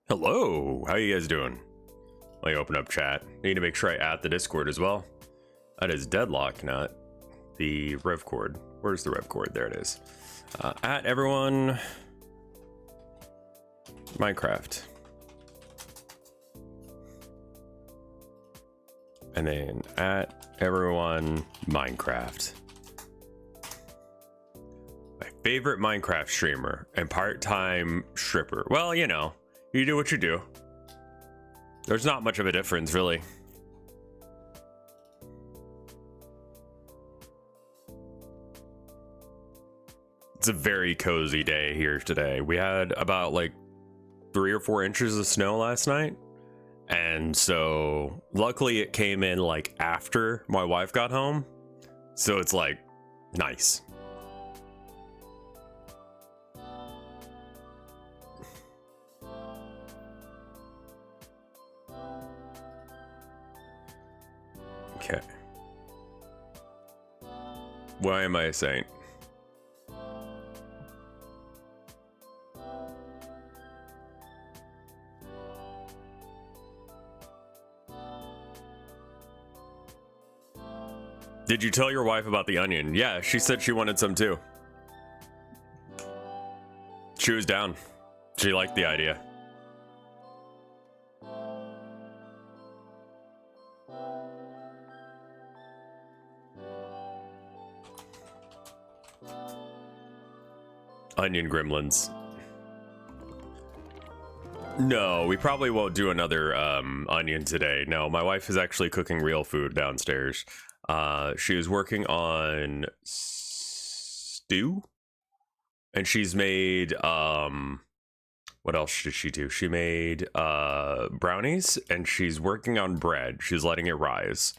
Hello, how you guys doing? Let me open up chat. Need to make sure I add the Discord as well. That is Deadlock, not the rev cord. Where's the rev cord? There it is. At everyone, Minecraft. And then at everyone, Minecraft. My favorite Minecraft streamer and part-time stripper. Well, you know, you do what you do. There's not much of a difference, really. It's a very cozy day here today. We had about like 3 or 4 inches of snow last night. And so luckily it came in like after my wife got home. So it's like nice. Okay. Why am I a saint? Did you tell your wife about the onion? Yeah, she said she wanted some too. She was down. She liked the idea. Onion gremlins. No, we probably won't do another onion today. No, my wife is actually cooking real food downstairs. She is working on stew, and she's made what else did she do? She made brownies, and she's working on bread. She's letting it rise.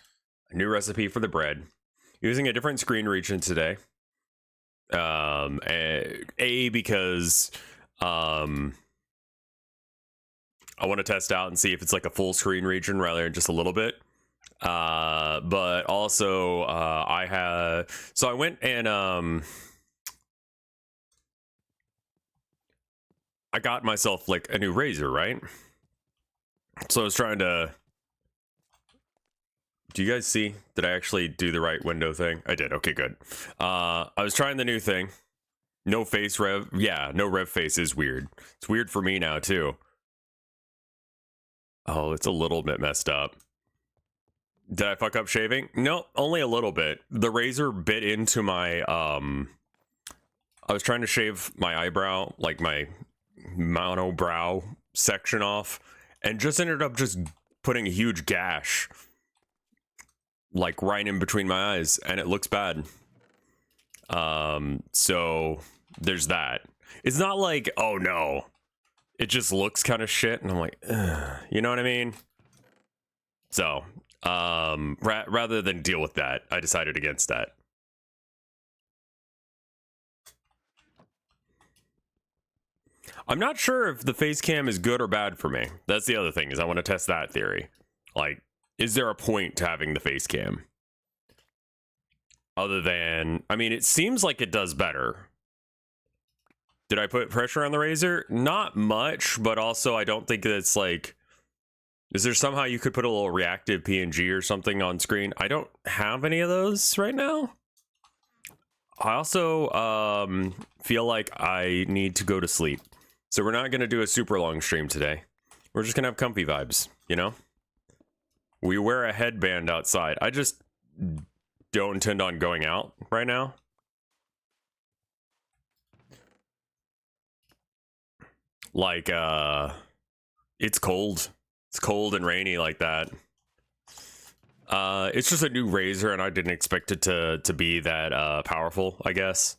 A new recipe for the bread, using a different screen region today. Because I want to test out and see if it's like a full screen region rather than just a little bit. But also I went and I got myself like a new razor, right? So I was trying to, do you guys see? Did I actually do the right window thing? I did. Okay, good. I was trying the new thing. No face rev. Yeah, no rev face is weird. It's weird for me now too. Oh, it's a little bit messed up. Did I fuck up shaving? No, only a little bit. The razor bit into my, I was trying to shave my eyebrow, like my monobrow section off, and just ended up just putting a huge gash, like right in between my eyes, and it looks bad. So there's that. It's not like, oh no, it just looks kind of shit, and I'm like, ugh, you know what I mean? So, rather than deal with that, I decided against that. I'm not sure if the face cam is good or bad for me. That's the other thing, is I want to test that theory. Like, is there a point to having the face cam? Other than, I mean, it seems like it does better. Did I put pressure on the razor? Not much, but also I don't think that it's like, is there somehow you could put a little reactive PNG or something on screen? I don't have any of those right now. I also feel like I need to go to sleep. So we're not going to do a super long stream today. We're just going to have comfy vibes, you know? We wear a headband outside. I just don't intend on going out right now. Like, it's cold. It's cold and rainy like that. It's just a new razor, and I didn't expect it to be that powerful, I guess.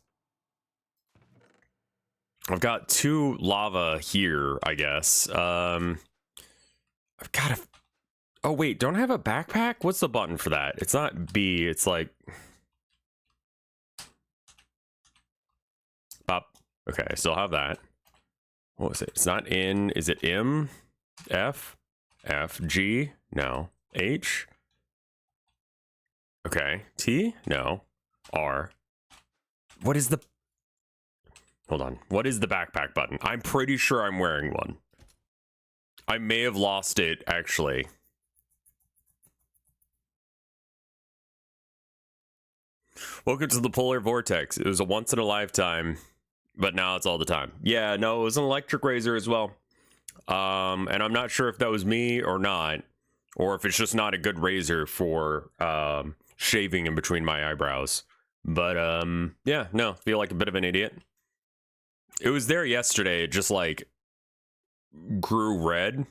I've got 2 lava here, I guess. I've got a... Oh, wait, don't I have a backpack? What's the button for that? It's not B, it's like... Up. Okay, I still have that. What was it? It's not N. Is it M? F? F? G? No. H? Okay. T? No. R. What is the... Hold on. What is the backpack button? I'm pretty sure I'm wearing one. I may have lost it, actually. Welcome to the polar vortex. It was a once in a lifetime, but now it's all the time. Yeah, no, it was an electric razor as well. And I'm not sure if that was me or not, or if it's just not a good razor for shaving in between my eyebrows. But yeah, no, feel like a bit of an idiot. It was there yesterday. It just like grew red.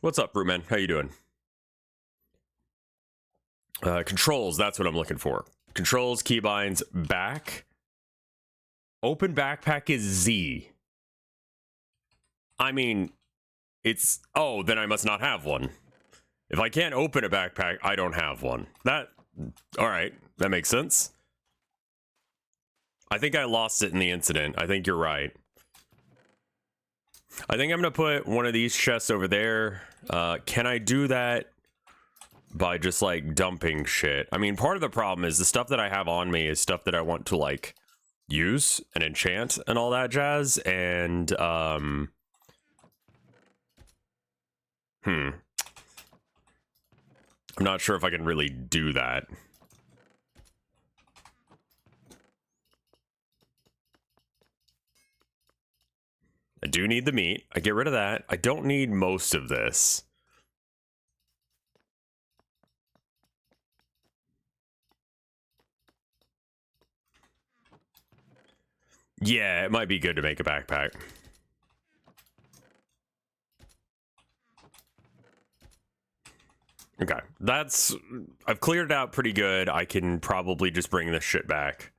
What's up, Fruitman? How you doing? Controls, that's what I'm looking for. Controls, keybinds, back. Open backpack is Z. I mean, it's... Oh, then I must not have one. If I can't open a backpack, I don't have one. That... Alright, that makes sense. I think I lost it in the incident. I think you're right. I think I'm going to put one of these chests over there. Can I do that by just, like, dumping shit? I mean, part of the problem is the stuff that I have on me is stuff that I want to, like, use and enchant and all that jazz. And, I'm not sure if I can really do that. I do need the meat. I get rid of that. I don't need most of this. Yeah, it might be good to make a backpack. Okay, that's... I've cleared it out pretty good. I can probably just bring this shit back.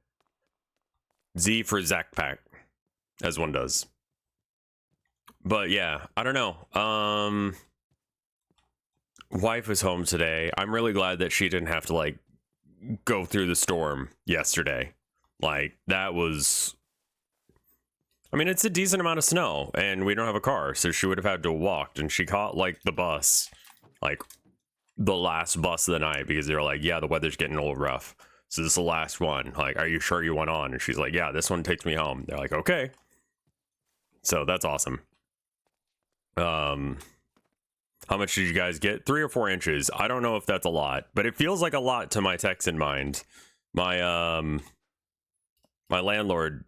Z for Zakpack, as one does. But yeah, I don't know. Wife was home today. I'm really glad that she didn't have to, like, go through the storm yesterday. Like, that was... I mean, it's a decent amount of snow, and we don't have a car, so she would have had to have walked, and she caught, like, the bus, like, the last bus of the night, because they were like, yeah, the weather's getting a little rough, so this is the last one. Like, are you sure you went on? And she's like, yeah, this one takes me home. They're like, okay. So that's awesome. How much did you guys get? 3 or 4 inches. I don't know if that's a lot, but it feels like a lot to my Texan mind. My my landlord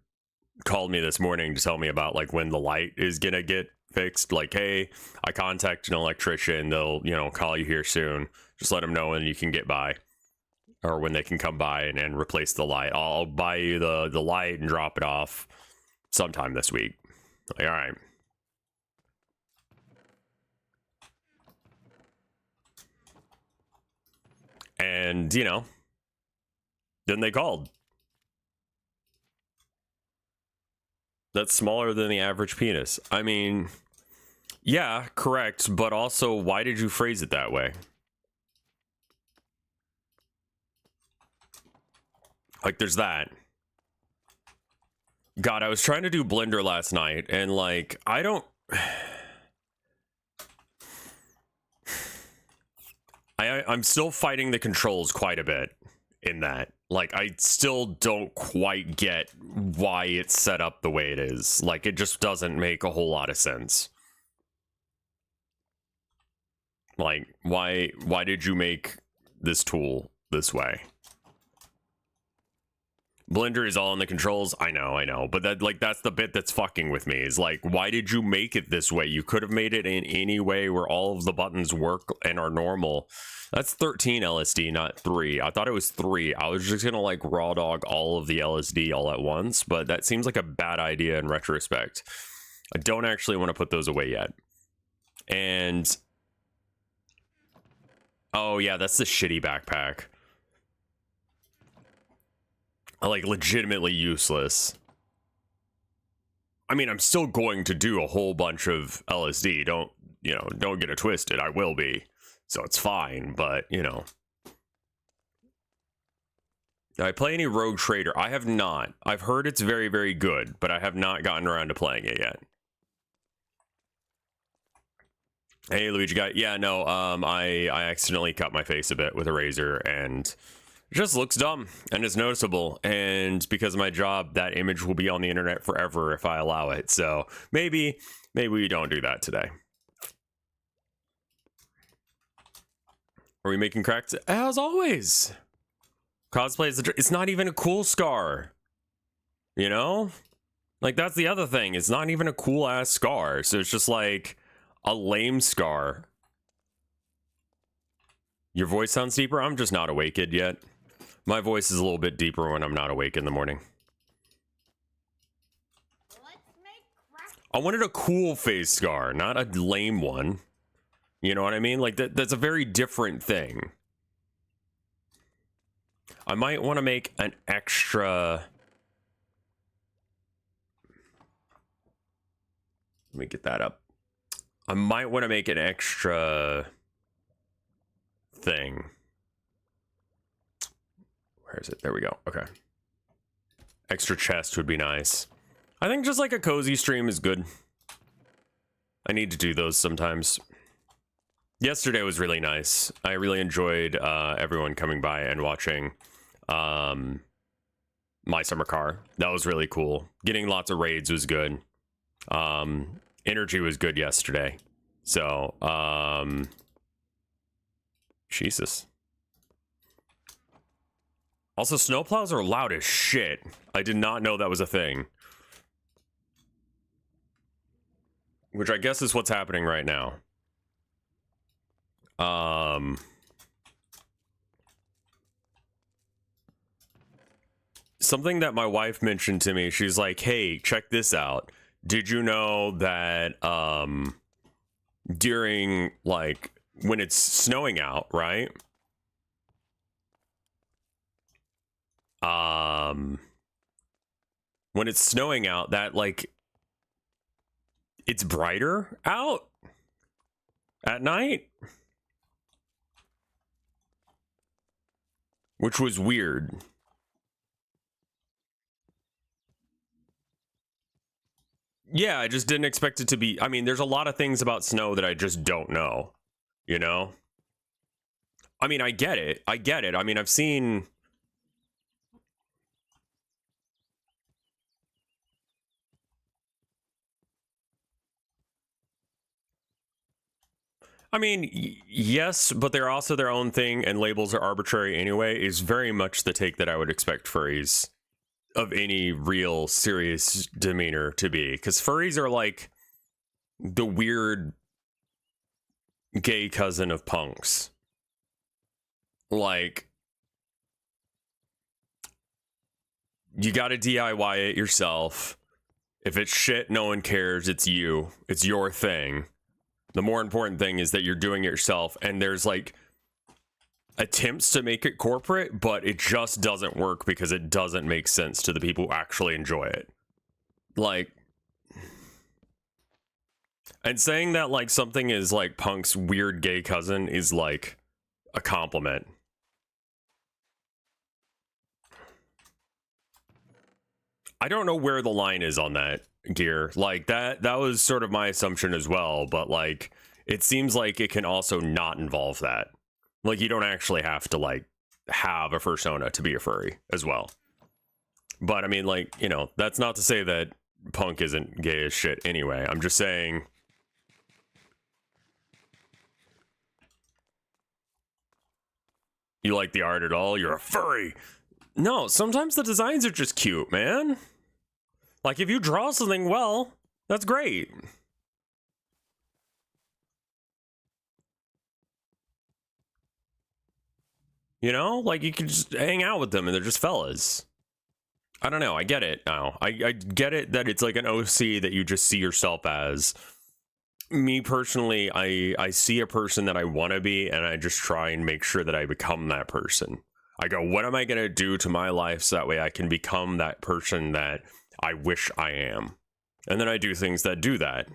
called me this morning to tell me about, like, when the light is gonna get fixed. Like, hey, I contacted an electrician. They'll, you know, call you here soon. Just let them know when you can get by, or when they can come by and replace the light. I'll buy you the light and drop it off sometime this week. Like, all right. And, you know, then they called. That's smaller than the average penis. I mean, yeah, correct. But also, why did you phrase it that way? Like, there's that. God, I was trying to do Blender last night, and, like, I don't... I'm still fighting the controls quite a bit in that. Like, I still don't quite get why it's set up the way it is. Like, it just doesn't make a whole lot of sense. Like, why did you make this tool this way? Blender is all in the controls. I know, but that, like, that's the bit that's fucking with me, is like, why did you make it this way? You could have made it in any way where all of the buttons work and are normal. That's 13 LSD, not 3. I thought it was 3. I was just gonna, like, raw dog all of the LSD all at once, but that seems like a bad idea in retrospect. I don't actually want to put those away yet. And oh yeah, that's the shitty backpack. Like, legitimately useless. I mean, I'm still going to do a whole bunch of LSD. Don't get it twisted. I will be. So it's fine, but, you know. Did I play any Rogue Trader? I have not. I've heard it's very, very good, but I have not gotten around to playing it yet. Hey, Luigi guy. Yeah, no, I accidentally cut my face a bit with a razor, and It just looks dumb and is noticeable, and because of my job, that image will be on the internet forever if I allow it. So maybe we don't do that today. Are we making cracks? As always. Cosplay is it's not even a cool scar. You know? Like, that's the other thing. It's not even a cool ass scar. So it's just like a lame scar. Your voice sounds deeper? I'm just not awakened yet. My voice is a little bit deeper when I'm not awake in the morning. I wanted a cool face scar, not a lame one. You know what I mean? Like, that's a very different thing. I might want to make an extra... Let me get that up. I might want to make an extra thing. Where is it? There we go. Okay. Extra chest would be nice. I think just like a cozy stream is good. I need to do those sometimes. Yesterday was really nice. I really enjoyed everyone coming by and watching My Summer Car. That was really cool. Getting lots of raids was good. Energy was good yesterday. So, Jesus. Also, snowplows are loud as shit. I did not know that was a thing. Which I guess is what's happening right now. Something that my wife mentioned to me, she's like, hey, check this out. Did you know that, during, like, when it's snowing out, right? When it's snowing out, that, like, it's brighter out at night? Which was weird. Yeah, I just didn't expect it to be... I mean, there's a lot of things about snow that I just don't know, you know? I mean, I get it. I get it. I mean, I've seen... I mean, yes, but they're also their own thing, and labels are arbitrary anyway, is very much the take that I would expect furries of any real serious demeanor to be. Because furries are like the weird gay cousin of punks. Like, you gotta DIY it yourself. If it's shit, no one cares. It's you. It's your thing. The more important thing is that you're doing it yourself, and there's like attempts to make it corporate, but it just doesn't work because it doesn't make sense to the people who actually enjoy it. Like, and saying that like something is like punk's weird gay cousin is like a compliment. I don't know where the line is on that, Gear. Like, that was sort of my assumption as well, but like it seems like it can also not involve that. Like, you don't actually have to like have a fursona to be a furry as well. But I mean, like, you know, that's not to say that punk isn't gay as shit anyway. I'm just saying, you like the art at all? You're a furry. No, sometimes the designs are just cute, man. Like, if you draw something well, that's great. You know, like, you can just hang out with them and they're just fellas. I don't know. I get it now. I get it that it's like an OC that you just see yourself as. Me personally, I see a person that I want to be, and I just try and make sure that I become that person. I go, what am I going to do to my life so that way I can become that person that I wish I am? And then I do things that do that.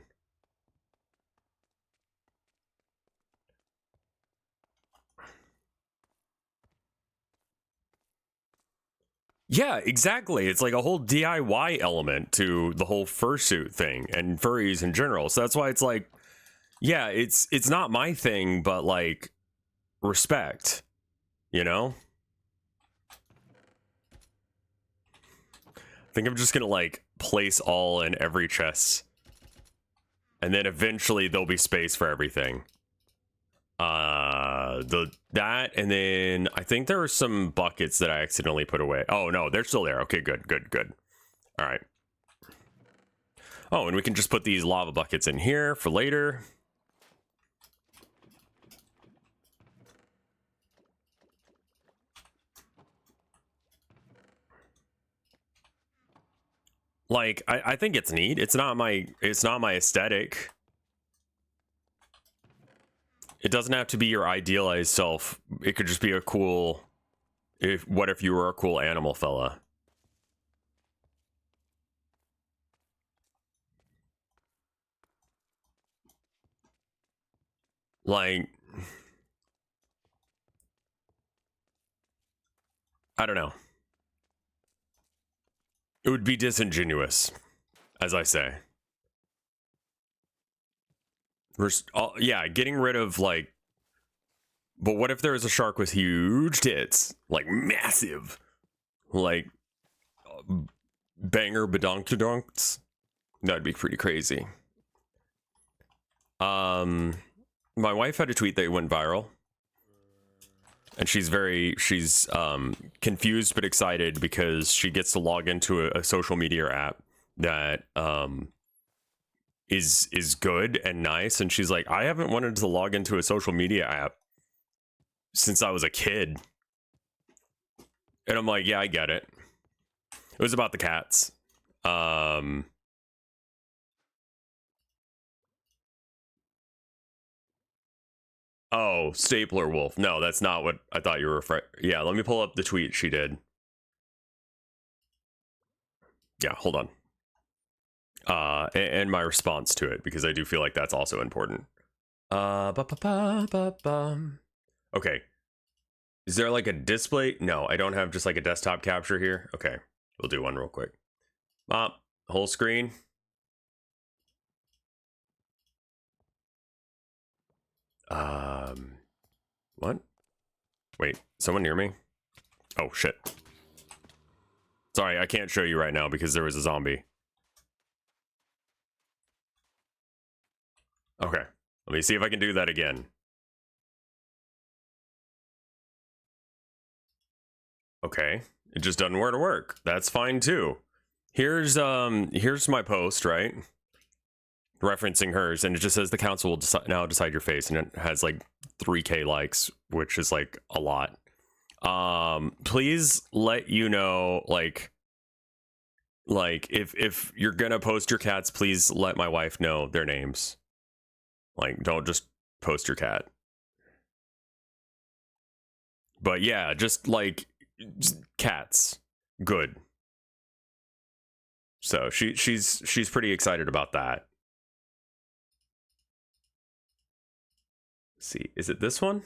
Yeah, exactly. It's like a whole DIY element to the whole fursuit thing and furries in general. So that's why it's like, yeah, it's not my thing, but like respect, you know? think I'm just gonna like place all in every chest. And then eventually there'll be space for everything. That, and then I think there were some buckets that I accidentally put away. Oh no, they're still there. Okay, good. All right. Oh, and we can just put these lava buckets in here for later. Like, I think it's neat. It's not my aesthetic. It doesn't have to be your idealized self. It could just be a cool, what if you were a cool animal fella? Like, I don't know. It would be disingenuous, as I say. Yeah, getting rid of like, but what if there was a shark with huge tits, like massive, like banger badonkadonks? That'd be pretty crazy. My wife had a tweet that went viral, and she's confused but excited because she gets to log into a social media app that is good and nice, and she's like, I haven't wanted to log into a social media app since I was a kid. And I'm like, yeah, I get it. It was about the cats. Oh, Stapler Wolf. No, that's not what I thought you were yeah, let me pull up the tweet she did. Yeah, hold on. And my response to it, because I do feel like that's also important. Okay. Is there like a display? No, I don't have just like a desktop capture here. Okay, we'll do one real quick. Whole screen. What? Wait, someone near me? Oh, shit. Sorry, I can't show you right now because there was a zombie. Okay, let me see if I can do that again. Okay, it just doesn't want to work. That's fine too. Here's my post, right? Referencing hers, and it just says the council will now decide your face, and it has like 3K likes, which is like a lot. Please let you know, like if you're gonna post your cats, please let my wife know their names. Like, don't just post your cat. But yeah, just like cats, good. So she's pretty excited about that. Let's see, is it this one?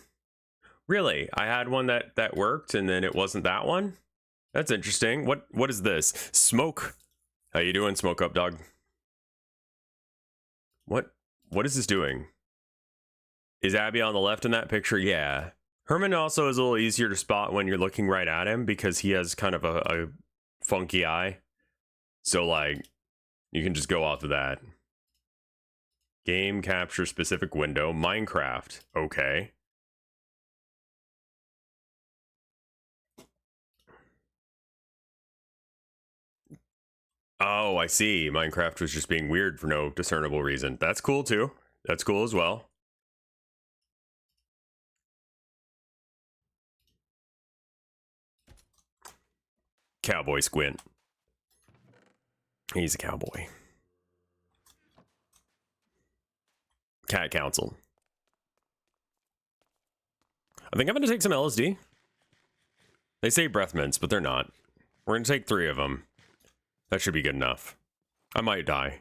Really? I had one that worked, and then it wasn't that one? That's interesting. What is this? Smoke. How you doing, Smoke Up Dog? What is this doing? Is Abby on the left in that picture? Yeah. Herman also is a little easier to spot when you're looking right at him because he has kind of a funky eye. So like, you can just go off of that. Game capture specific window. Minecraft. Okay. Oh, I see. Minecraft was just being weird for no discernible reason. That's cool too. That's cool as well. Cowboy Squint. He's a cowboy. Cat Council. I think I'm going to take some LSD. They say breath mints, but they're not. We're going to take 3 of them. That should be good enough. I might die.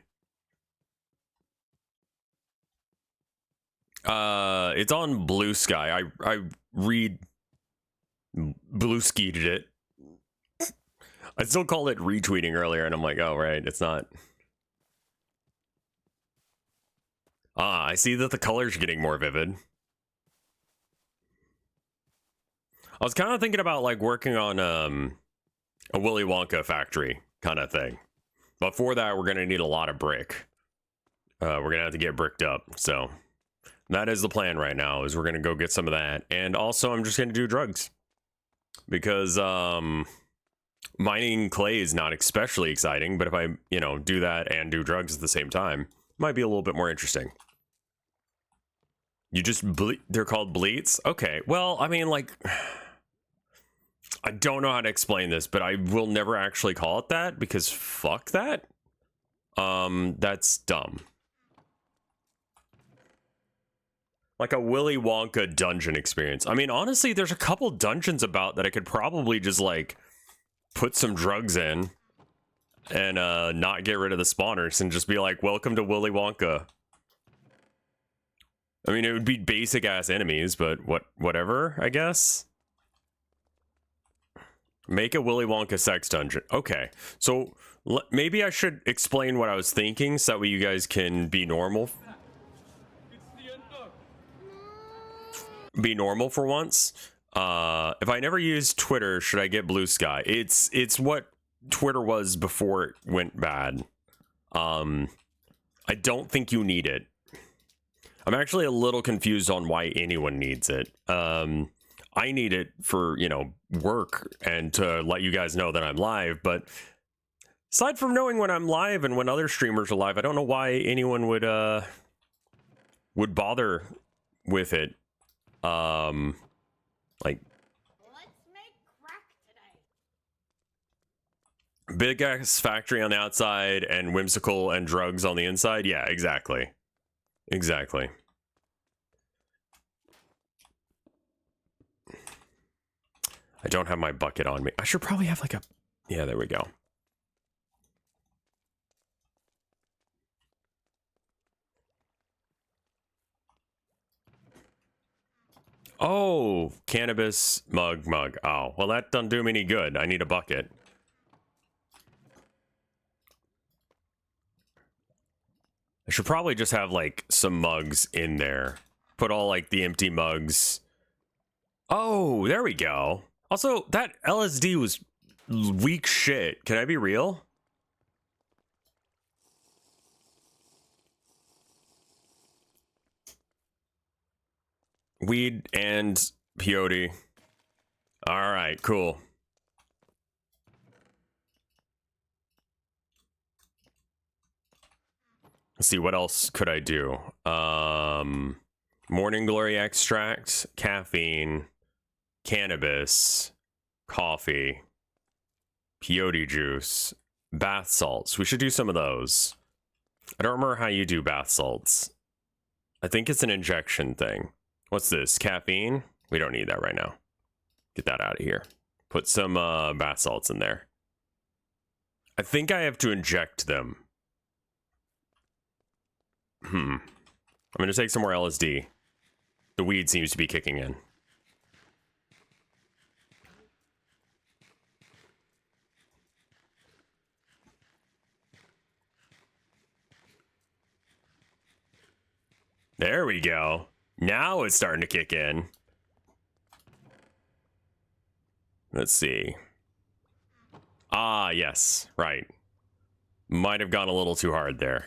It's on Blue Sky. I read Blue Skied it. I still called it retweeting earlier, and I'm like, oh, right, it's not. Ah, I see that the colors are getting more vivid. I was kind of thinking about like working on a Willy Wonka factory, kind of thing. But for that, we're going to need a lot of brick. We're going to have to get bricked up. So that is the plan right now, is we're going to go get some of that. And also, I'm just going to do drugs. Because mining clay is not especially exciting. But if I, you know, do that and do drugs at the same time, it might be a little bit more interesting. You just they're called bleats? Okay, well, I mean, like, I don't know how to explain this, but I will never actually call it that because fuck that. That's dumb. Like a Willy Wonka dungeon experience. I mean, honestly, there's a couple dungeons about that I could probably just, like, put some drugs in and not get rid of the spawners and just be like, welcome to Willy Wonka. I mean, it would be basic ass enemies, but whatever, I guess. Make a Willy Wonka sex dungeon. Okay, so maybe I should explain what I was thinking so that way you guys can be normal. Be normal for once. If I never use Twitter, should I get Blue Sky? It's what Twitter was before it went bad. I don't think you need it. I'm actually a little confused on why anyone needs it. I need it for, you know, work and to let you guys know that I'm live, but aside from knowing when I'm live and when other streamers are live, I don't know why anyone would bother with it. Like, let's make crack today. Big ass factory on the outside and whimsical and drugs on the inside. Yeah, exactly. Exactly. I don't have my bucket on me. I should probably have like a... Yeah, there we go. Oh, cannabis mug. Oh, well, that doesn't do me any good. I need a bucket. I should probably just have like some mugs in there. Put all like the empty mugs. Oh, there we go. Also, that LSD was weak shit. Can I be real? Weed and peyote. All right, cool. Let's see, what else could I do? Morning glory extract, caffeine, cannabis, coffee, peyote juice, bath salts. We should do some of those. I don't remember how you do bath salts. I think it's an injection thing. What's this? Caffeine? We don't need that right now. Get that out of here. Put some bath salts in there. I think I have to inject them. I'm gonna take some more LSD. The weed seems to be kicking in. There we go. Now it's starting to kick in. Let's see. Ah, yes. Right. Might have gone a little too hard there.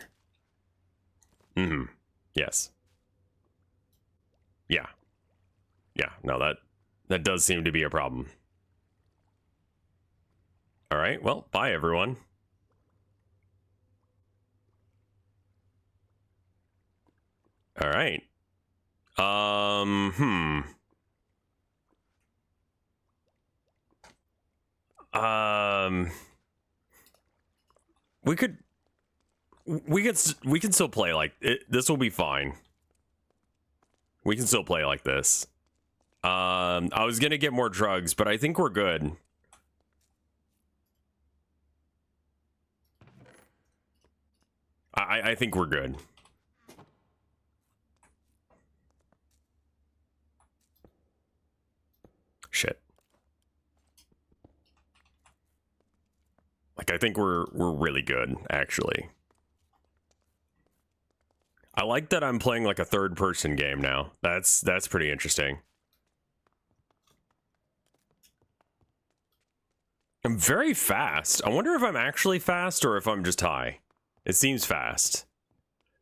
Yes. Yeah. Yeah, no, that does seem to be a problem. All right, well, bye, everyone. All right. We can still play like it. This will be fine. We can still play like this. I was gonna get more drugs, but I think we're good. I think we're good. Shit. Like, I think we're really good, actually. I like that I'm playing like a third-person game now. That's pretty interesting. I'm very fast. I wonder if I'm actually fast or if I'm just high. It seems fast.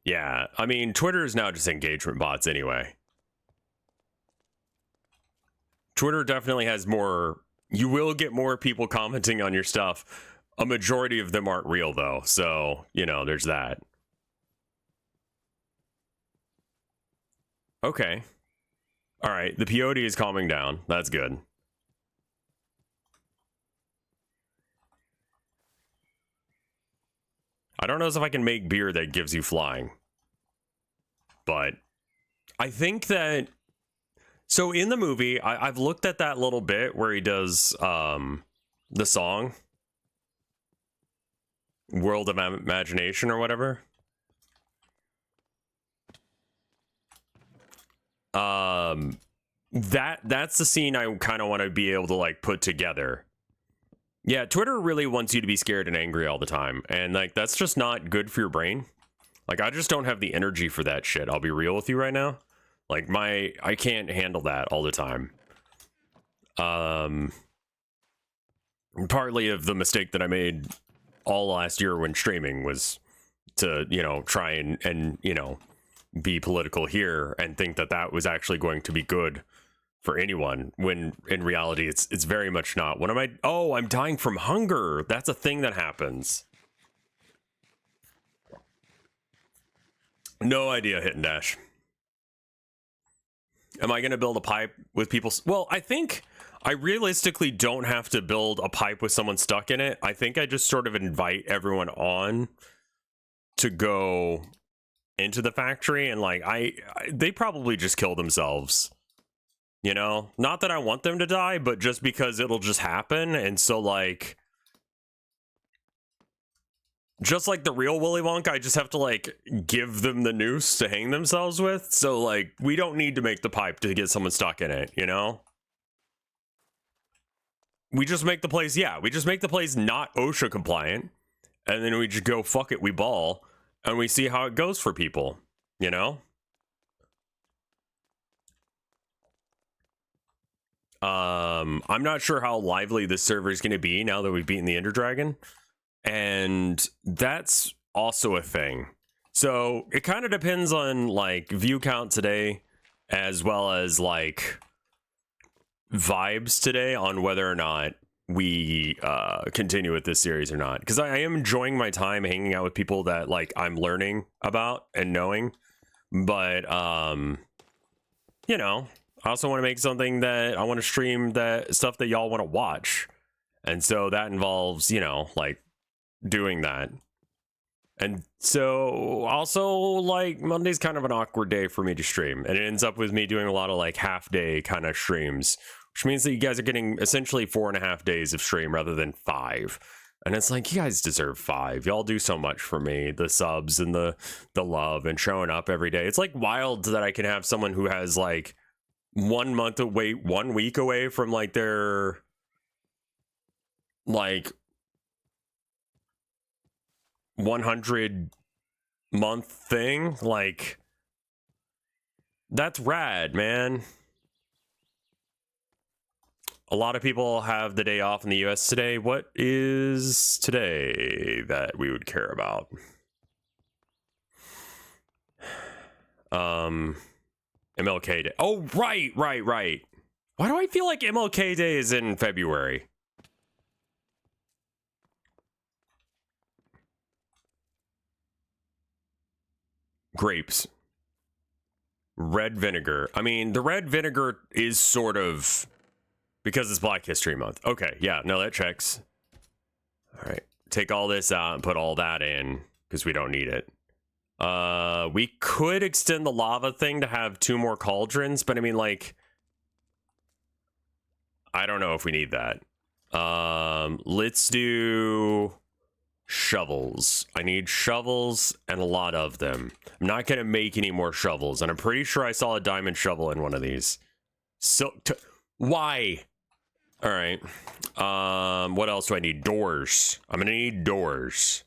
Yeah, I mean, Twitter is now just engagement bots anyway. Twitter definitely has more. You will get more people commenting on your stuff. A majority of them aren't real, though. So, you know, there's that. Okay. All right. The peyote is calming down. That's good. I don't know if I can make beer that gives you flying. But I think that. So in the movie, I've looked at that little bit where he does the song World of Imagination or whatever. That's the scene I kind of want to be able to like put together. Yeah, Twitter really wants you to be scared and angry all the time, and like that's just not good for your brain. Like I just don't have the energy for that shit. I'll be real with you right now. Like I can't handle that all the time. Partly of the mistake that I made all last year when streaming was to, you know, try and you know, be political here and think that that was actually going to be good for anyone, when in reality it's very much not. What am I? Oh, I'm dying from hunger. That's a thing that happens. No idea, hit and dash. Am I going to build a pipe with people? Well, I think I realistically don't have to build a pipe with someone stuck in it. I think I just sort of invite everyone on to go into the factory, and like they probably just kill themselves. You know, not that I want them to die, but just because it'll just happen. And so like, just like the real Willy Wonka, I just have to like give them the noose to hang themselves with. So like, we don't need to make the pipe to get someone stuck in it, you know? We just make the place, yeah, we just make the place not OSHA compliant. And then we just go, fuck it, we ball. And we see how it goes for people, you know? I'm not sure how lively this server is going to be now that we've beaten the Ender Dragon. And that's also a thing. So it kind of depends on like view count today, as well as like vibes today, on whether or not we continue with this series or not. Because I am enjoying my time hanging out with people that like I'm learning about and knowing. But you know, I also want to make something that I want to stream, that stuff that y'all want to watch. And so that involves, you know, like doing that. And so also like Monday's kind of an awkward day for me to stream, and it ends up with me doing a lot of like half day kind of streams, which means that you guys are getting essentially 4.5 days of stream rather than 5. And it's like, you guys deserve 5. Y'all do so much for me, the subs and the love and showing up every day. It's like wild that I can have someone who has like 1 month away, 1 week away from like their like 100 month thing. Like, that's rad, man. A lot of people have the day off in the US today. What is today that we would care about? MLK Day. Oh, right. Why do I feel like MLK Day is in February? Grapes. Red vinegar. I mean, the red vinegar is sort of because it's Black History Month. Okay, yeah, no, that checks. All right, take all this out and put all that in because we don't need it. We could extend the lava thing to have 2 more cauldrons, but I mean, like, I don't know if we need that. Let's do shovels. I need shovels and a lot of them. I'm not gonna make any more shovels, and I'm pretty sure I saw a diamond shovel in one of these. So, why? All right. What else do I need? Doors. I'm gonna need doors.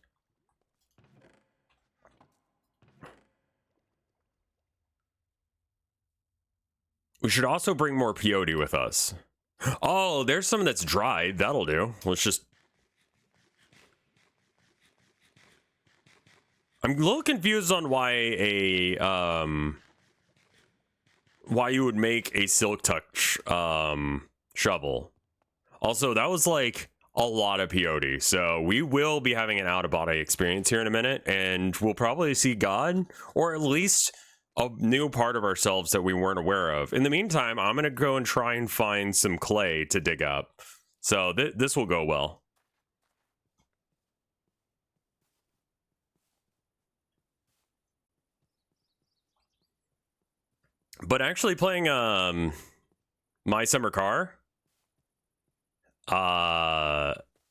We should also bring more peyote with us. Oh, there's some that's dried. That'll do. Let's just... I'm a little confused on why why you would make a silk touch shovel. Also, that was like a lot of peyote, so we will be having an out-of-body experience here in a minute, and we'll probably see God, or at least a new part of ourselves that we weren't aware of. In the meantime, I'm gonna go and try and find some clay to dig up, so this will go well. But actually playing My Summer Car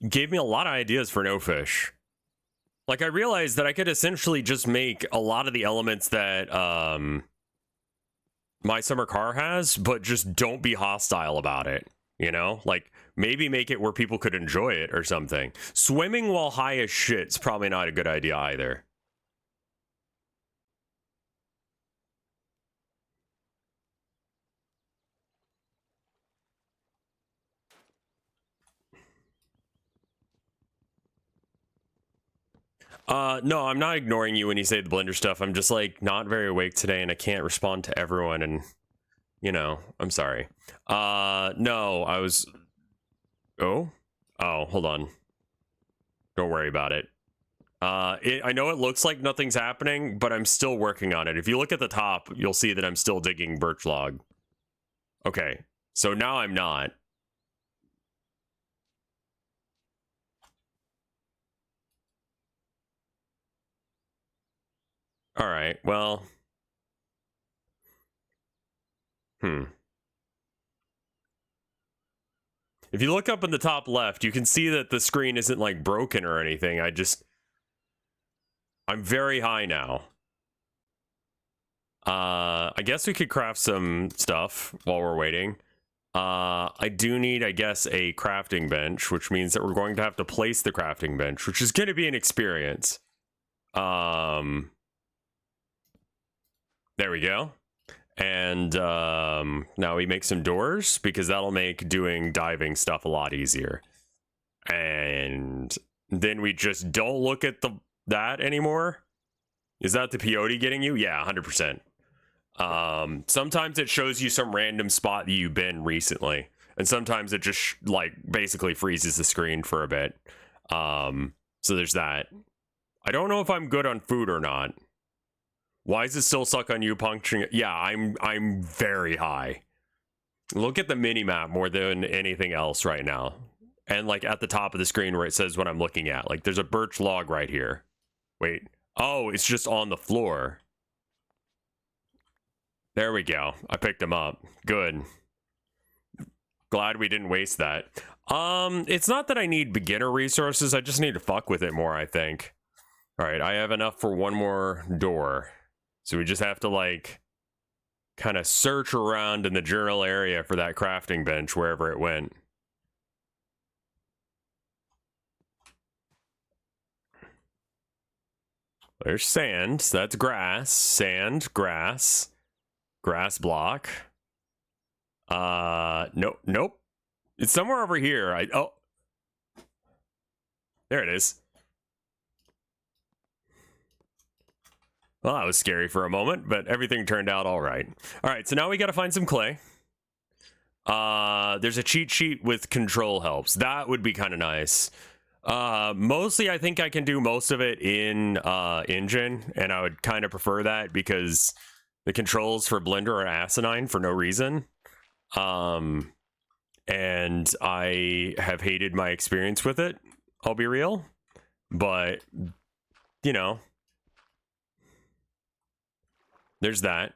gave me a lot of ideas for no fish. Like, I realized that I could essentially just make a lot of the elements that My Summer Car has, but just don't be hostile about it, you know? Like, maybe make it where people could enjoy it or something. Swimming while high as shit's probably not a good idea either. No, I'm not ignoring you when you say the blender stuff. I'm just like not very awake today and I can't respond to everyone, and you know, I'm sorry. No, I was... Oh? Oh, hold on. Don't worry about it. I know it looks like nothing's happening, but I'm still working on it. If you look at the top, you'll see that I'm still digging birch log. Okay, so now I'm not. All right, well... If you look up in the top left, you can see that the screen isn't like broken or anything. I'm very high now. I guess we could craft some stuff while we're waiting. I do need, I guess, a crafting bench, which means that we're going to have to place the crafting bench, which is going to be an experience. There we go. And now we make some doors, because that'll make doing diving stuff a lot easier. And then we just don't look at that anymore. Is that the peyote getting you? Yeah, 100%. Sometimes it shows you some random spot that you've been recently, and sometimes it just like basically freezes the screen for a bit. So there's that. I don't know if I'm good on food or not. Why does it still suck on you puncturing it? Yeah, I'm very high. Look at the mini map more than anything else right now. And like at the top of the screen where it says what I'm looking at, like there's a birch log right here. Wait. Oh, it's just on the floor. There we go. I picked him up. Good. Glad we didn't waste that. It's not that I need beginner resources. I just need to fuck with it more, I think. All right, I have enough for one more door. So we just have to, like, kind of search around in the journal area for that crafting bench, wherever it went. There's sand. That's grass. Sand, grass. Grass block. Nope. It's somewhere over here. Oh. There it is. Well, that was scary for a moment, but everything turned out all right. All right, so now we got to find some clay. There's a cheat sheet with control helps. That would be kind of nice. Mostly, I think I can do most of it in Engine, and I would kind of prefer that because the controls for Blender are asinine for no reason. And I have hated my experience with it, I'll be real. But, you know, there's that.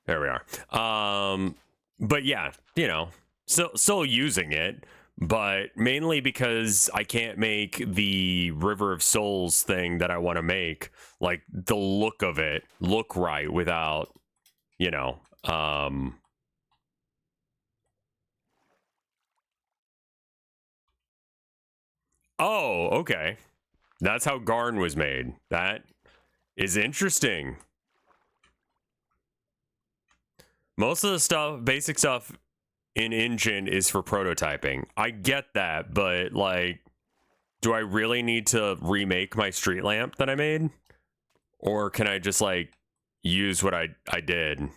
There we are. But yeah, you know, still using it, but mainly because I can't make the River of Souls thing that I want to make, like the look of it, look right without, you know, Oh, okay. That's how Garn was made. That is interesting. Most of the stuff, basic stuff in engine is for prototyping. I get that, but like, do I really need to remake my street lamp that I made? Or can I just like use what I did?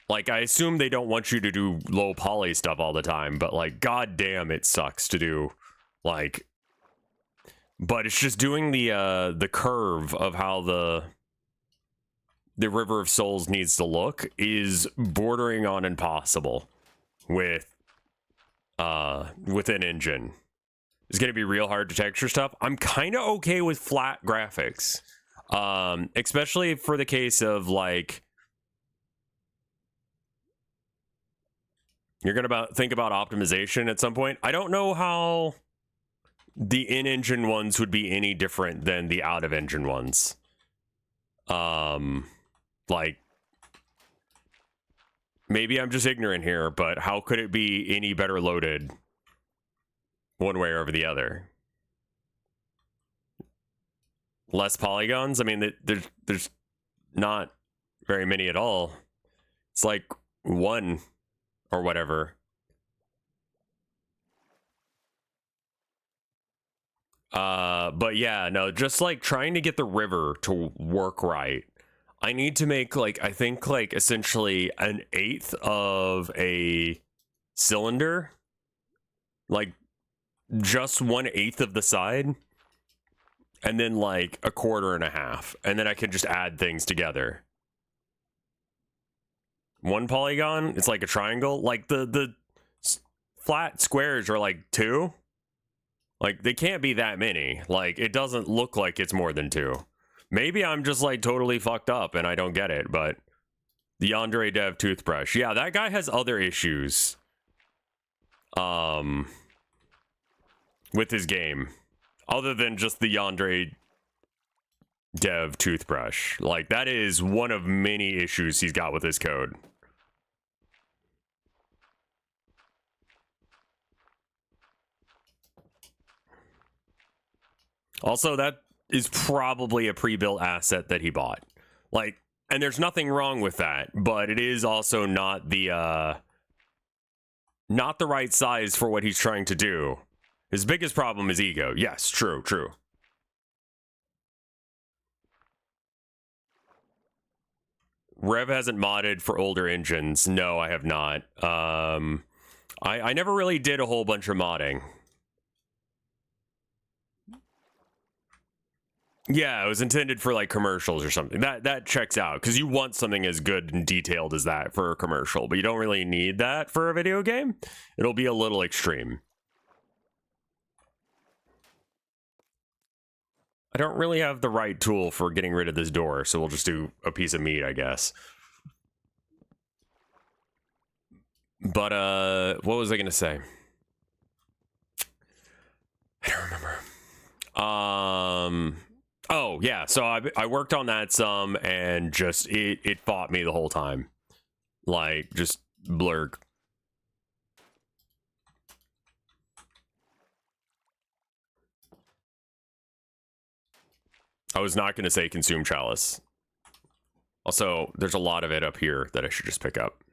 Like, I assume they don't want you to do low poly stuff all the time, but like, goddamn, it sucks to do. Like, but it's just doing the curve of how the River of Souls needs to look is bordering on impossible with an engine. It's gonna be real hard to texture stuff. I'm kind of okay with flat graphics, especially for the case of like you're gonna think about optimization at some point. I don't know how the in-engine ones would be any different than the out-of-engine ones. Like, maybe I'm just ignorant here, but how could it be any better loaded one way or over the other? Less polygons? I mean, there's not very many at all. It's like one or whatever. But yeah, no, just like trying to get the river to work right. I need to make like, I think like essentially an eighth of a cylinder, like just 1/8 of the side, and then like a quarter and a half, and then I can just add things together. One polygon, it's like a triangle. Like the flat squares are like 2. Like, they can't be that many. Like, it doesn't look like it's more than 2. Maybe I'm just, like, totally fucked up and I don't get it, but... The Yandere Dev toothbrush. Yeah, that guy has other issues. With his game. Other than just the Yandere Dev toothbrush. Like, that is one of many issues he's got with his code. Also, that is probably a pre-built asset that he bought. Like, and there's nothing wrong with that, but it is also not the right size for what he's trying to do. His biggest problem is ego. Yes, true. Rev hasn't modded for older engines. No, I have not. I never really did a whole bunch of modding. Yeah, it was intended for like commercials or something. That checks out because you want something as good and detailed as that for a commercial, but you don't really need that for a video game. It'll be a little extreme. I don't really have the right tool for getting rid of this door, so we'll just do a piece of meat, I guess. But what was I gonna say? I don't remember. Oh yeah, so I worked on that some, and just it fought me the whole time, like just blurg. I was not gonna say consume chalice. Also, there's a lot of it up here that I should just pick up.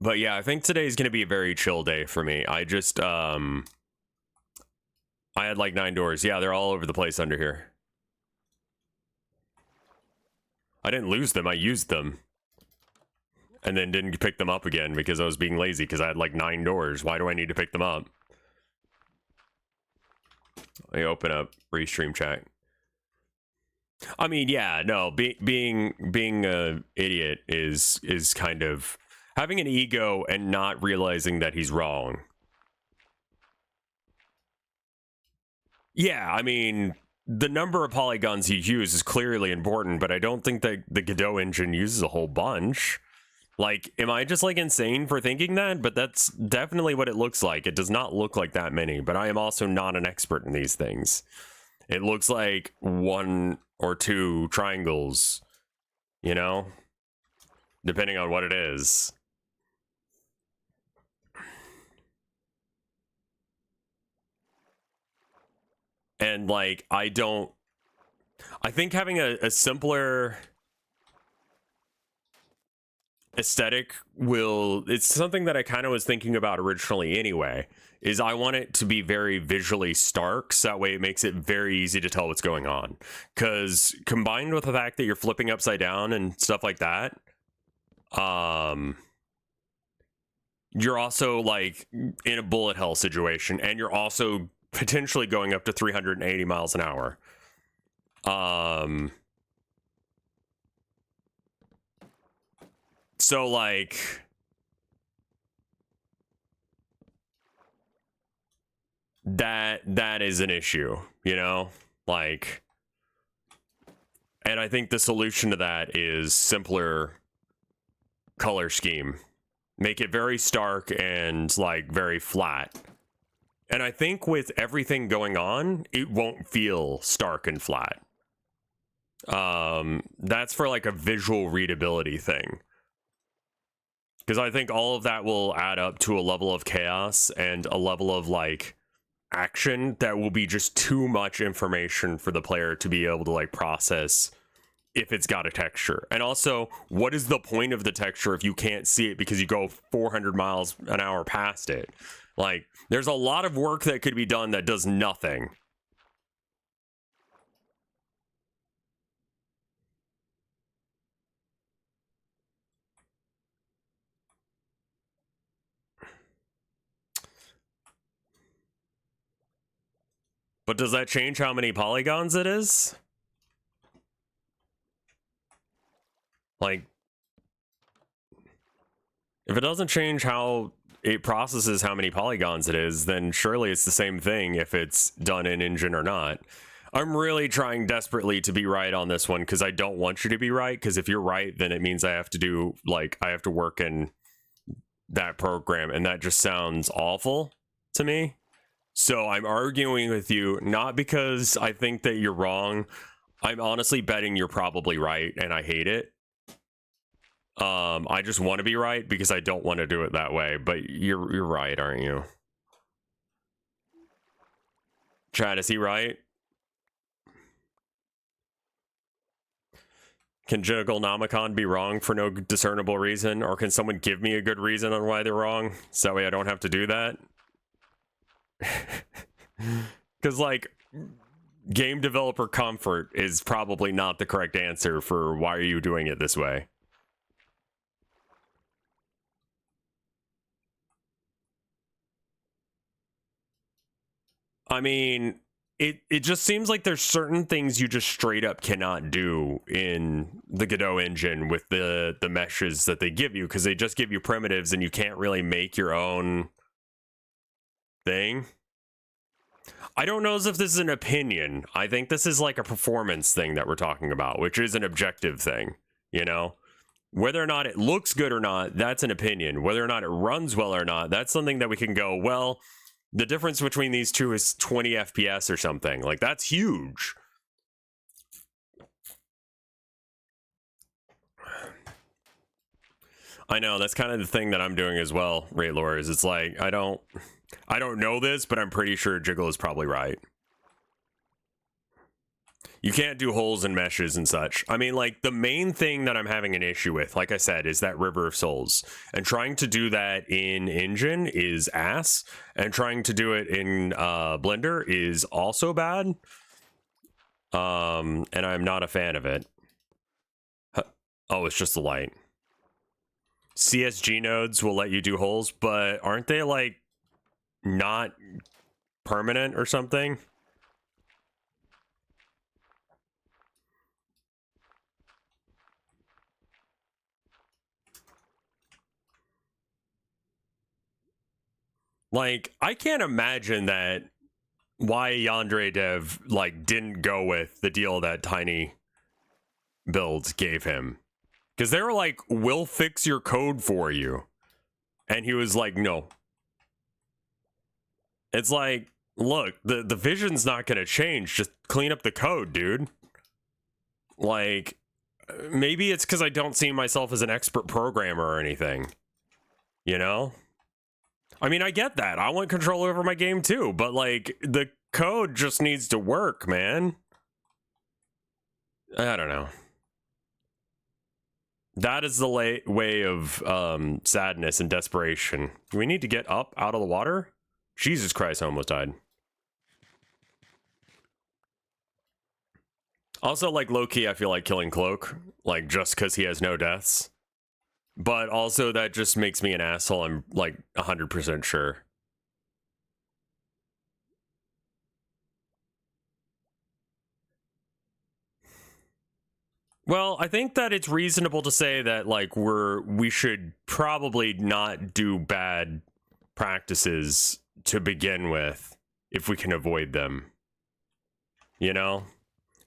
But yeah, I think today's gonna be a very chill day for me. I just I had like 9 doors. Yeah, they're all over the place under here. I didn't lose them, I used them. And then didn't pick them up again because I was being lazy because I had like 9 doors. Why do I need to pick them up? Let me open up Restream chat. I mean, yeah, no, being a idiot is kind of having an ego and not realizing that he's wrong. Yeah, I mean, the number of polygons you use is clearly important, but I don't think that the Godot engine uses a whole bunch. Like, am I just like insane for thinking that? But that's definitely what it looks like. It does not look like that many, but I am also not an expert in these things. It looks like 1 or 2 triangles, you know, depending on what it is. And like, I think having a simpler aesthetic it's something that I kind of was thinking about originally anyway, is I want it to be very visually stark, so that way it makes it very easy to tell what's going on. Because combined with the fact that you're flipping upside down and stuff like that, you're also like in a bullet hell situation, and you're also potentially going up to 380 miles an hour. So like, that is an issue, you know, like, and I think the solution to that is simpler color scheme. Make it very stark and like very flat. And I think with everything going on, it won't feel stark and flat. That's for like a visual readability thing. Because I think all of that will add up to a level of chaos and a level of like action that will be just too much information for the player to be able to like process if it's got a texture. And also, what is the point of the texture if you can't see it because you go 400 miles an hour past it? Like, there's a lot of work that could be done that does nothing. But does that change how many polygons it is? Like, if it doesn't change how it processes how many polygons it is, then surely it's the same thing if it's done in engine or not. I'm really trying desperately to be right on this one because I don't want you to be right, because if you're right, then it means I have to do, like, I have to work in that program, and that just sounds awful to me. So I'm arguing with you, not because I think that you're wrong. I'm honestly betting you're probably right, and I hate it. I just want to be right because I don't want to do it that way, but you're right, aren't you? Chad, is he right? Can Nomicon be wrong for no discernible reason? Or can someone give me a good reason on why they're wrong? So that way I don't have to do that? Because, like, game developer comfort is probably not the correct answer for why are you doing it this way. I mean, it just seems like there's certain things you just straight up cannot do in the Godot engine with the meshes that they give you, because they just give you primitives and you can't really make your own thing. I don't know as if this is an opinion. I think this is like a performance thing that we're talking about, which is an objective thing, you know? Whether or not it looks good or not, that's an opinion. Whether or not it runs well or not, that's something that we can go, well, the difference between these two is 20 FPS or something. Like, that's huge. I know, that's kind of the thing that I'm doing as well, Rate Lore, is it's like, I don't know this, but I'm pretty sure Jiggle is probably right. You can't do holes and meshes and such. I mean, like, the main thing that I'm having an issue with, like I said, is that River of Souls. And trying to do that in Engine is ass. And trying to do it in Blender is also bad. And I'm not a fan of it. Oh, it's just the light. CSG nodes will let you do holes, but aren't they, like, not permanent or something? Like, I can't imagine that why Yandere Dev, like, didn't go with the deal that Tiny Builds gave him. Because they were like, we'll fix your code for you. And he was like, no. It's like, look, the vision's not going to change. Just clean up the code, dude. Like, maybe it's because I don't see myself as an expert programmer or anything. You know? I mean, I get that. I want control over my game too, but like the code just needs to work, man. I don't know. That is the way of sadness and desperation. Do we need to get up out of the water? Jesus Christ, I almost died. Also, like, low-key, I feel like killing Cloak, like, just because he has no deaths. But also, that just makes me an asshole, I'm, like, 100% sure. Well, I think that it's reasonable to say that, like, we should probably not do bad practices to begin with if we can avoid them. You know?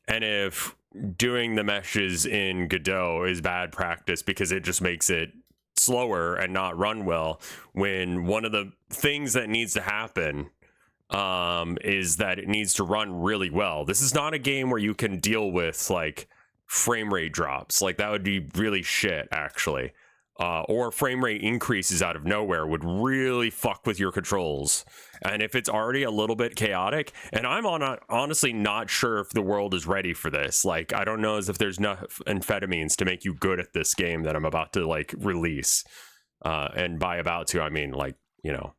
And if doing the meshes in Godot is bad practice because it just makes it slower and not run well, when one of the things that needs to happen is that it needs to run really well. This is not a game where you can deal with, like, frame rate drops. Like, that would be really shit, actually. Or frame rate increases out of nowhere would really fuck with your controls. And if it's already a little bit chaotic, and I'm honestly not sure if the world is ready for this. Like, I don't know as if there's enough amphetamines to make you good at this game that I'm about to, like, release. And by about to, I mean, like, you know,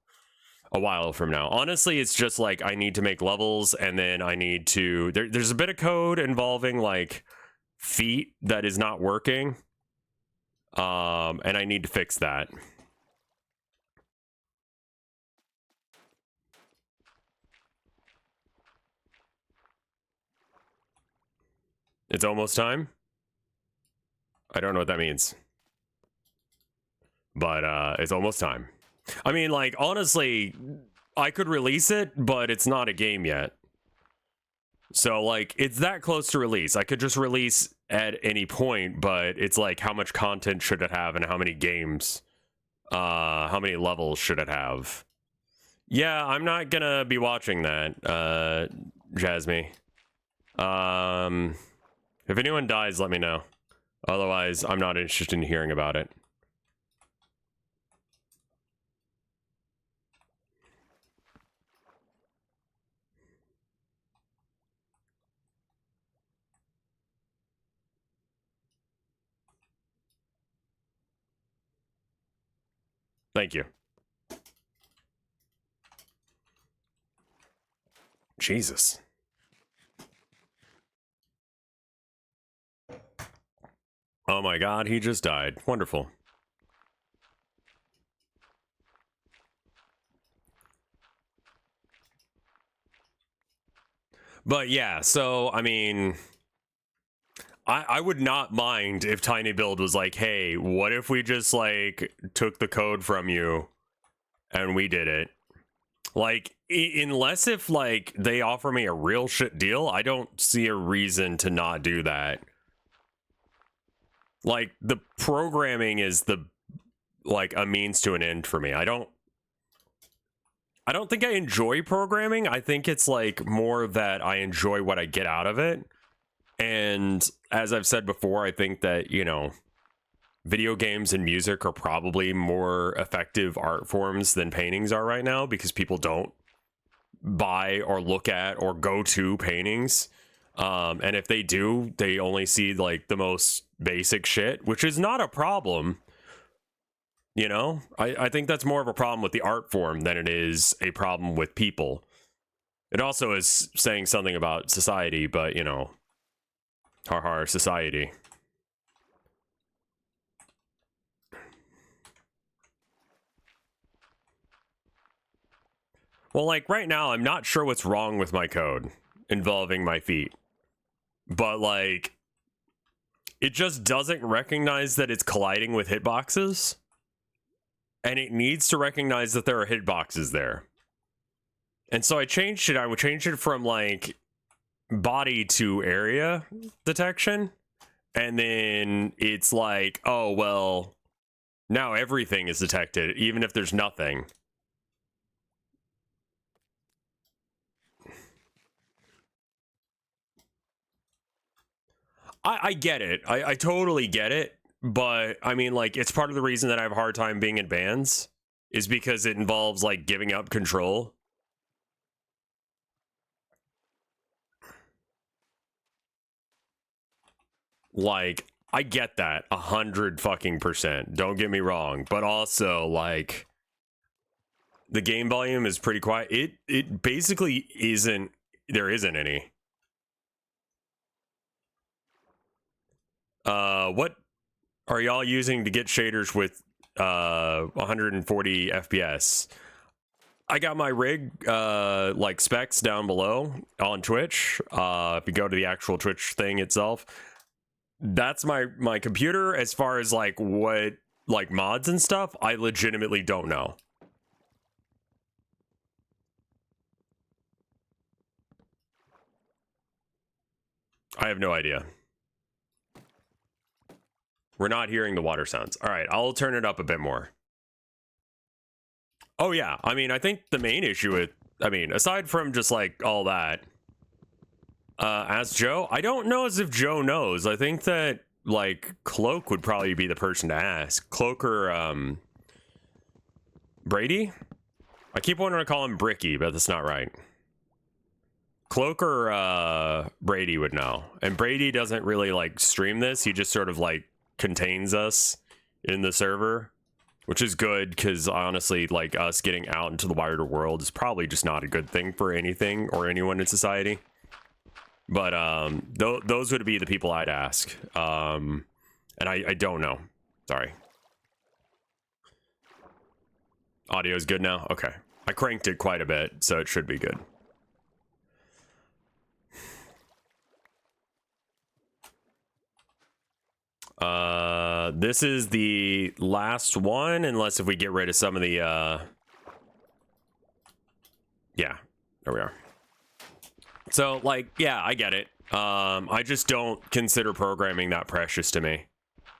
a while from now. Honestly, it's just like I need to make levels, and then I need to... There's a bit of code involving, like, feet that is not working. And I need to fix that. It's almost time. I don't know what that means. But it's almost time. I mean, like, honestly, I could release it, but it's not a game yet. So, like, it's that close to release. I could just release at any point, but it's like, how much content should it have and how many games? How many levels should it have? Yeah, I'm not gonna be watching that, Jasmine. If anyone dies, let me know. Otherwise, I'm not interested in hearing about it. Thank you. Jesus. Oh my god, he just died. Wonderful. But yeah, so, I mean... I would not mind if Tiny Build was like, hey, what if we just, like, took the code from you and we did it? Like, unless if, like, they offer me a real shit deal, I don't see a reason to not do that. Like, the programming is like, a means to an end for me. I don't think I enjoy programming. I think it's, like, more that I enjoy what I get out of it. And as I've said before, I think that, you know, video games and music are probably more effective art forms than paintings are right now, because people don't buy or look at or go to paintings. And if they do, they only see, like, the most basic shit, which is not a problem. You know, I think that's more of a problem with the art form than it is a problem with people. It also is saying something about society, but, you know, har society. Well, like, right now, I'm not sure what's wrong with my code involving my feet. But, like, it just doesn't recognize that it's colliding with hitboxes. And it needs to recognize that there are hitboxes there. And so I changed it. I would change it from, like, body to area detection. And then it's like, oh, well, now everything is detected, even if there's nothing. I get it. I totally get it. But, I mean, like, it's part of the reason that I have a hard time being in bands, is because it involves, like, giving up control. like, I get that 100% Don't get me wrong, but also like the game volume is pretty quiet. It basically isn't. There isn't any. What are y'all using to get shaders with 140 FPS? I got my rig like specs down below on Twitch. If you go to the actual Twitch thing itself, that's my computer. As far as like what like mods and stuff, I legitimately don't know. I have no idea. We're not hearing the water sounds. All right, I'll turn it up a bit more. Oh yeah, I mean, I think the main issue with, I mean, aside from just like all that, ask Joe. I don't know as if Joe knows. I think that like Cloak would probably be the person to ask. Cloak or Brady? I keep wanting to call him Bricky, but that's not right. Cloak or Brady would know. And Brady doesn't really like stream this. He just sort of like contains us in the server, which is good because honestly, like us getting out into the wider world is probably just not a good thing for anything or anyone in society. But those would be the people I'd ask. And I don't know. Sorry. Audio is good now? Okay. I cranked it quite a bit, so it should be good. This is the last one, unless if we get rid of some of the, yeah, there we are. So, like, yeah, I get it. I just don't consider programming that precious to me.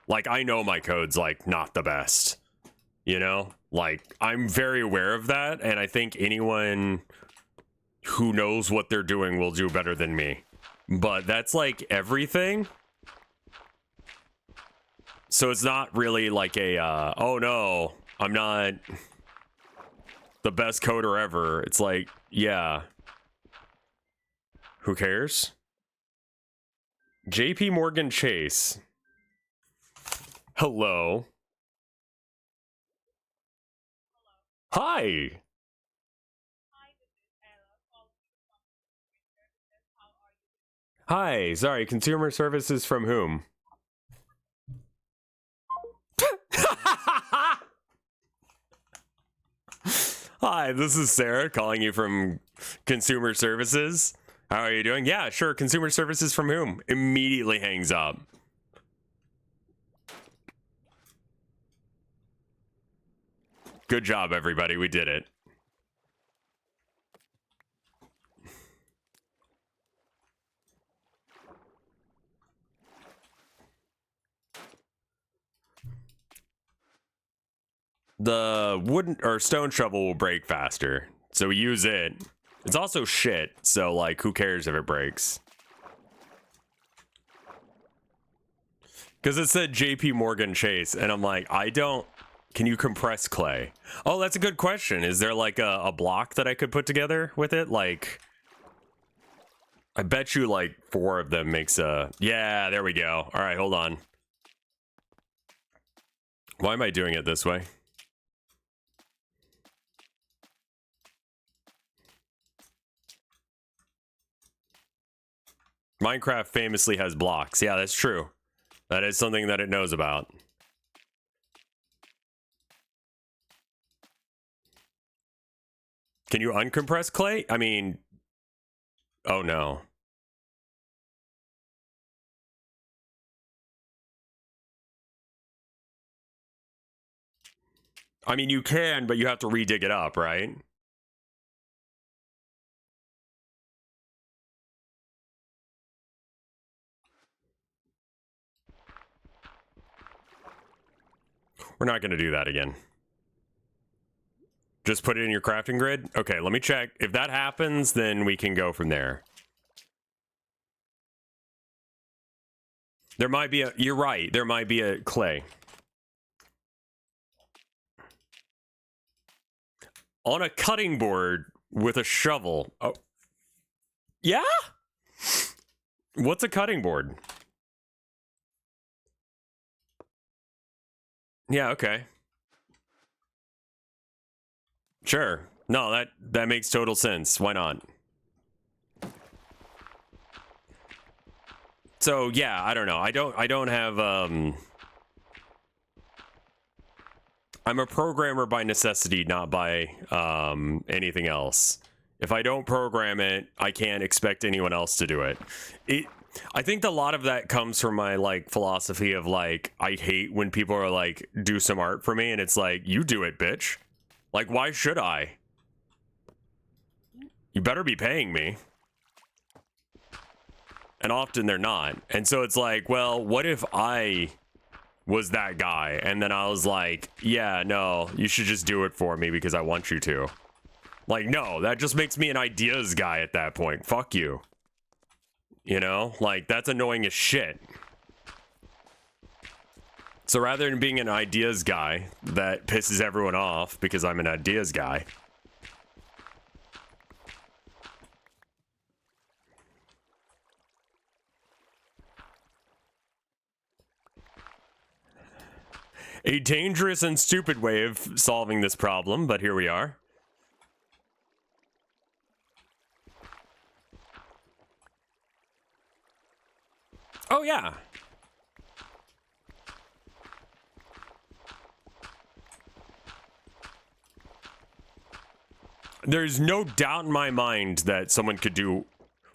Like, I know my code's, like, not the best, you know? Like, I'm very aware of that, and I think anyone who knows what they're doing will do better than me. But that's, like, everything. So it's not really like a, oh no, I'm not the best coder ever. It's like, yeah. Who cares? JP Morgan Chase. Hello. Hi. Hi, sorry, consumer services from whom? Hi, this is Sarah calling you from consumer services. How are you doing? Yeah, sure, consumer services from whom? Immediately hangs up. Good job, everybody, we did it. The wooden or stone shovel will break faster, so we use it. It's also shit, so like, who cares if it breaks? Because it said JP Morgan Chase, and I'm like, I don't. Can you compress clay? Oh, that's a good question. Is there like a block that I could put together with it? Like, I bet you like 4 of them makes a. Yeah, there we go. All right, hold on. Why am I doing it this way? Minecraft famously has blocks. Yeah, that's true. That is something that it knows about. Can you uncompress clay? I mean, oh no. I mean, you can, but you have to re-dig it up, right? We're not going to do that again. Just put it in your crafting grid? Okay, let me check. If that happens, then we can go from there. There might be a... You're right. There might be a clay. On a cutting board with a shovel. Oh. Yeah? What's a cutting board? Yeah, okay. Sure. No, that makes total sense. Why not? So yeah, I don't know. I don't have I'm a programmer by necessity, not by anything else. If I don't program it, I can't expect anyone else to do it. I think a lot of that comes from my like philosophy of like I hate when people are like do some art for me and it's like you do it, bitch. Like why should I? You better be paying me. And often they're not. And so it's like, well, what if I was that guy and then I was like, yeah, no, you should just do it for me because I want you to. Like, no, that just makes me an ideas guy at that point. Fuck you. You know, like that's annoying as shit. So rather than being an ideas guy that pisses everyone off because I'm an ideas guy, a dangerous and stupid way of solving this problem, but here we are. Oh, yeah. There's no doubt in my mind that someone could do...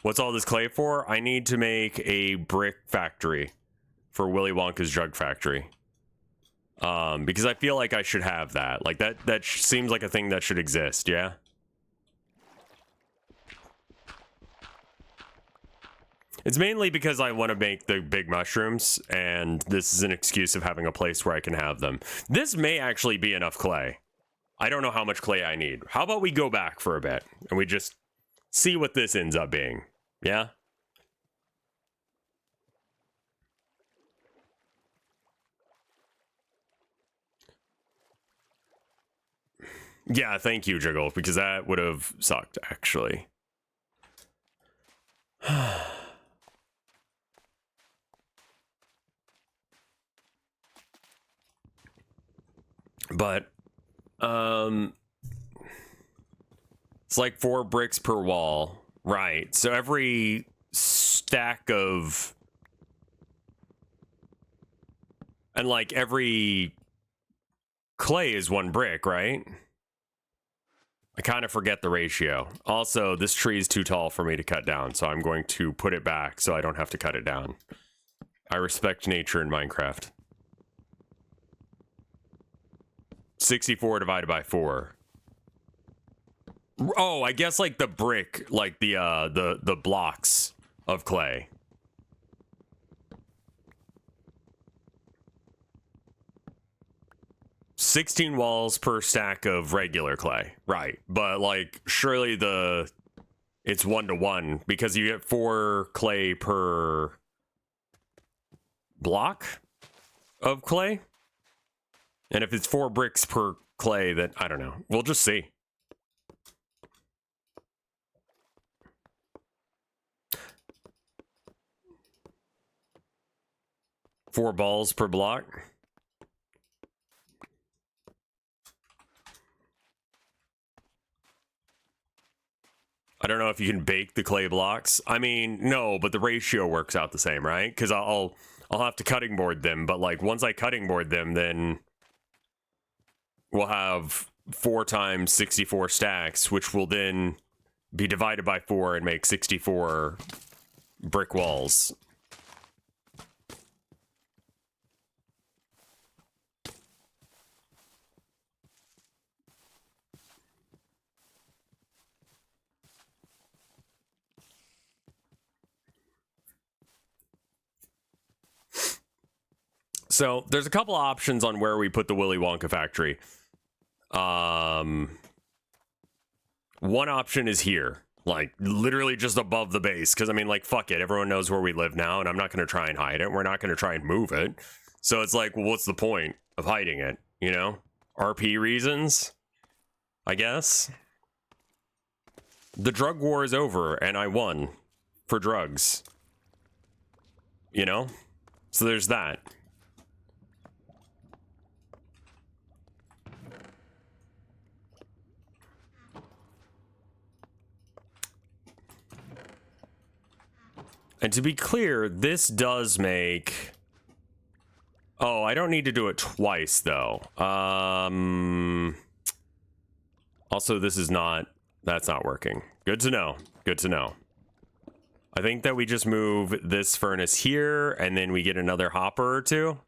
What's all this clay for? I need to make a brick factory for Willy Wonka's drug factory. Because I feel like I should have that. Like, that seems like a thing that should exist, yeah? It's mainly because I want to make the big mushrooms, and this is an excuse of having a place where I can have them. This may actually be enough clay. I don't know how much clay I need. How about we go back for a bit, and we just see what this ends up being, yeah? Yeah, thank you, Jiggle, because that would have sucked, actually. But, it's like 4 bricks per wall. Right, so every stack of... And, like, every clay is 1 brick, right? I kind of forget the ratio. Also, this tree is too tall for me to cut down, so I'm going to put it back so I don't have to cut it down. I respect nature in Minecraft. 64 divided by 4. Oh, I guess like the brick, like the blocks of clay. $16 walls per stack of regular clay, right? But like, surely it's 1-to-1 because you get 4 clay per block of clay, and if it's 4 bricks per clay, then I don't know. We'll just see. Four balls per block. I don't know if you can bake the clay blocks. I mean, no, but the ratio works out the same, right? Because I'll have to cutting board them, but like once I cutting board them, then we'll have 4 times 64 stacks, which will then be divided by 4 and make 64 brick walls. So there's a couple options on where we put the Willy Wonka factory. One option is here, like literally just above the base. Because I mean, like, fuck it, everyone knows where we live now, and I'm not going to try and hide it. We're not going to try and move it. So it's like, well, what's the point of hiding it? You know, RP reasons, I guess. The drug war is over, and I won for drugs. You know, so there's that. And to be clear, this does make... Oh, I don't need to do it twice, though. Also, this is not... That's not working. Good to know. Good to know. I think that we just move this furnace here, and then we get another hopper or two.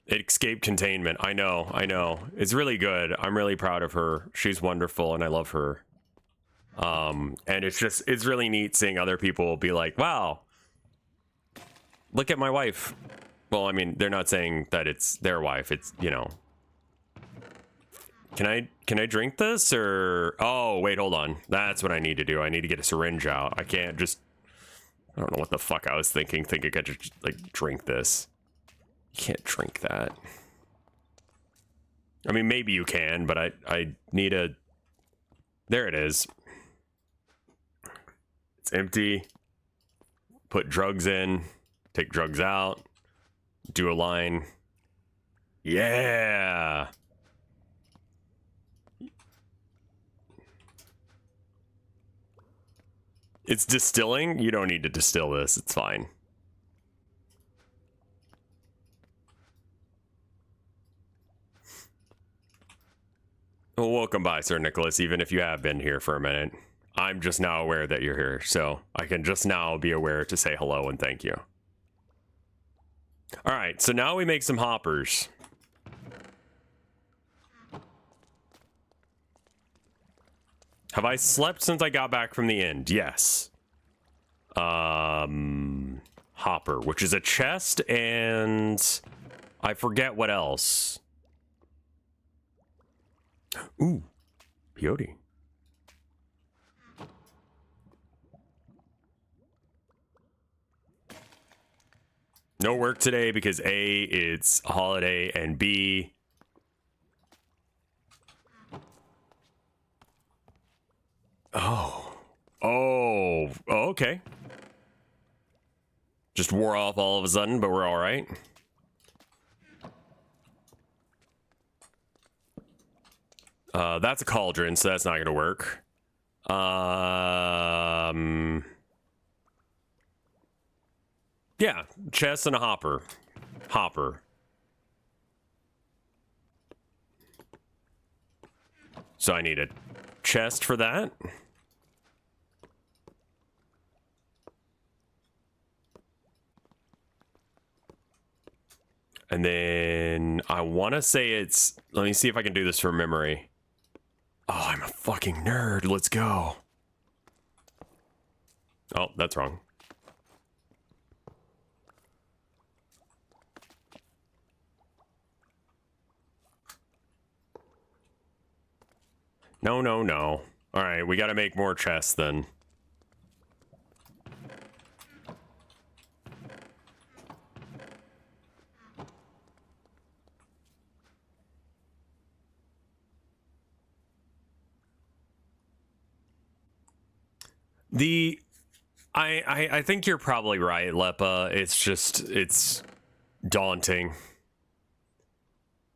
It escaped containment. I know, I know. It's really good. I'm really proud of her. She's wonderful, and I love her. And it's really neat seeing other people be like, wow, look at my wife. Well, I mean, they're not saying that it's their wife. It's, you know. Can I drink this or... Oh, wait, hold on. That's what I need to do. I need to get a syringe out. I can't just... I don't know what the fuck I was thinking. Think I could just, like, drink this. You can't drink that. I mean, maybe you can, but I need a... There it is. It's empty. Put drugs in. Take drugs out. Do a line. Yeah! It's distilling? You don't need to distill this. It's fine. Well, welcome by, Sir Nicholas, even if you have been here for a minute. I'm just now aware that you're here, so I can just now be aware to say hello and thank you. Alright, so now we make some hoppers. Have I slept since I got back from the end? Yes. Hopper, which is a chest, and I forget what else. Ooh, peyote. No work today because A, it's a holiday, and B, Oh, okay. Just wore off all of a sudden, but we're all right. That's a cauldron, so that's not gonna work. Yeah, chest and a hopper. Hopper. So I need a chest for that. And then I want to say it's... Let me see if I can do this from memory. Oh, I'm a fucking nerd. Let's go. Oh, that's wrong. No, no, no. All right, we got to make more chests then. I think you're probably right, Lepa. It's daunting.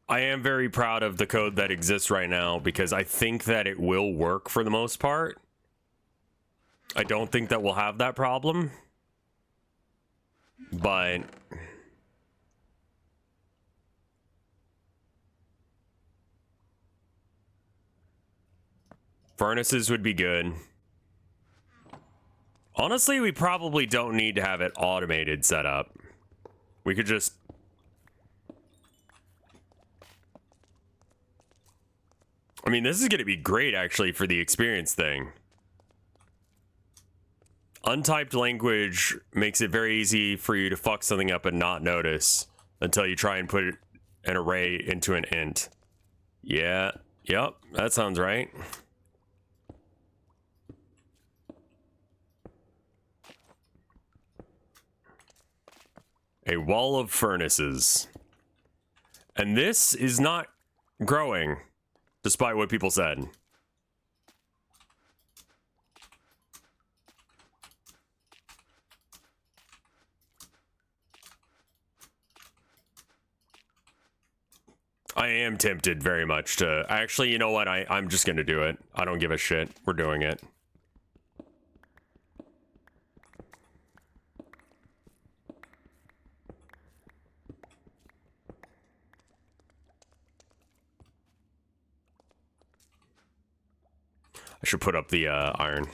I am very proud of the code that exists right now because I think that it will work for the most part. I don't think that we'll have that problem. But furnaces would be good. Honestly, we probably don't need to have it automated set up. We could just... I mean, this is going to be great, actually, for the experience thing. Untyped language makes it very easy for you to fuck something up and not notice until you try and put an array into an int. Yeah, yep, that sounds right. A wall of furnaces. And this is not growing, despite what people said. I am tempted very much to... Actually, you know what? I'm just gonna do it. I don't give a shit. We're doing it. I should put up the iron.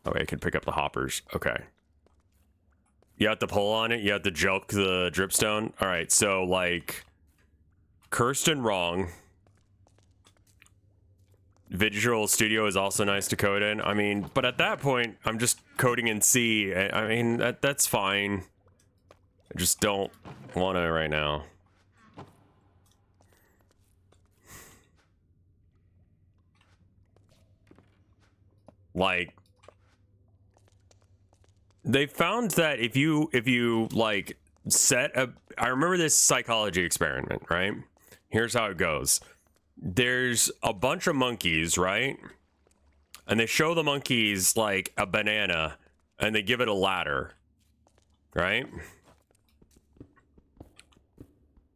Oh, wait, I can pick up the hoppers. Okay. You have to pull on it? You have to joke the dripstone? Alright, so, like... Cursed and wrong. Visual Studio is also nice to code in. I mean, but at that point, I'm just coding in C. I mean, that's fine. I just don't want to right now. Like, they found that if you like set a, I remember this psychology experiment, right? Here's how it goes. There's a bunch of monkeys, right? And they show the monkeys like a banana and they give it a ladder, right?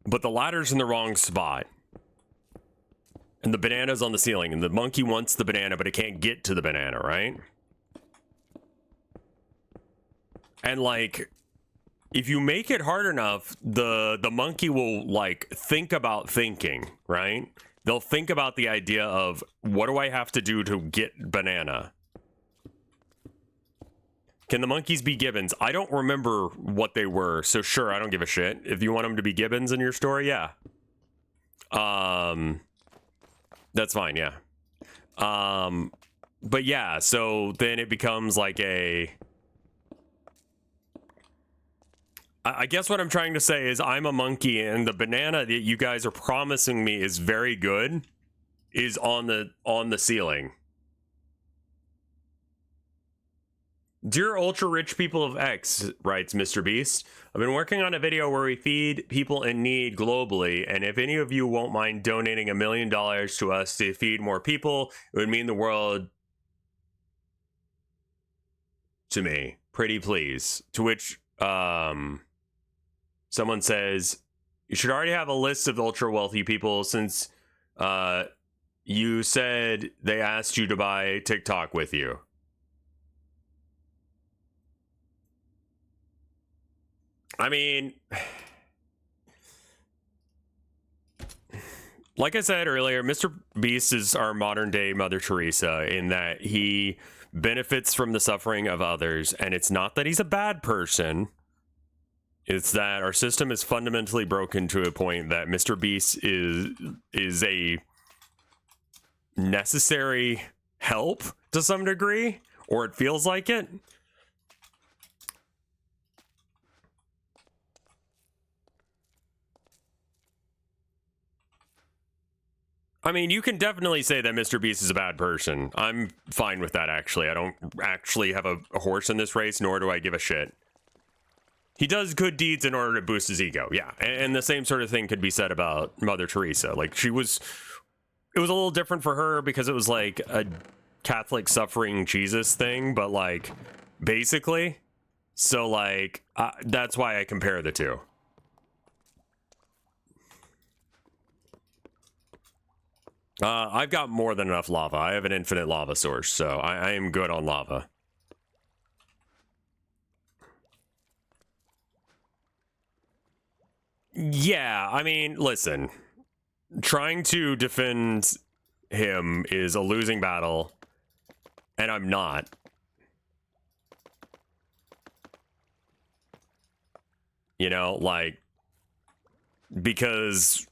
But the ladder's in the wrong spot. And the banana's on the ceiling and the monkey wants the banana, but it can't get to the banana, right? And like, if you make it hard enough, the monkey will like think about thinking, right? They'll think about the idea of, what do I have to do to get banana? Can the monkeys be gibbons? I don't remember what they were, so sure, I don't give a shit. If you want them to be gibbons in your story, yeah. That's fine, yeah. But yeah, so then it becomes like a... I guess what I'm trying to say is I'm a monkey and the banana that you guys are promising me is very good is on the ceiling. Dear ultra rich people of X, writes Mr. Beast, I've been working on a video where we feed people in need globally, and if any of you won't mind donating $1 million to us to feed more people, it would mean the world to me. Pretty please. To which someone says, you should already have a list of ultra wealthy people since you said they asked you to buy TikTok with you. I mean, like I said earlier, Mr. Beast is our modern day Mother Teresa in that he benefits from the suffering of others. And it's not that he's a bad person. It's that our system is fundamentally broken to a point that Mr. Beast is a necessary help to some degree, or it feels like it. I mean, you can definitely say that Mr. Beast is a bad person. I'm fine with that, actually. I don't actually have a horse in this race, nor do I give a shit. He does good deeds in order to boost his ego, yeah. And the same sort of thing could be said about Mother Teresa. Like, it was a little different for her because it was like a Catholic suffering Jesus thing, but like, basically. So like, that's why I compare the two. I've got more than enough lava. I have an infinite lava source, so I am good on lava. Yeah, I mean, listen. Trying to defend him is a losing battle, and I'm not. You know, like, because...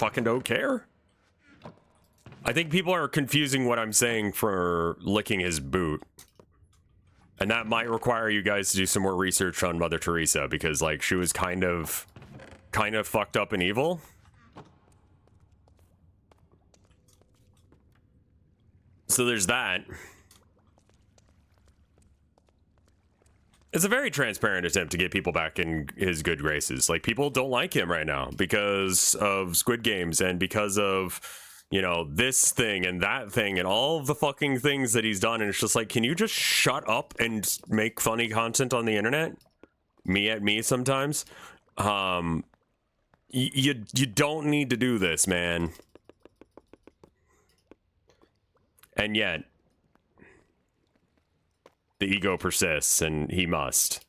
fucking don't care. I think people are confusing what I'm saying for licking his boot. And that might require you guys to do some more research on Mother Teresa, because like she was kind of fucked up and evil. So there's that. It's a very transparent attempt to get people back in his good graces. Like, people don't like him right now because of Squid Games and because of, you know, this thing and that thing and all the fucking things that he's done. And it's just like, can you just shut up and make funny content on the internet? Me at me sometimes. You don't need to do this, man. And yet, the ego persists, and he must.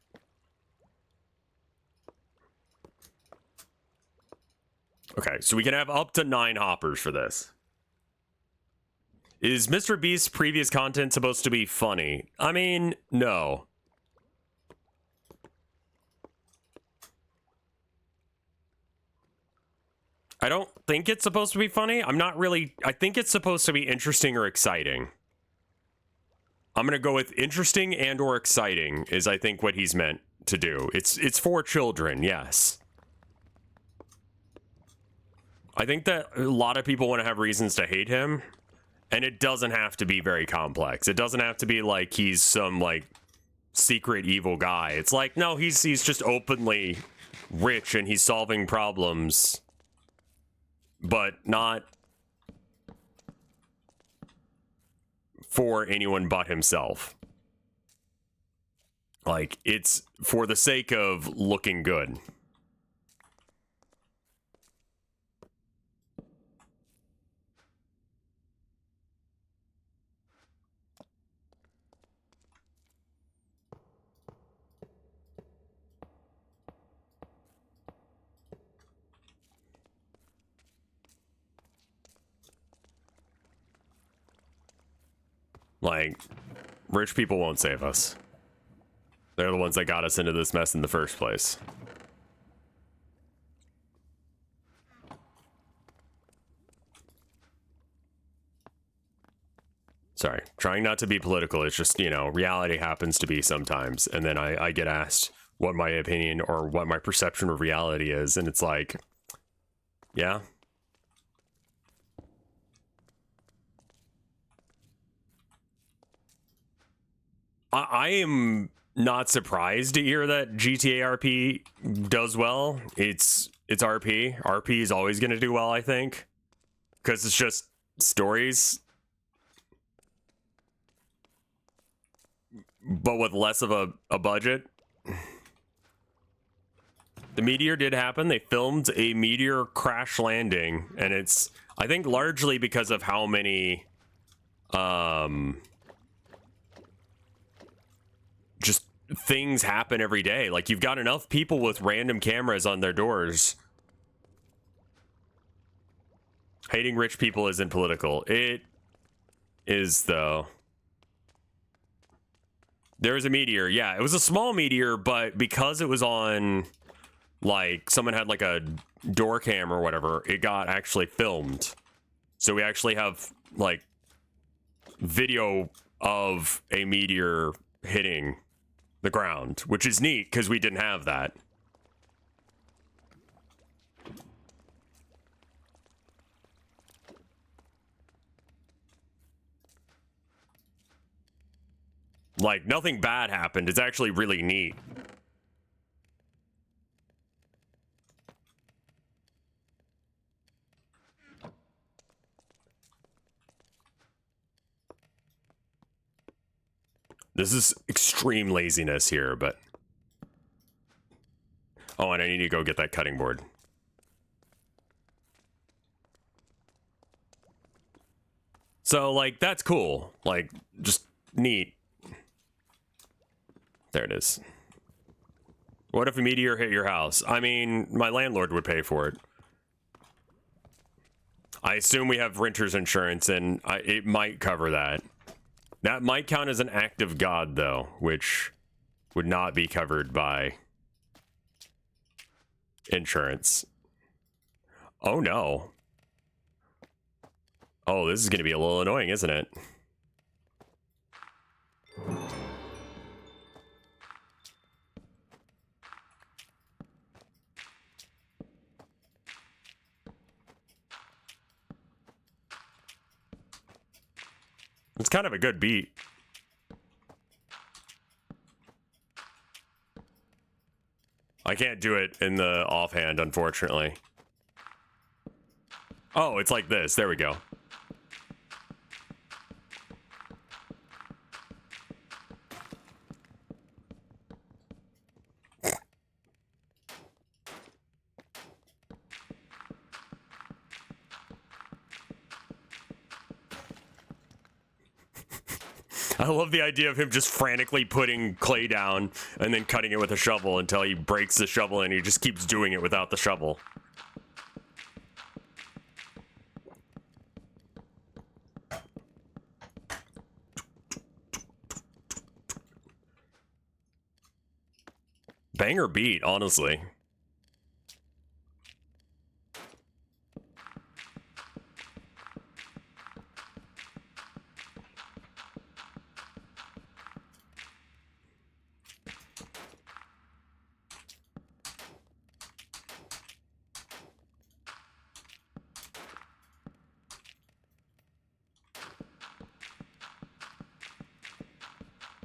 Okay, so we can have up to 9 hoppers for this. Is Mr. Beast's previous content supposed to be funny? I mean, no. I don't think it's supposed to be funny. I'm not really... I think it's supposed to be interesting or exciting. I'm going to go with interesting and or exciting is, I think, what he's meant to do. It's for children, yes. I think that a lot of people want to have reasons to hate him. And it doesn't have to be very complex. It doesn't have to be like he's some like secret evil guy. It's like, no, he's just openly rich and he's solving problems, but not for anyone but himself. Like, it's for the sake of looking good. Like, rich people won't save us. They're the ones that got us into this mess in the first place. Sorry, trying not to be political. It's just, you know, reality happens to be sometimes. And then I get asked what my opinion or what my perception of reality is. And it's like, yeah. I am not surprised to hear that GTA RP does well. It's RP. RP is always going to do well, I think. Because it's just stories. But with less of a budget. The meteor did happen. They filmed a meteor crash landing. And it's, I think, largely because of how many... just things happen every day. Like, you've got enough people with random cameras on their doors. Hating rich people isn't political. It is, though. There was a meteor. Yeah, it was a small meteor, but because it was on, like, someone had, like, a door cam or whatever, it got actually filmed. So we actually have, like, video of a meteor hitting the ground, which is neat because we didn't have that. Like, nothing bad happened. It's actually really neat. This is extreme laziness here, but... Oh, and I need to go get that cutting board. So, like, that's cool. Like, just neat. There it is. What if a meteor hit your house? I mean, my landlord would pay for it. I assume we have renter's insurance, and it might cover that. That might count as an act of God, though, which would not be covered by insurance. Oh, no. Oh, this is going to be a little annoying, isn't it? It's kind of a good beat. I can't do it in the offhand, unfortunately. Oh, it's like this. There we go. I love the idea of him just frantically putting clay down and then cutting it with a shovel until he breaks the shovel and he just keeps doing it without the shovel. Banger beat, honestly.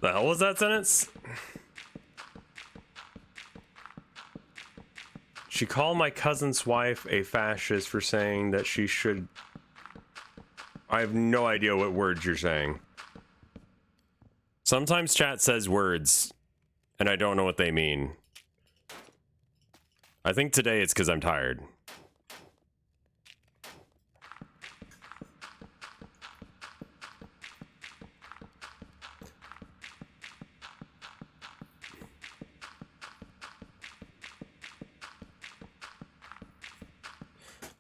The hell was that sentence? She called my cousin's wife a fascist for saying that she should... I have no idea what words you're saying. Sometimes chat says words, and I don't know what they mean. I think today it's because I'm tired.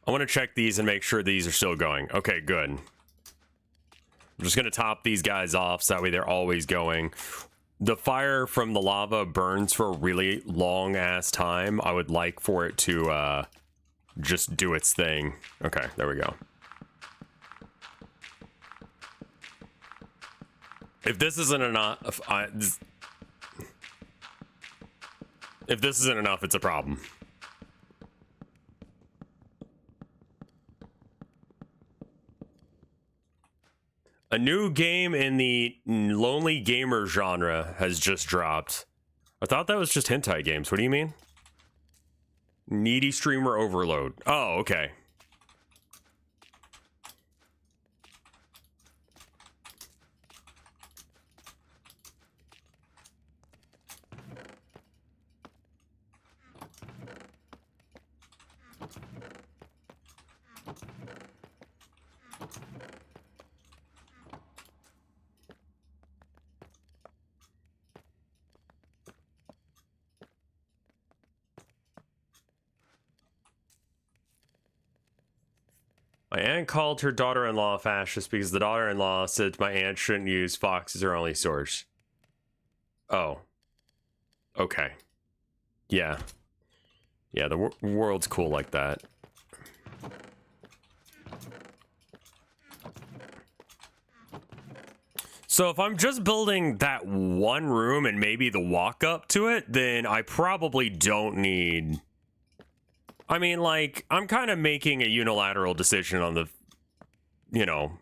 I want to check these and make sure these are still going. Okay, good. I'm just going to top these guys off so that way they're always going. The fire from the lava burns for a really long ass time. I would like for it to just do its thing. Okay, there we go. If this isn't enough, if this isn't enough, it's a problem. A new game in the lonely gamer genre has just dropped. I thought that was just hentai games. What do you mean? Needy streamer overload. Oh, okay. My aunt called her daughter-in-law a fascist because the daughter-in-law said my aunt shouldn't use Fox as her only source. Oh. Okay. Yeah. Yeah, the world's cool like that. So if I'm just building that one room and maybe the walk up to it, then I probably don't need... I mean, like, I'm kind of making a unilateral decision on the, you know,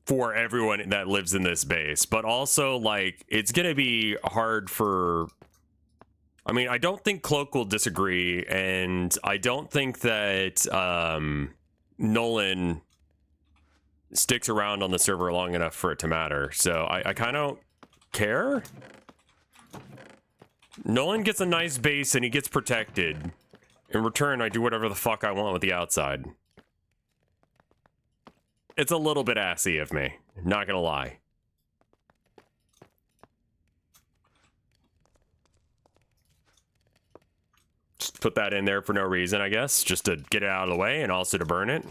for everyone that lives in this base. But also, like, it's going to be hard for... I mean, I don't think Cloak will disagree, and I don't think that Nolan sticks around on the server long enough for it to matter. So I kind of don't care. Nolan gets a nice base, and he gets protected. In return, I do whatever the fuck I want with the outside. It's a little bit assy of me, not gonna lie. Just put that in there for no reason, I guess. Just to get it out of the way and also to burn it.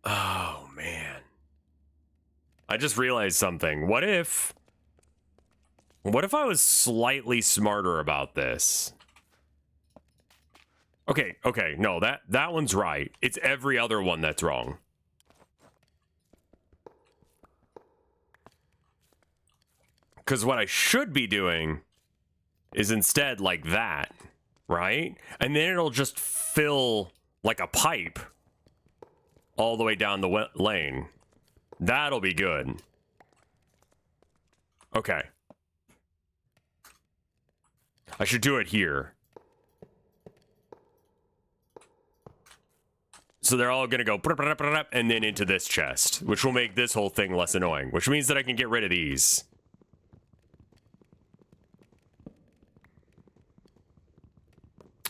Oh, man. I just realized something. What if I was slightly smarter about this? Okay, no, that one's right. It's every other one that's wrong. Because what I should be doing is instead like that, right? And then it'll just fill like a pipe all the way down the lane. That'll be good. Okay. I should do it here. So they're all going to go and then into this chest, which will make this whole thing less annoying, which means that I can get rid of these.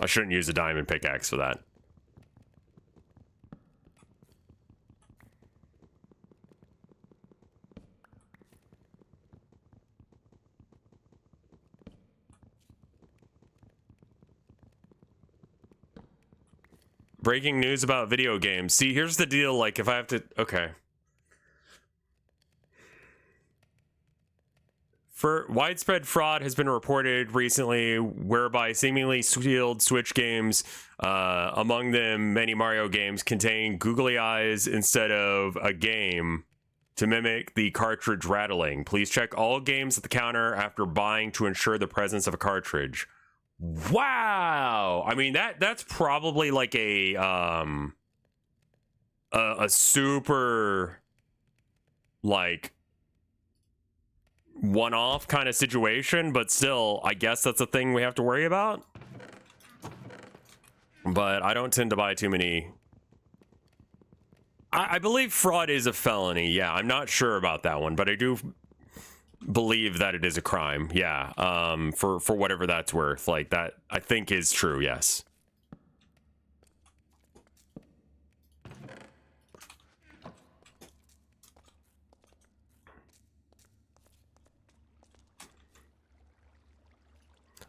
I shouldn't use a diamond pickaxe for that. Breaking news about video games. See, here's the deal. Like, if I have to... Okay. For widespread fraud has been reported recently, whereby seemingly sealed Switch games, among them many Mario games, contain googly eyes instead of a game to mimic the cartridge rattling. Please check all games at the counter after buying to ensure the presence of a cartridge. Wow! I mean, that's probably like a super, like, one-off kind of situation, but still, I guess that's a thing we have to worry about. But I don't tend to buy too many. I believe fraud is a felony. Yeah, I'm not sure about that one, but I do believe that it is a crime. Yeah, for whatever that's worth. Like, that, I think, is true, yes.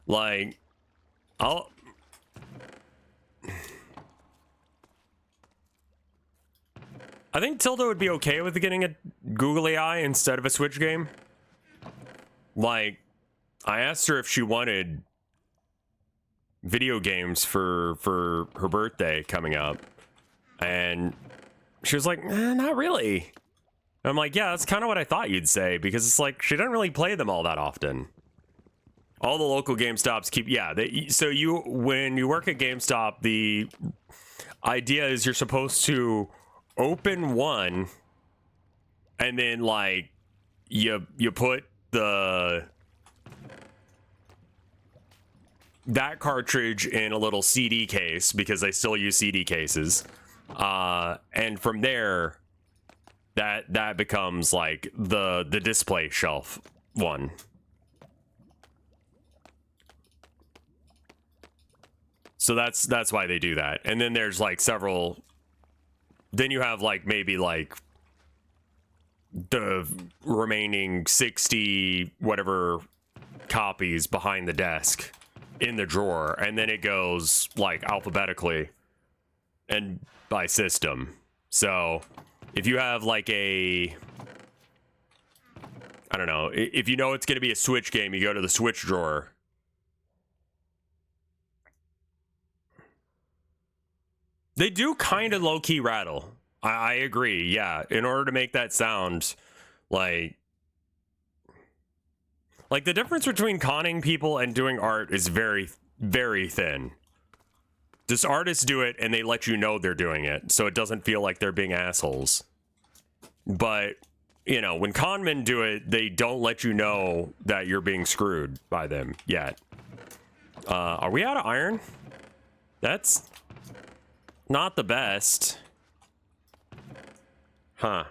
Like, I think Tilda would be okay with getting a googly eye instead of a Switch game. Like, I asked her if she wanted video games for her birthday coming up, and she was like, not really. And I'm like, yeah, that's kind of what I thought you'd say, because it's like, she doesn't really play them all that often. All the local GameStops keep, yeah. So when you work at GameStop, the idea is you're supposed to open one, and then like you put that cartridge in a little CD case, because they still use CD cases, and from there, that becomes like the display shelf one. So that's why they do that. And then there's like several, then you have like maybe like the remaining 60 whatever copies behind the desk in the drawer, and then it goes like alphabetically and by system. So if you have like I don't know, if you know it's going to be a Switch game, you go to the Switch drawer. They do kind of low-key rattle. I agree, yeah. In order to make that sound, like the difference between conning people and doing art is very, very thin. Just artists do it and they let you know they're doing it, so it doesn't feel like they're being assholes. But, you know, when conmen do it, they don't let you know that you're being screwed by them yet. Are we out of iron? That's not the best. Huh.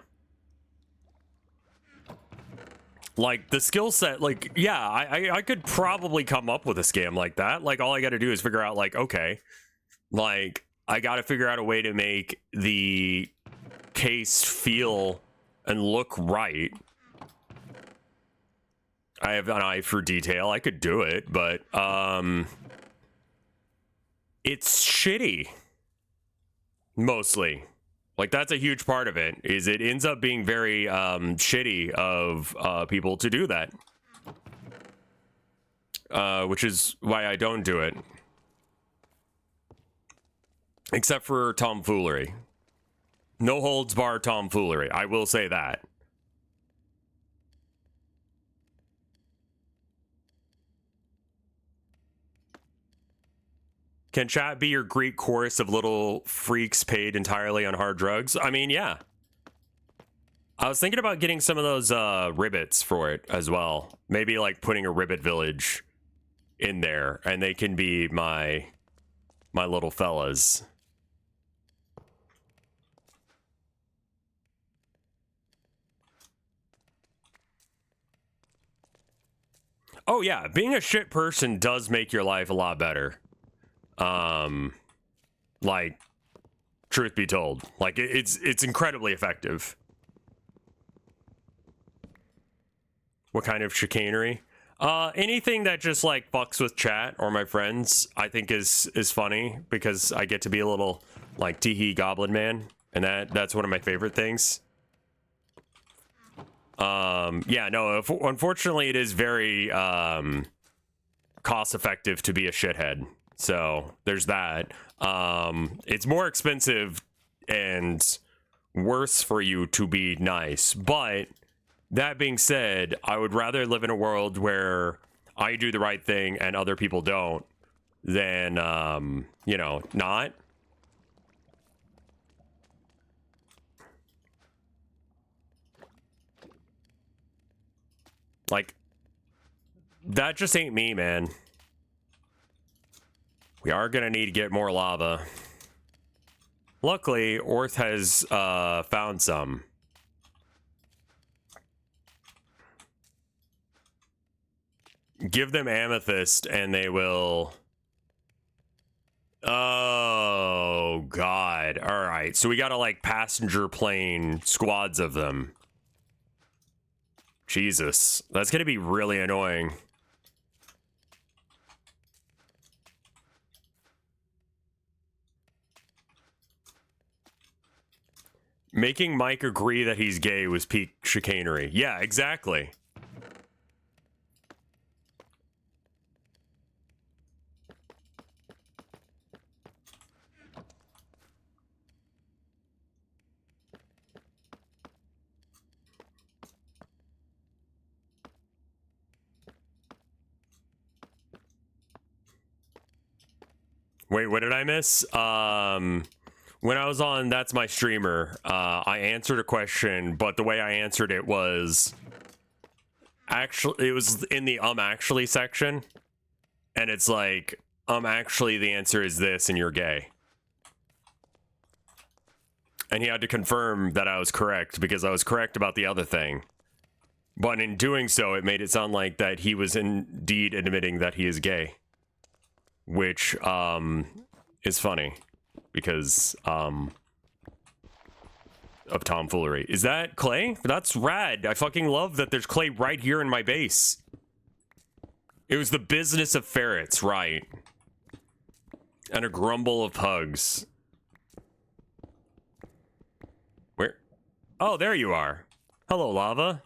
Like, the skill set, like, yeah, I could probably come up with a scam like that. Like, all I gotta do is figure out, like, okay, like, I gotta figure out a way to make the case feel and look right. I have an eye for detail. I could do it, but, it's shitty. Mostly. Like, that's a huge part of it, is it ends up being very shitty of people to do that. Which is why I don't do it. Except for tomfoolery. No holds barred tomfoolery, I will say that. Can chat be your Greek chorus of little freaks paid entirely on hard drugs? I mean, yeah. I was thinking about getting some of those ribbits for it as well. Maybe like putting a ribbit village in there, and they can be my little fellas. Oh yeah, being a shit person does make your life a lot better. Like, truth be told, like it's incredibly effective. What kind of chicanery? Anything that just like fucks with chat or my friends, I think is funny because I get to be a little like teehee goblin man, and that's one of my favorite things. Yeah, no, unfortunately it is very cost effective to be a shithead. So there's that. It's more expensive and worse for you to be nice, but that being said, I would rather live in a world where I do the right thing and other people don't than, you know, not. Like, that just ain't me, man. We are gonna need to get more lava. Luckily, Orth has, found some. Give them amethyst and they will... Oh, God. All right. So we got to, like, passenger plane squads of them. Jesus. That's going to be really annoying. Making Mike agree that he's gay was peak chicanery. Yeah, exactly. Wait, what did I miss? When I was on That's My Streamer, I answered a question, but the way I answered it was... Actually, it was in the actually section. And it's like, actually the answer is this and you're gay. And he had to confirm that I was correct because I was correct about the other thing. But in doing so, it made it sound like that he was indeed admitting that he is gay. Which, is funny. Because, of tomfoolery. Is that clay? That's rad. I fucking love that there's clay right here in my base. It was the business of ferrets, right? And a grumble of pugs. Where? Oh, there you are. Hello, lava.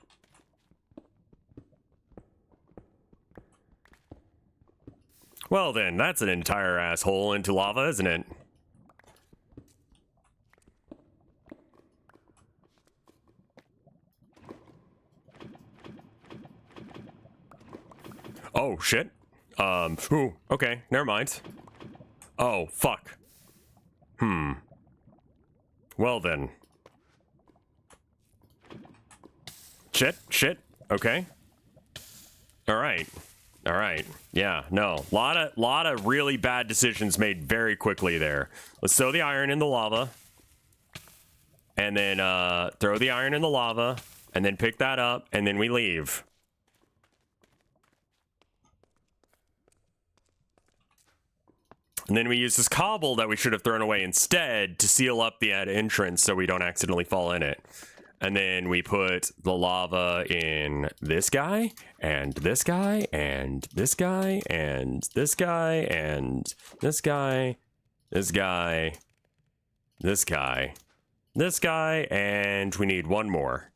Well then, that's an entire asshole into lava, isn't it? Oh, shit. Ooh, okay, never mind. Oh, fuck. Well then. Shit, okay. Alright. Alright. Yeah, no. Lot of really bad decisions made very quickly there. Let's throw the iron in the lava. And then, throw the iron in the lava. And then pick that up, and then we leave. And then we use this cobble that we should have thrown away instead to seal up the entrance so we don't accidentally fall in it. And then we put the lava in this guy, and this guy, and this guy, and this guy, and this guy, this guy, this guy, this guy, and we need one more.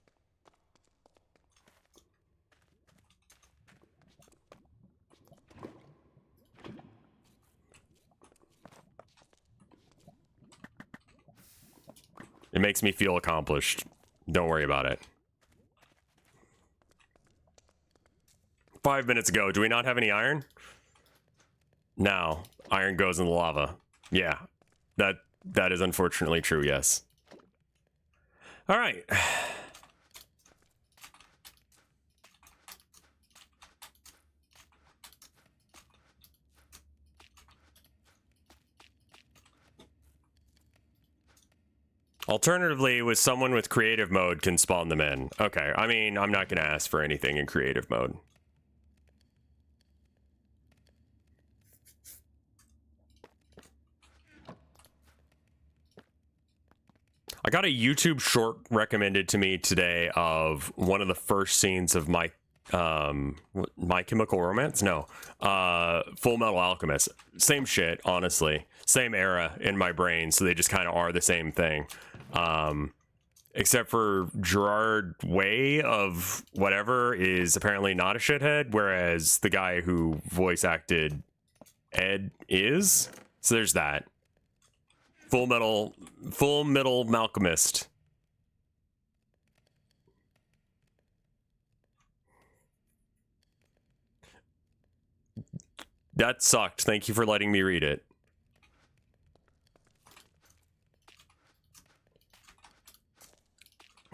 It makes me feel accomplished. Don't worry about it. 5 minutes ago, do we not have any iron? Now, iron goes in the lava. Yeah, that is unfortunately true, yes. All right. Alternatively, with someone with creative mode can spawn them in. Okay, I mean, I'm not going to ask for anything in creative mode. I got a YouTube short recommended to me today of one of the first scenes of my My Chemical Romance? No. Full Metal Alchemist. Same shit, honestly. Same era in my brain, so they just kind of are the same thing. Except for Gerard Way of whatever is apparently not a shithead, whereas the guy who voice acted Ed is. So there's that. Full Metal Malcolmist. That sucked. Thank you for letting me read it.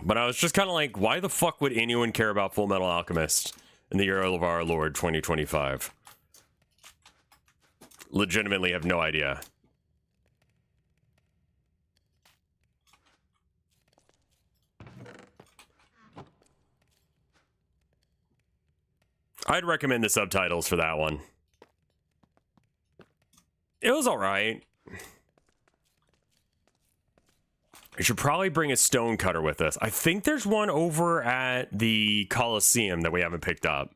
But I was just kind of like, why the fuck would anyone care about Full Metal Alchemist in the year of our Lord 2025? Legitimately have no idea. I'd recommend the subtitles for that one. It was alright. We should probably bring a stone cutter with us. I think there's one over at the Coliseum that we haven't picked up.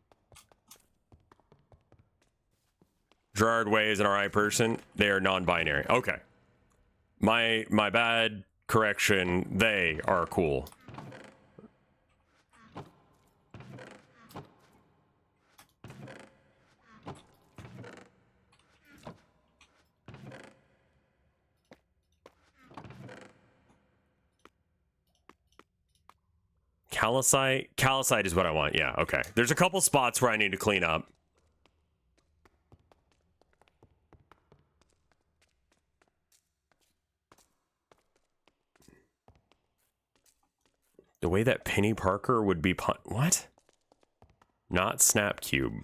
Gerard Way is an alright person. They are non-binary. Okay. My bad. Correction. They are cool. Calcite? Calcite is what I want. Yeah, okay. There's a couple spots where I need to clean up. The way that Penny Parker would be what? Not Snap Cube.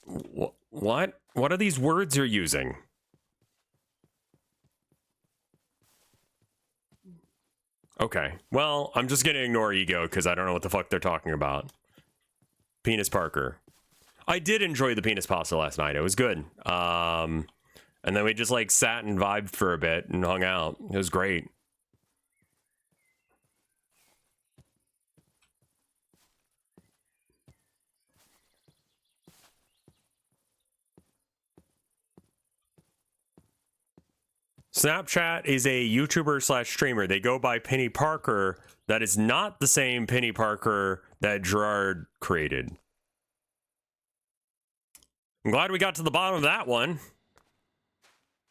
What? What are these words you're using? Okay. Well, I'm just gonna ignore Ego because I don't know what the fuck they're talking about. Penis Parker. I did enjoy the penis pasta last night. It was good. And then we just like sat and vibed for a bit and hung out. It was great. Snapchat is a YouTuber slash streamer. They go by Penny Parker. That is not the same Penny Parker that Gerard created. I'm glad we got to the bottom of that one.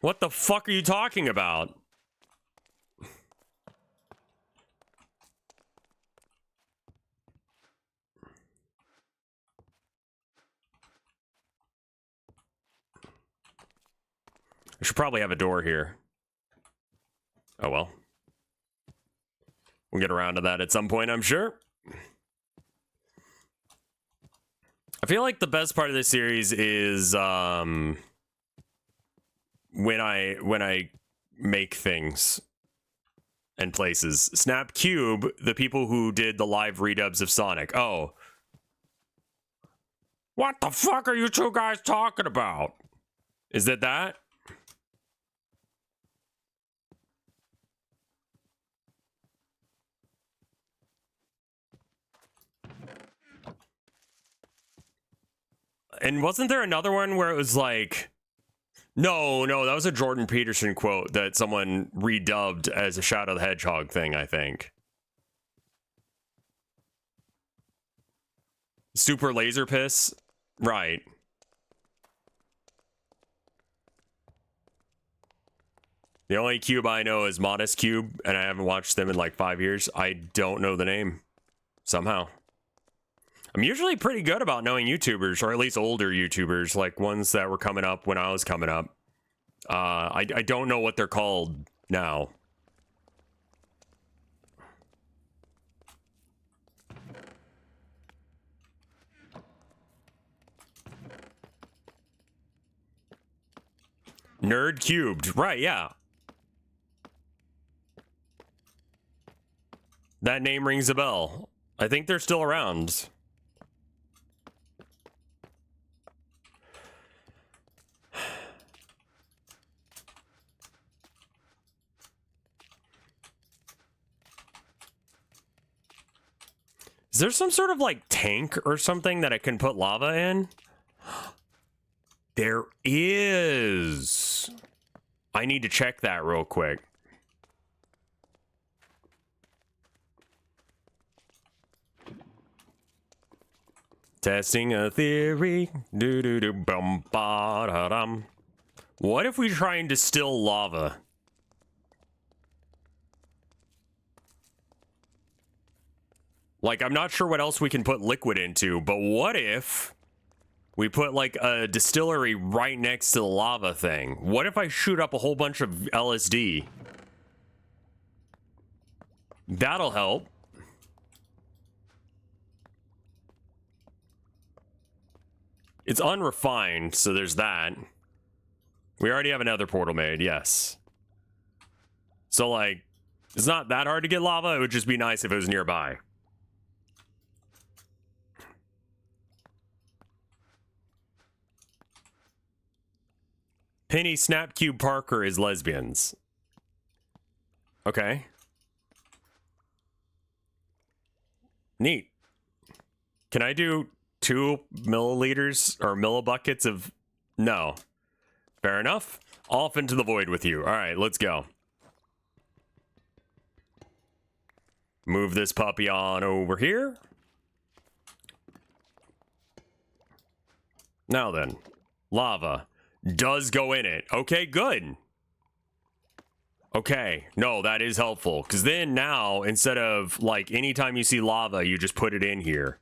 What the fuck are you talking about? I should probably have a door here. Oh well. We'll get around to that at some point, I'm sure. I feel like the best part of this series is when I make things and places. Snap Cube, the people who did the live redubs of Sonic. Oh. What the fuck are you two guys talking about? Is that that? And wasn't there another one where it was like, no, that was a Jordan Peterson quote that someone redubbed as a Shadow the Hedgehog thing, I think. Super Laser Piss? Right. The only cube I know is Modest Cube, and I haven't watched them in like 5 years. I don't know the name. Somehow. I'm usually pretty good about knowing YouTubers, or at least older YouTubers, like ones that were coming up when I was coming up. I don't know what they're called now. Nerd Cubed. Right, yeah. That name rings a bell. I think they're still around. Is there some sort of like tank or something that I can put lava in? There is. I need to check that real quick. Testing a theory. Do do do bum ba da dum. What if we try and distill lava? Like, I'm not sure what else we can put liquid into, but what if we put like a distillery right next to the lava thing? What if I shoot up a whole bunch of LSD? That'll help. It's unrefined, so there's that. We already have another portal made, yes. So, like, it's not that hard to get lava. It would just be nice if it was nearby. Penny Snapcube Parker is lesbians. Okay. Neat. Can I do 2 milliliters or millibuckets of... No. Fair enough. Off into the void with you. All right, let's go. Move this puppy on over here. Now then, lava does go in it. Okay, good. Okay, no, that is helpful. Because then now, instead of, like, anytime you see lava, you just put it in here.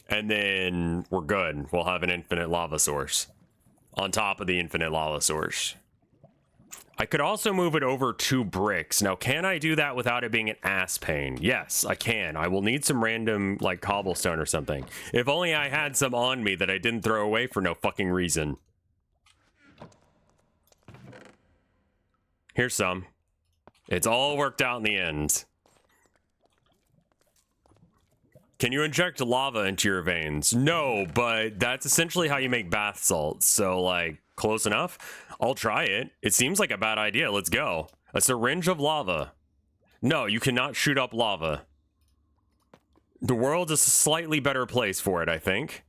And then we're good. We'll have an infinite lava source. On top of the infinite lava source. I could also move it over 2 bricks. Now, can I do that without it being an ass pain? Yes, I can. I will need some random, like, cobblestone or something. If only I had some on me that I didn't throw away for no fucking reason. Here's some. It's all worked out in the end. Can you inject lava into your veins? No, but that's essentially how you make bath salts. So, like, close enough? I'll try it. It seems like a bad idea. Let's go. A syringe of lava. No, you cannot shoot up lava. The world is a slightly better place for it, I think.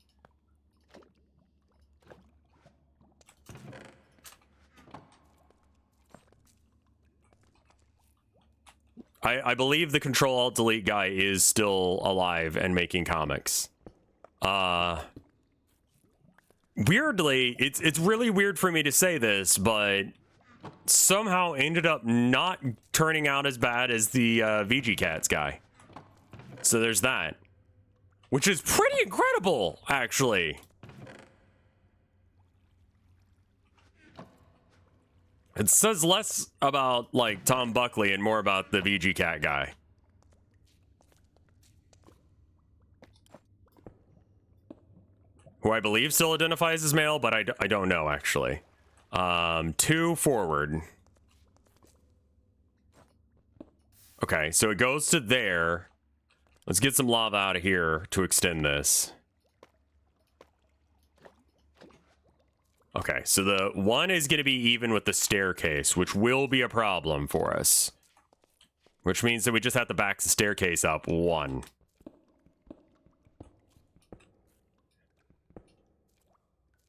I believe the Control-Alt-Delete guy is still alive and making comics. Weirdly, it's really weird for me to say this, but somehow ended up not turning out as bad as the VG Cats guy. So there's that. Which is pretty incredible, actually. It says less about, like, Tom Buckley and more about the VG Cat guy. Who I believe still identifies as male, but I don't know, actually. 2 forward. Okay, so it goes to there. Let's get some lava out of here to extend this. Okay, so the one is going to be even with the staircase, which will be a problem for us. Which means that we just have to back the staircase up 1.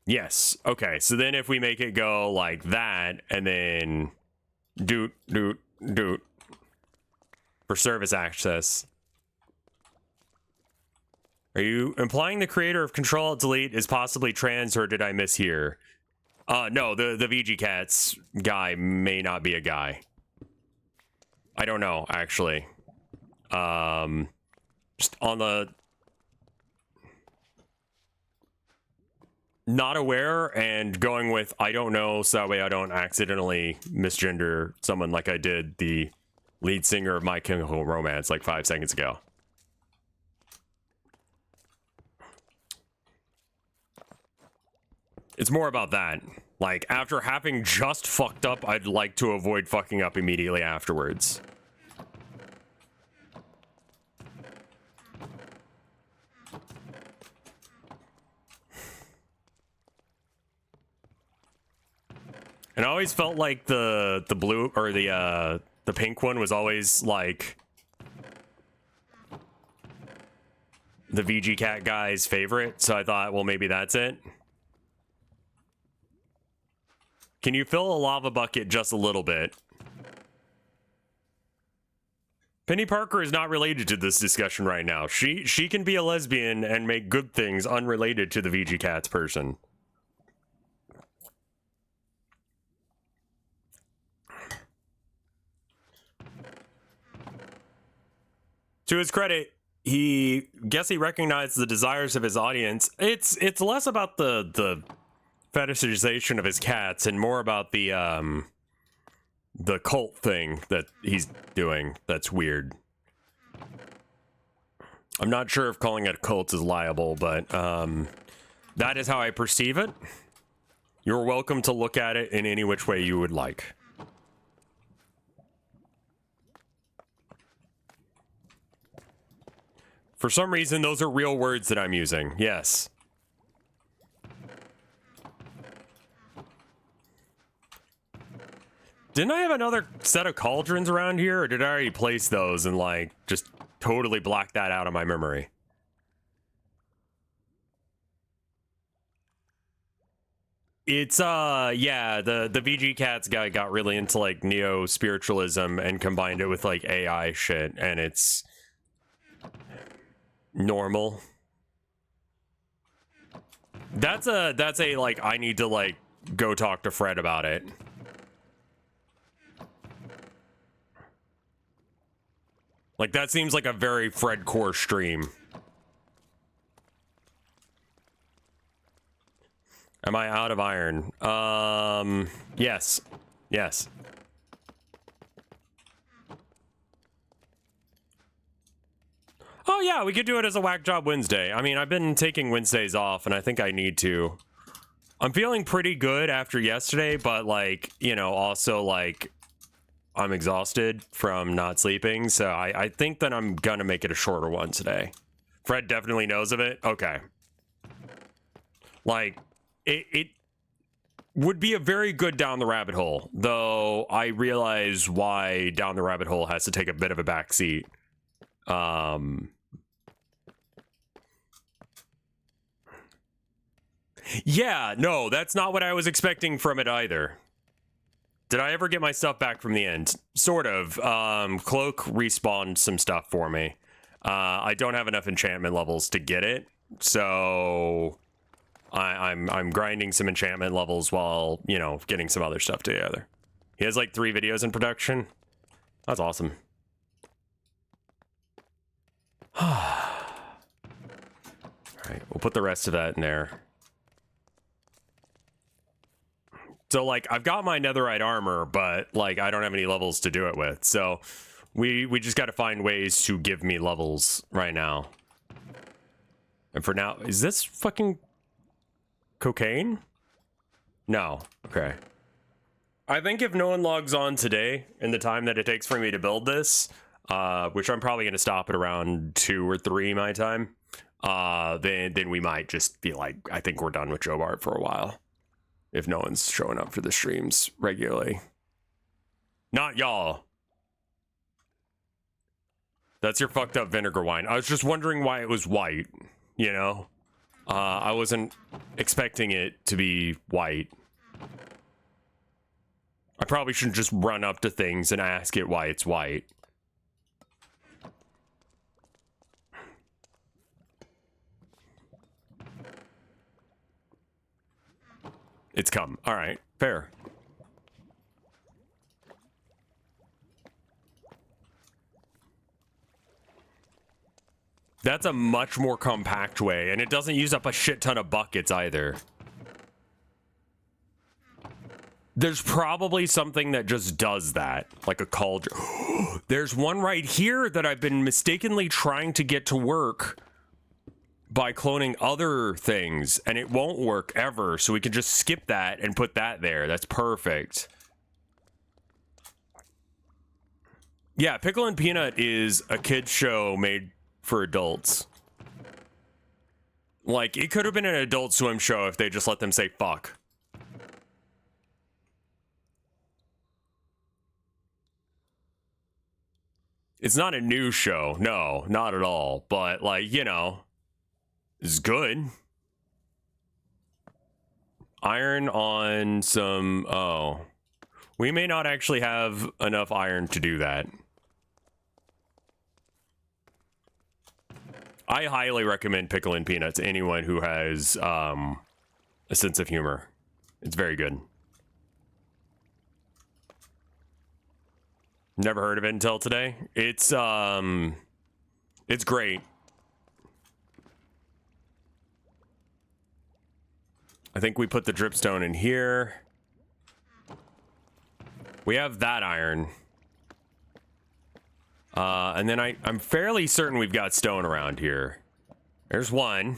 Yes, okay, so then if we make it go like that, and then doot, doot, doot, for service access. Are you implying the creator of Control-Alt-Delete is possibly trans, or did I mishear? No, the VG Cats guy may not be a guy. I don't know, actually. Just on the... Not aware, and going with I don't know, so that way I don't accidentally misgender someone like I did the lead singer of My Chemical Romance like 5 seconds ago. It's more about that. Like, after having just fucked up, I'd like to avoid fucking up immediately afterwards. And I always felt like the blue or the pink one was always like the VG Cat guy's favorite, so I thought, well, maybe that's it. Can you fill a lava bucket just a little bit? Penny Parker is not related to this discussion right now. She can be a lesbian and make good things unrelated to the VG Cats person. To his credit, he recognized the desires of his audience. It's less about the fetishization of his cats and more about the cult thing that he's doing. That's weird. I'm not sure if calling it a cult is liable, but that is how I perceive it. You're welcome to look at it in any which way you would like. For some reason, those are real words that I'm using. Yes. Didn't I have another set of cauldrons around here, or did I already place those and, like, just totally black that out of my memory? It's, yeah, the VG Cats guy got really into, like, neo-spiritualism and combined it with, like, AI shit, and it's normal. That's a, like, I need to, like, go talk to Fred about it. Like, that seems like a very Fred core stream. Am I out of iron? Yes. Yes. Oh, yeah, we could do it as a Whack Job Wednesday. I mean, I've been taking Wednesdays off, and I think I need to. I'm feeling pretty good after yesterday, but, like, you know, also, like, I'm exhausted from not sleeping, so I think that I'm gonna make it a shorter one today. Fred definitely knows of it? Okay. Like, it would be a very good down the rabbit hole, though I realize why down the rabbit hole has to take a bit of a backseat. Yeah, no, that's not what I was expecting from it either. Did I ever get my stuff back from the end? Sort of. Cloak respawned some stuff for me. I don't have enough enchantment levels to get it, so I'm grinding some enchantment levels while, you know, getting some other stuff together. He has like 3 videos in production. That's awesome. All right, we'll put the rest of that in there. So, like, I've got my netherite armor, but, like, I don't have any levels to do it with. So, we just got to find ways to give me levels right now. And for now, is this fucking cocaine? No. Okay. I think if no one logs on today in the time that it takes for me to build this, which I'm probably going to stop at around 2 or 3 my time, then we might just be like, I think we're done with Joebart for a while. If no one's showing up for the streams regularly. Not y'all. That's your fucked up vinegar wine. I was just wondering why it was white, you know? I wasn't expecting it to be white. I probably shouldn't just run up to things and ask it why it's white. It's come. All right, fair. That's a much more compact way, and it doesn't use up a shit ton of buckets either. There's probably something that just does that, like a cauldron. There's one right here that I've been mistakenly trying to get to work by cloning other things, and it won't work ever, so we can just skip that and put that there. That's perfect. Yeah, Pickle and Peanut is a kid's show made for adults. Like, it could have been an Adult Swim show if they just let them say fuck. It's not a new show, no, not at all, but, like, you know, is good. Iron on some... Oh. We may not actually have enough iron to do that. I highly recommend Pickle and Peanuts to anyone who has a sense of humor. It's very good. Never heard of it until today. It's great. I think we put the dripstone in here. We have that iron. And then I'm fairly certain we've got stone around here. There's one.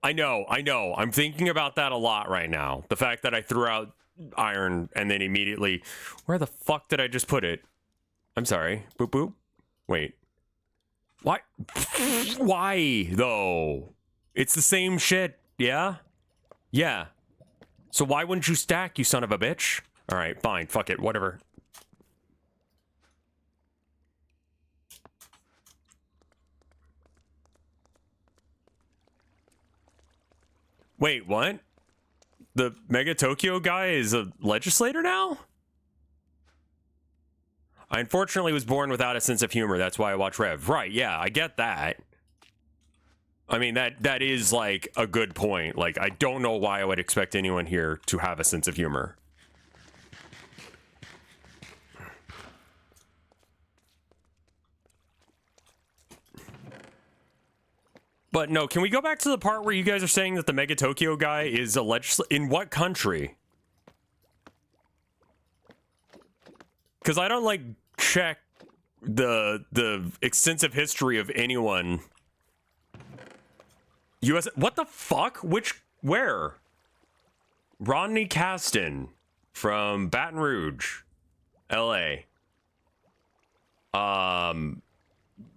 I know. I'm thinking about that a lot right now. The fact that I threw out iron and then immediately... Where the fuck did I just put it? I'm sorry. Boop, boop. Wait. Why? Why, though? It's the same shit, yeah? Yeah. So why wouldn't you stack, you son of a bitch? All right, fine. Fuck it. Whatever. Wait, what? The Mega Tokyo guy is a legislator now? I unfortunately was born without a sense of humor. That's why I watch Rev. Right, yeah, I get that. I mean, that is, like, a good point. Like, I don't know why I would expect anyone here to have a sense of humor. But no, can we go back to the part where you guys are saying that the Mega Tokyo guy is a legislator? In what country? Because I don't, like, check the extensive history of anyone. US... What the fuck? Where? Rodney Caston from Baton Rouge, LA.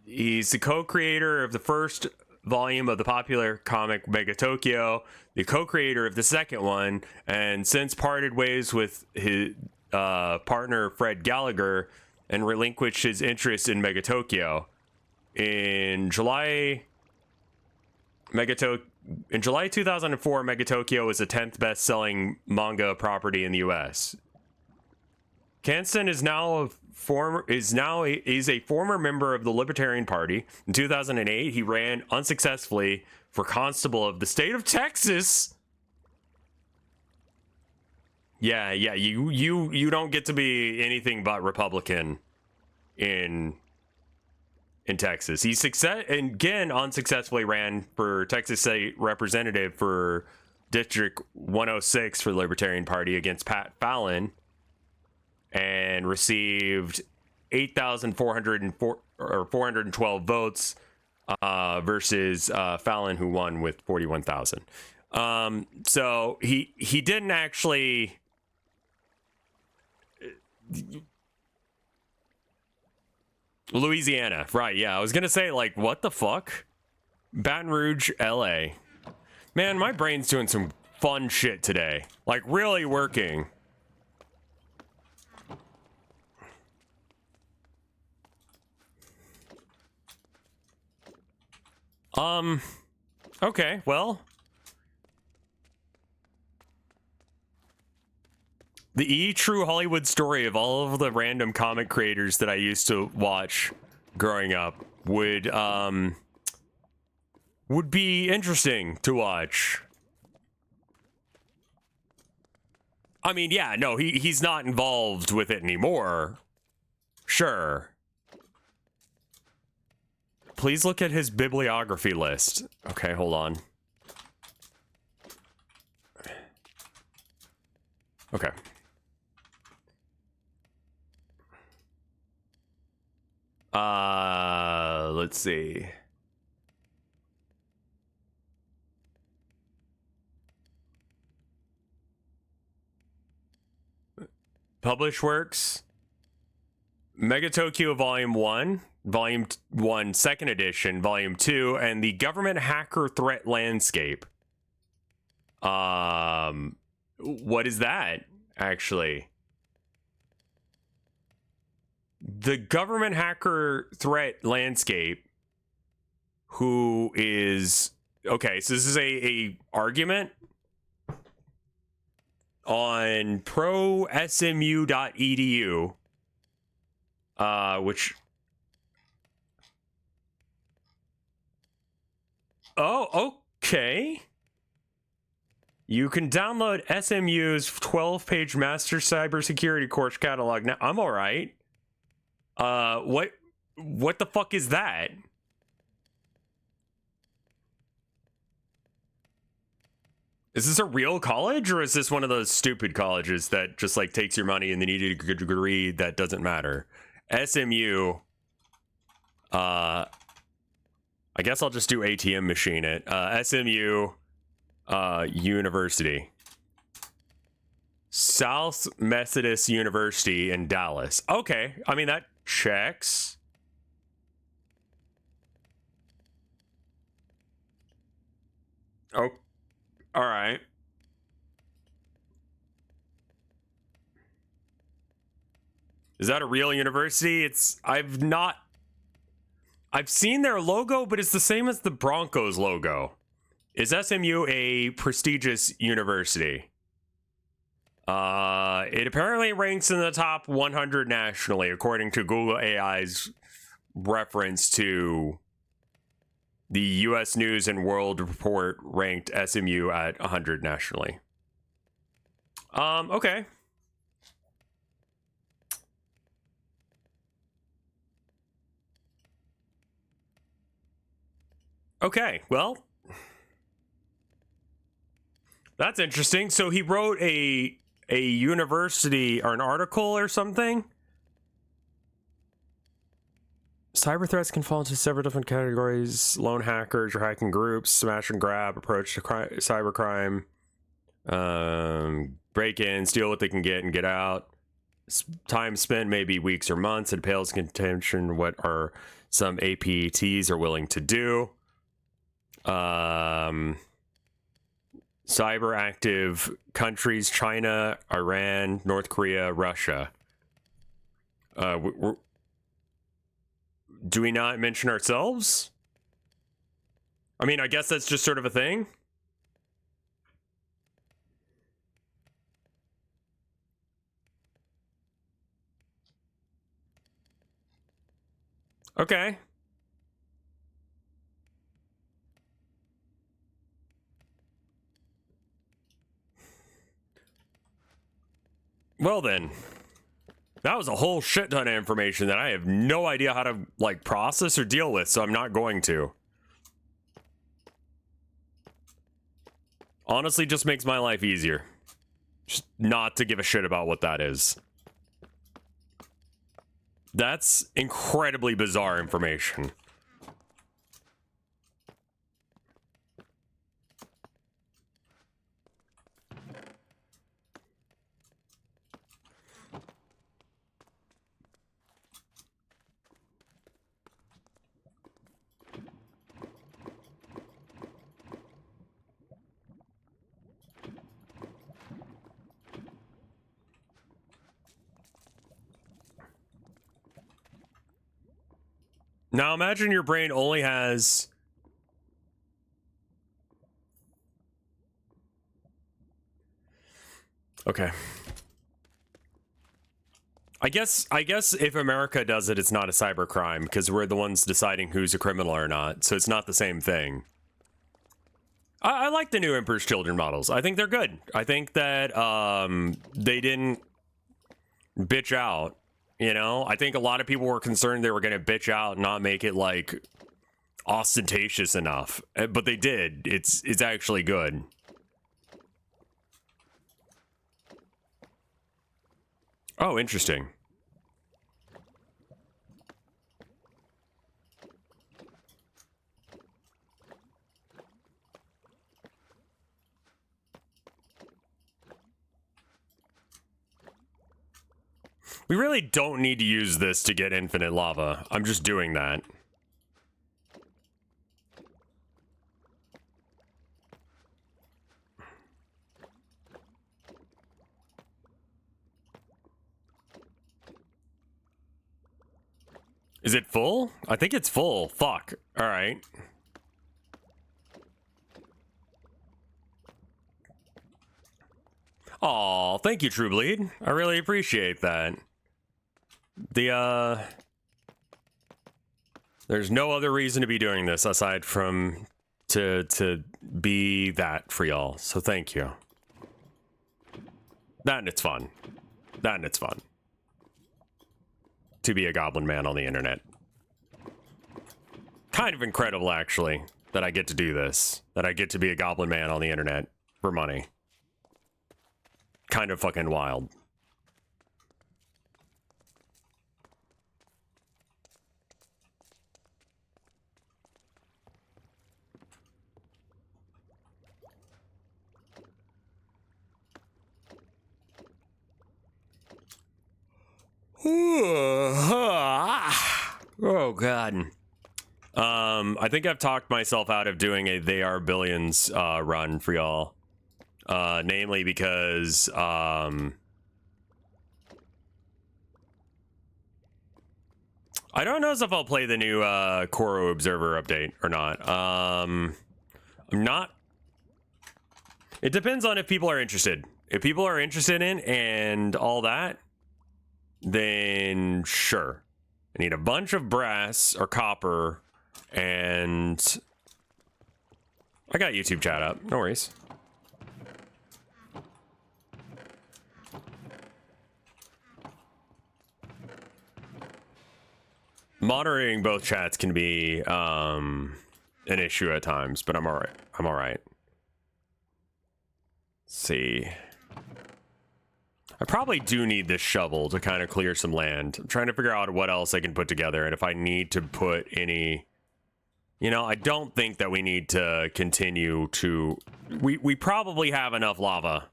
He's the co-creator of the first volume of the popular comic Mega Tokyo, the co-creator of the second one, and since parted ways with his partner Fred Gallagher and relinquished his interest in Mega Tokyo. In July 2004, Mega Tokyo was the 10th best-selling manga property in the U.S. Kanston is a former member of the Libertarian Party. In 2008, he ran unsuccessfully for constable of the state of Texas. Yeah, you don't get to be anything but Republican in Texas. He again unsuccessfully ran for Texas State Representative for District 106 for the Libertarian Party against Pat Fallon, and received 412 votes versus Fallon, who won with 41,000. So he didn't actually. Louisiana, right? Yeah, I was gonna say, like, what the fuck? Baton Rouge, LA. Man, my brain's doing some fun shit today. Like, really working. Okay, well. The true Hollywood story of all of the random comic creators that I used to watch growing up would be interesting to watch. I mean, yeah, no, he's not involved with it anymore. Sure. Please look at his bibliography list. Okay, hold on. Okay. Let's see. Published works. Mega Tokyo Volume 1, Volume 1 Second Edition, Volume 2, and the Government Hacker Threat Landscape. What is that, actually? the government hacker threat landscape, who is okay, so this is a argument on prosmu.edu, which okay. You can download SMU's 12-page master cybersecurity course catalog. Now, I'm all right. What the fuck is that? Is this a real college, or is this one of those stupid colleges that just like takes your money and then you need a good degree that doesn't matter? SMU. I guess I'll just do ATM machine it. SMU University. South Methodist University in Dallas. Okay, I mean that checks. Oh, all right. Is that a real university? I've seen their logo, but it's the same as the Broncos logo. Is SMU a prestigious university? It apparently ranks in the top 100 nationally, according to Google AI's reference to the U.S. News and World Report ranked SMU at 100 nationally. Okay. Okay, well, that's interesting. So he wrote a university or an article or something. Cyber threats can fall into several different categories: lone hackers or hacking groups, smash and grab approach to cybercrime, break in, steal what they can get and get out. Time spent may be weeks or months. It pales in contention what are some APTs are willing to do. Cyber active countries: China, Iran, North Korea, Russia. Do we not mention ourselves? I mean, I guess that's just sort of a thing. Okay. Well then, that was a whole shit ton of information that I have no idea how to like process or deal with, so I'm not going to. Honestly, just makes my life easier. Just not to give a shit about what that is. That's incredibly bizarre information. Now imagine your brain only has... Okay. I guess if America does it, it's not a cybercrime because we're the ones deciding who's a criminal or not. So it's not the same thing. I like the new Emperor's Children models. I think they're good. I think that they didn't bitch out. You know, I think a lot of people were concerned they were going to bitch out and not make it like ostentatious enough, but they did. It's actually good. Oh, interesting. We really don't need to use this to get infinite lava. I'm just doing that. Is it full? I think it's full. Fuck. All right. Aw, thank you, True Bleed. I really appreciate that. There's no other reason to be doing this aside from to be that for y'all. So thank you. That and it's fun. That and it's fun. To be a goblin man on the internet. Kind of incredible, actually, that I get to do this. That I get to be a goblin man on the internet for money. Kind of fucking wild. Oh god. I think I've talked myself out of doing a They Are Billions run for y'all. Namely because I don't know if I'll play the new Coro Observer update or not. I'm not. It depends on if people are interested. If people are interested in and all that, then sure. I need a bunch of brass or copper, and I got YouTube chat up. No worries. Moderating both chats can be an issue at times, but I'm all right. I'm all right. Let's see. I probably do need this shovel to kind of clear some land. I'm trying to figure out what else I can put together and if I need to put any... You know, I don't think that we need to continue to... We probably have enough lava.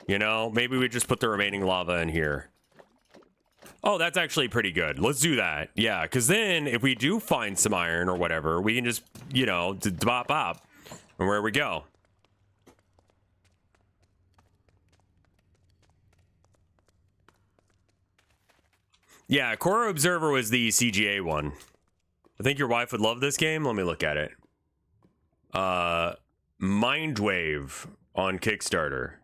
You know, maybe we just put the remaining lava in here. Oh, that's actually pretty good. Let's do that. Yeah, because then if we do find some iron or whatever, we can just, you know, bop bop. And where we go. Yeah, Coro Observer was the CGA one. I think your wife would love this game. Let me look at it. Mindwave on Kickstarter.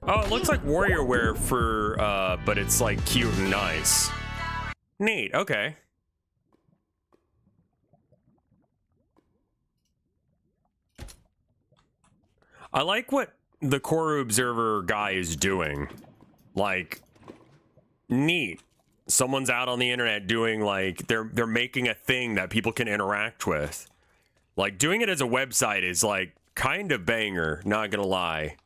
Oh, it looks like warrior wear for, but it's like cute and nice. Neat, okay. I like what the Coro Observer guy is doing. Like, neat. Someone's out on the internet doing, like, they're making a thing that people can interact with. Like, doing it as a website is, like, kind of banger, not gonna lie.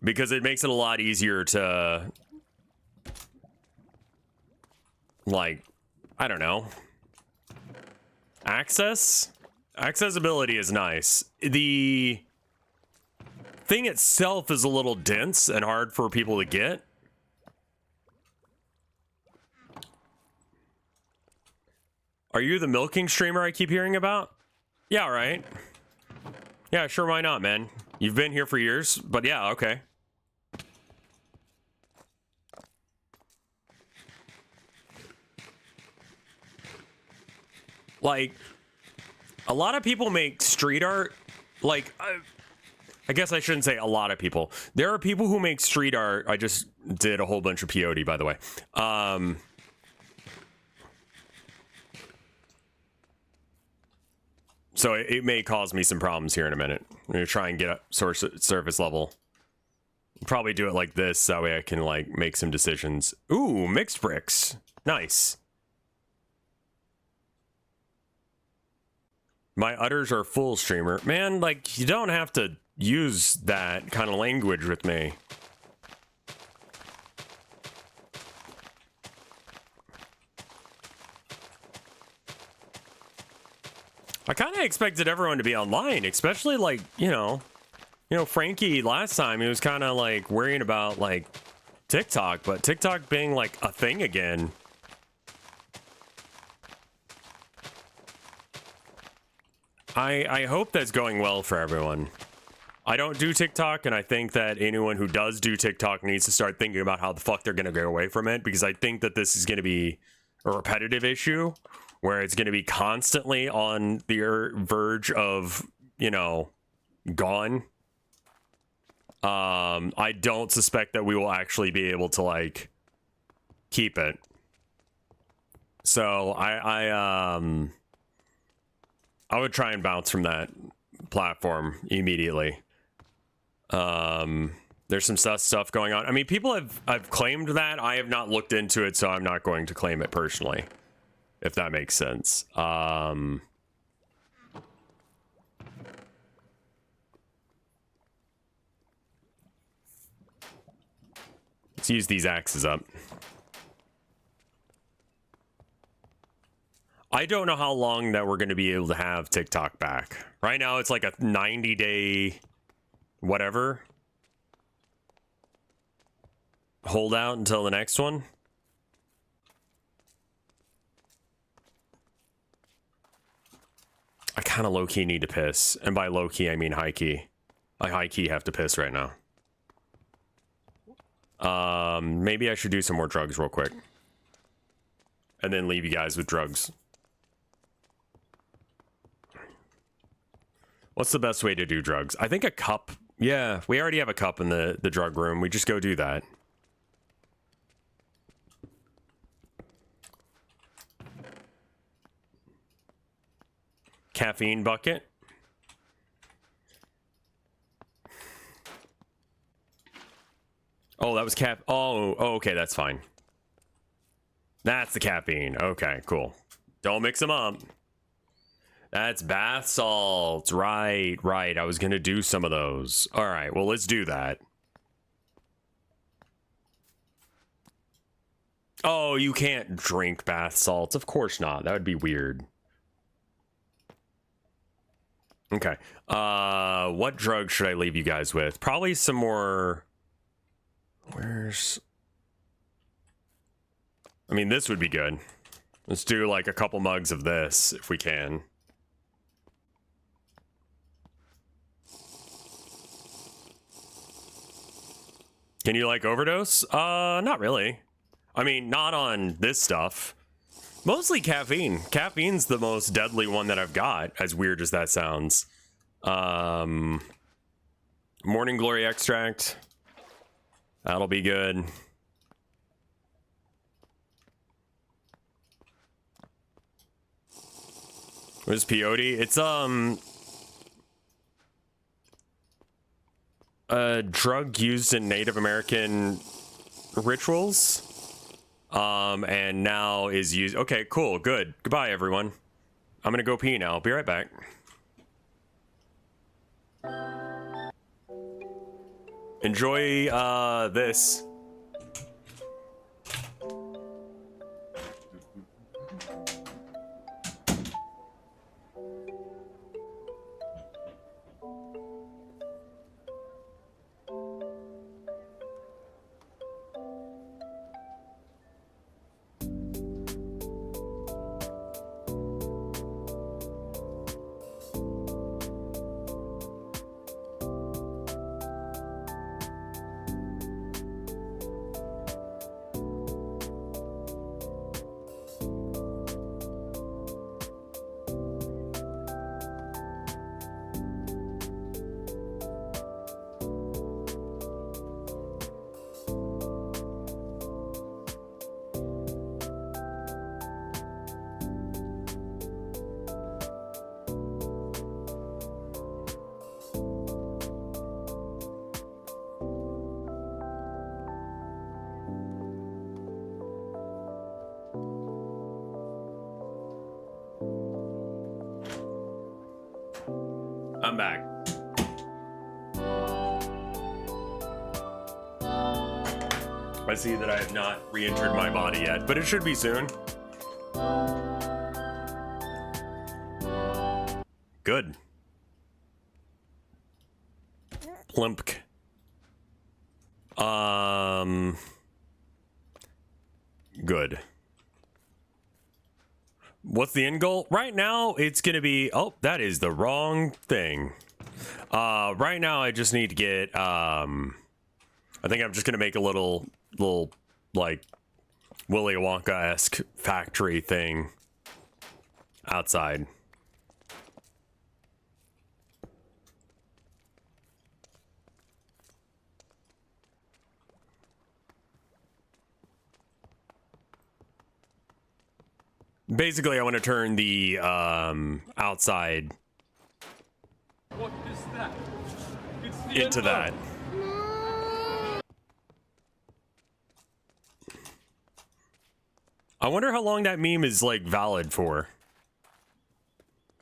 Because it makes it a lot easier to, like, I don't know. Accessibility is nice. The thing itself is a little dense and hard for people to get. Are you the milking streamer I keep hearing about? Yeah, right. Yeah, sure, why not, man? You've been here for years, but yeah, okay. Like, a lot of people make street art. Like, I guess I shouldn't say a lot of people. There are people who make street art. I just did a whole bunch of peyote, by the way. So it may cause me some problems here in a minute. I'm gonna try and get up surface level. Probably do it like this, that way I can, like, make some decisions. Ooh, mixed bricks. Nice. My udders are full, streamer. Man, like, you don't have to use that kind of language with me. I kind of expected everyone to be online, especially, like, you know, Frankie last time, he was kind of, like, worrying about, like, TikTok, but TikTok being, like, a thing again. I hope that's going well for everyone. I don't do TikTok, and I think that anyone who does do TikTok needs to start thinking about how the fuck they're going to get away from it, because I think that this is going to be a repetitive issue where it's going to be constantly on the verge of, you know, gone. I don't suspect that we will actually be able to, like, keep it. So I would try and bounce from that platform immediately. There's some stuff going on. I mean, people have claimed that. I have not looked into it, so I'm not going to claim it personally, if that makes sense. Let's use these axes up. I don't know how long that we're going to be able to have TikTok back. Right now, it's like a 90-day whatever. Hold out until the next one. I kind of low-key need to piss. And by low-key, I mean high-key. I high-key have to piss right now. Maybe I should do some more drugs real quick. And then leave you guys with drugs. What's the best way to do drugs? I think a cup. Yeah, we already have a cup in the drug room. We just go do that. Caffeine bucket. Oh, that was oh, okay, that's fine. That's the caffeine. Okay, cool. Don't mix them up. That's bath salts. Right. I was going to do some of those. All right, well, let's do that. Oh, you can't drink bath salts. Of course not. That would be weird. Okay. What drug should I leave you guys with? Probably some more... Where's... I mean, this would be good. Let's do like a couple mugs of this if we can. Can you like overdose? Not really. I mean, not on this stuff. Mostly caffeine. Caffeine's the most deadly one that I've got, as weird as that sounds. Morning Glory extract. That'll be good. What is peyote? It's a drug used in Native American rituals. And now is used. Okay, cool, good. Goodbye, everyone. I'm gonna go pee now. Be right back. Enjoy this. I'm back. I see that I have not re-entered my body yet, but it should be soon. Good. Plumpk. Good. What's the end goal? Right now, it's going to be... Oh, that is the wrong thing. Right now I just need to get, I think I'm just gonna make a little, like, Willy Wonka-esque factory thing outside. Basically, I want to turn the outside What is that? It's the into Emperor. that. I wonder how long that meme is, like, valid for.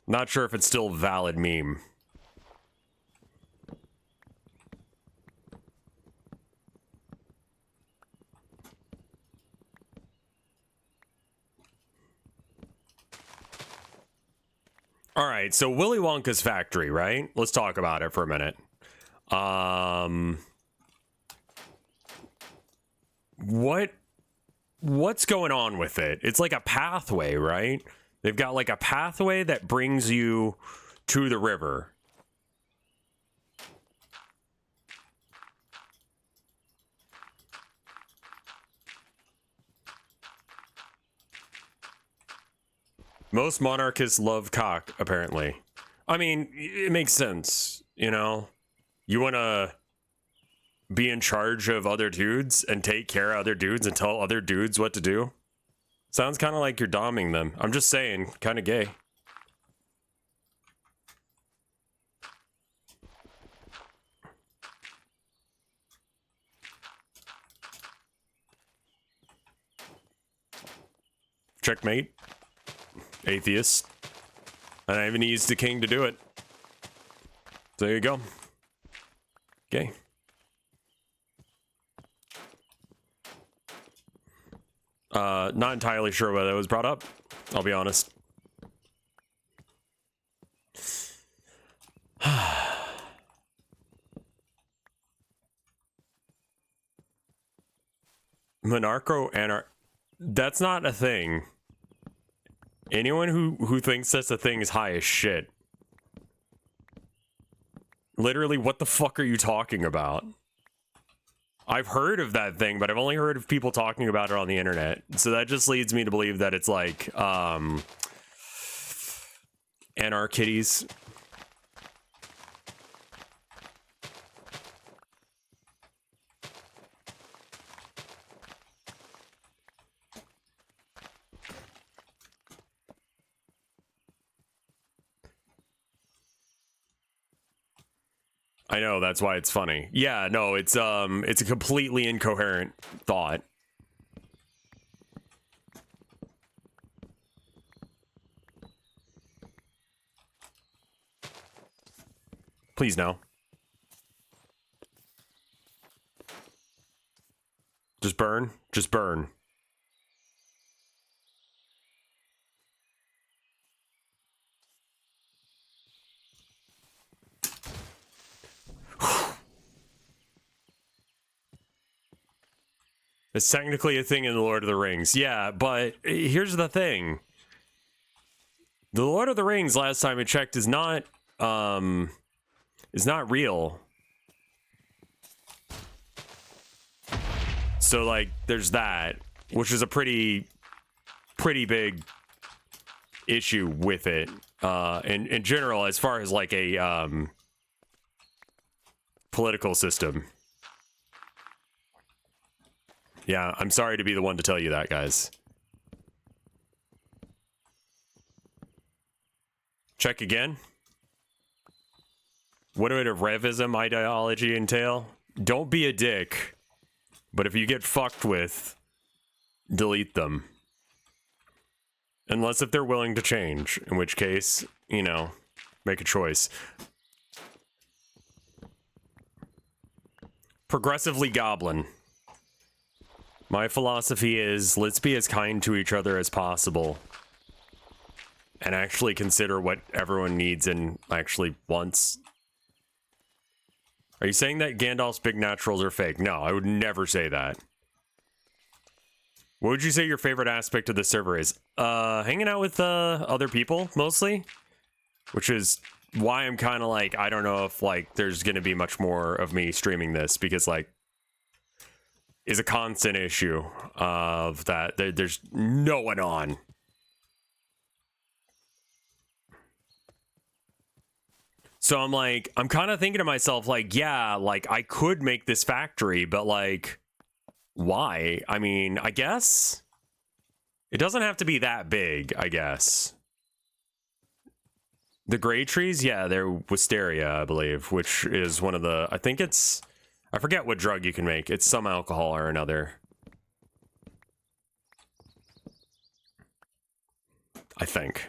Not sure if it's still a valid meme. All right, so Willy Wonka's factory, right? Let's talk about it for a minute. What's going on with it? It's like a pathway, right? They've got like a pathway that brings you to the river. Most monarchists love cock, apparently. I mean, it makes sense, you know? You want to be in charge of other dudes and take care of other dudes and tell other dudes what to do? Sounds kind of like you're doming them. I'm just saying, kind of gay. Checkmate. Atheist. And I even used the king to do it. So there you go. Okay. Not entirely sure why that was brought up. I'll be honest. Monarcho-anar... That's not a thing. Anyone who thinks that's a thing is high as shit. Literally, what the fuck are you talking about? I've heard of that thing, but I've only heard of people talking about it on the internet. So that just leads me to believe that it's like, anarchitties. I know, that's why it's funny. Yeah, no, it's a completely incoherent thought. Please no. Just burn. Just burn. It's technically a thing in the Lord of the Rings. Yeah, but here's the thing. The Lord of the Rings, last time I checked, is not real. So, like, there's that, which is a pretty big issue with it. In general, as far as, like, a, political system. Yeah, I'm sorry to be the one to tell you that, guys. Check again. What would a revism ideology entail? Don't be a dick. But if you get fucked with, delete them. Unless if they're willing to change, in which case, you know, make a choice. Progressively goblin. My philosophy is, let's be as kind to each other as possible. And actually consider what everyone needs and actually wants. Are you saying that Gandalf's big naturals are fake? No, I would never say that. What would you say your favorite aspect of the server is? Hanging out with other people, mostly. Which is why I'm kind of like, I don't know if like there's gonna be much more of me streaming this, because like is a constant issue of that there's no one on. So I'm like, I'm kind of thinking to myself, like, yeah, like I could make this factory, but like, why? I mean, I guess it doesn't have to be that big, I guess. The gray trees, yeah, they're wisteria, I believe, which is one of the, I think it's, I forget what drug you can make. It's some alcohol or another. I think.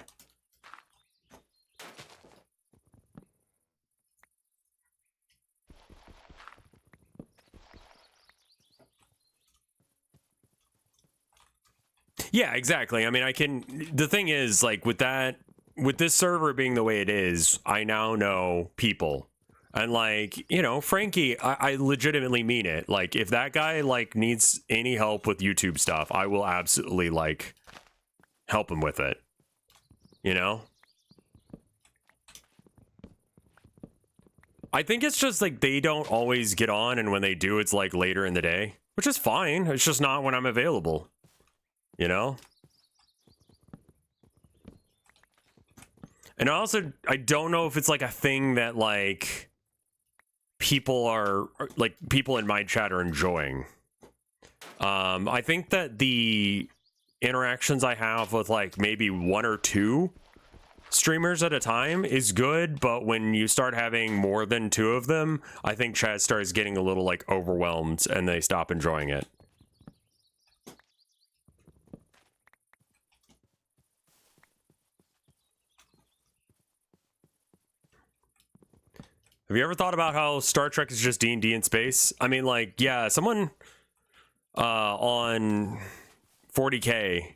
Yeah, exactly. I mean, I can, the thing is, like, with that, with this server being the way it is, I now know people. And, like, you know, Frankie, I legitimately mean it. Like, if that guy, like, needs any help with YouTube stuff, I will absolutely, like, help him with it. You know? I think it's just, like, they don't always get on, and when they do, it's, like, later in the day. Which is fine. It's just not when I'm available. You know? And also, I don't know if it's like a thing that like people are like people in my chat are enjoying. I think that the interactions I have with like maybe one or two streamers at a time is good, but when you start having more than two of them, I think chat starts getting a little like overwhelmed and they stop enjoying it. Have you ever thought about how Star Trek is just D&D in space? I mean, like, yeah, someone on 40K,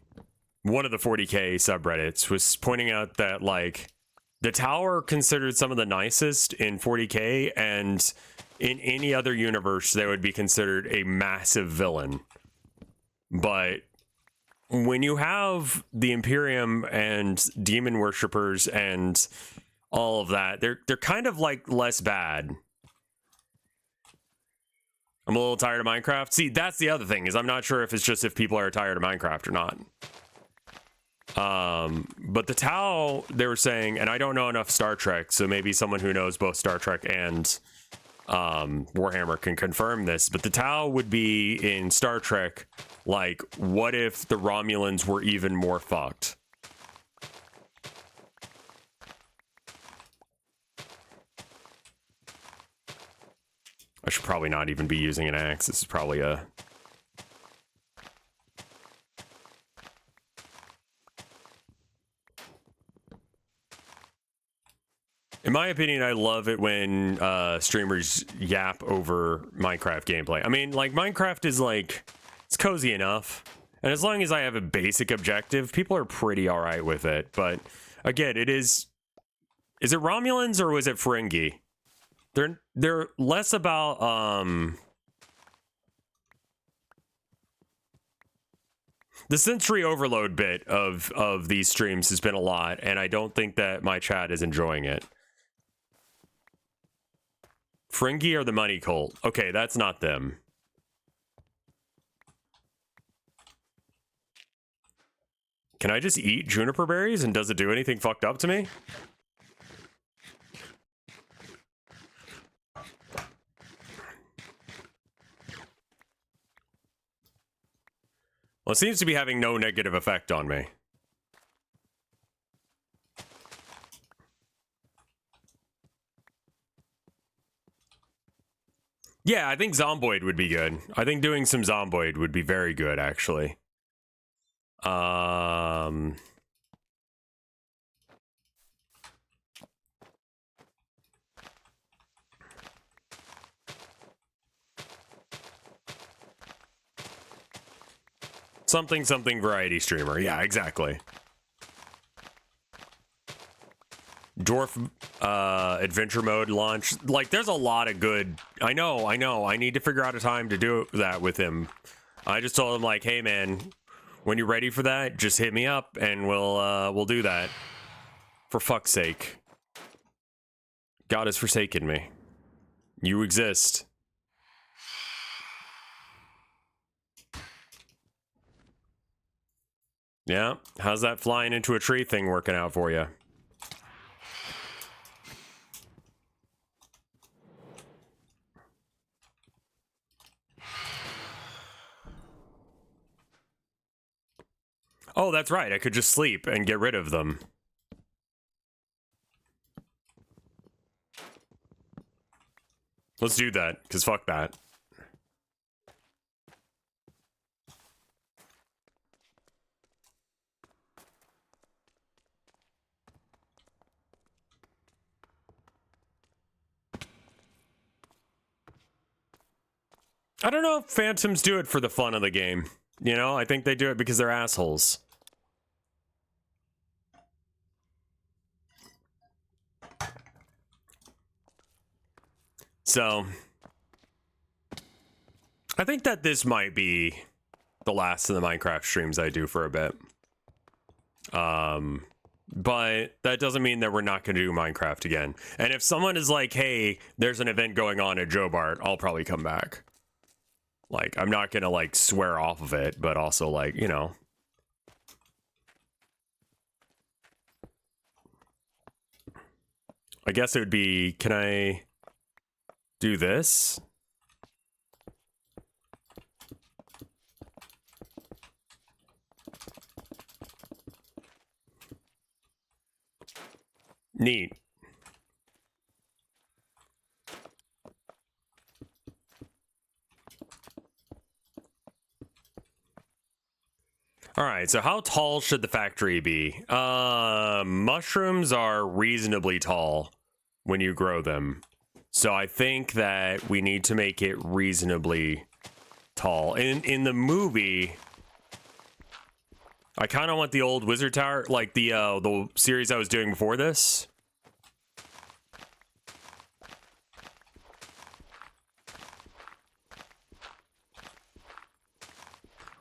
one of the 40K subreddits, was pointing out that, like, the tower considered some of the nicest in 40K, and in any other universe, they would be considered a massive villain. But when you have the Imperium and demon worshippers and all of that, they're kind of like less bad. I'm a little tired of Minecraft. See, that's the other thing, is I'm not sure if it's just if people are tired of Minecraft or not. But the Tau, they were saying, and I don't know enough Star Trek, so maybe someone who knows both Star Trek and Warhammer can confirm this, but the Tau would be in Star Trek like, what if the Romulans were even more fucked? I should probably not even be using an axe. This is probably a... In my opinion, I love it when streamers yap over Minecraft gameplay. I mean, like, Minecraft is, like, it's cozy enough. And as long as I have a basic objective, people are pretty alright with it. But, again, it is... Is it Romulans or was it Ferengi? They're less about the sensory overload bit of these streams has been a lot, and I don't think that my chat is enjoying it. Ferengi or the money cult? Okay, that's not them. Can I just eat juniper berries and does it do anything fucked up to me? Well, it seems to be having no negative effect on me. Yeah, I think Zomboid would be good. I think doing some Zomboid would be very good, actually. Something variety streamer. Yeah, exactly. Dwarf adventure mode launch. Like, there's a lot of good... I know. I need to figure out a time to do that with him. I just told him, like, hey, man, when you're ready for that, just hit me up and we'll do that. For fuck's sake. God has forsaken me. You exist. Yeah, how's that flying into a tree thing working out for you? Oh, that's right. I could just sleep and get rid of them. Let's do that, because fuck that. I don't know if Phantoms do it for the fun of the game. You know, I think they do it because they're assholes. So, I think that this might be the last of the Minecraft streams I do for a bit. But that doesn't mean that we're not going to do Minecraft again. And if someone is like, hey, there's an event going on at Joebart, I'll probably come back. Like, I'm not going to, like, swear off of it, but also, like, you know. I guess it would be, can I do this? Neat. All right, so how tall should the factory be? Mushrooms are reasonably tall when you grow them. So I think that we need to make it reasonably tall. In the movie, I kind of want the old Wizard Tower, like the series I was doing before this.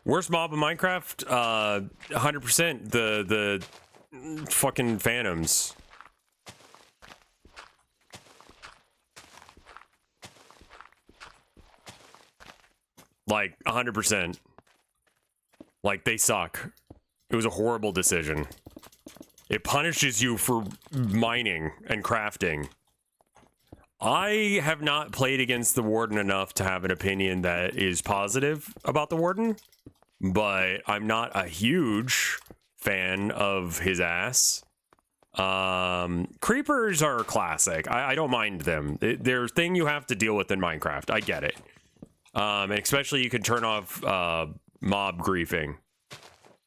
Worst mob in Minecraft? 100% the fucking Phantoms. Like, 100%. Like, they suck. It was a horrible decision. It punishes you for mining and crafting. I have not played against the Warden enough to have an opinion that is positive about the Warden, but I'm not a huge fan of his ass. Creepers are classic. I don't mind them. They're a thing you have to deal with in Minecraft. I get it. And especially you can turn off mob griefing,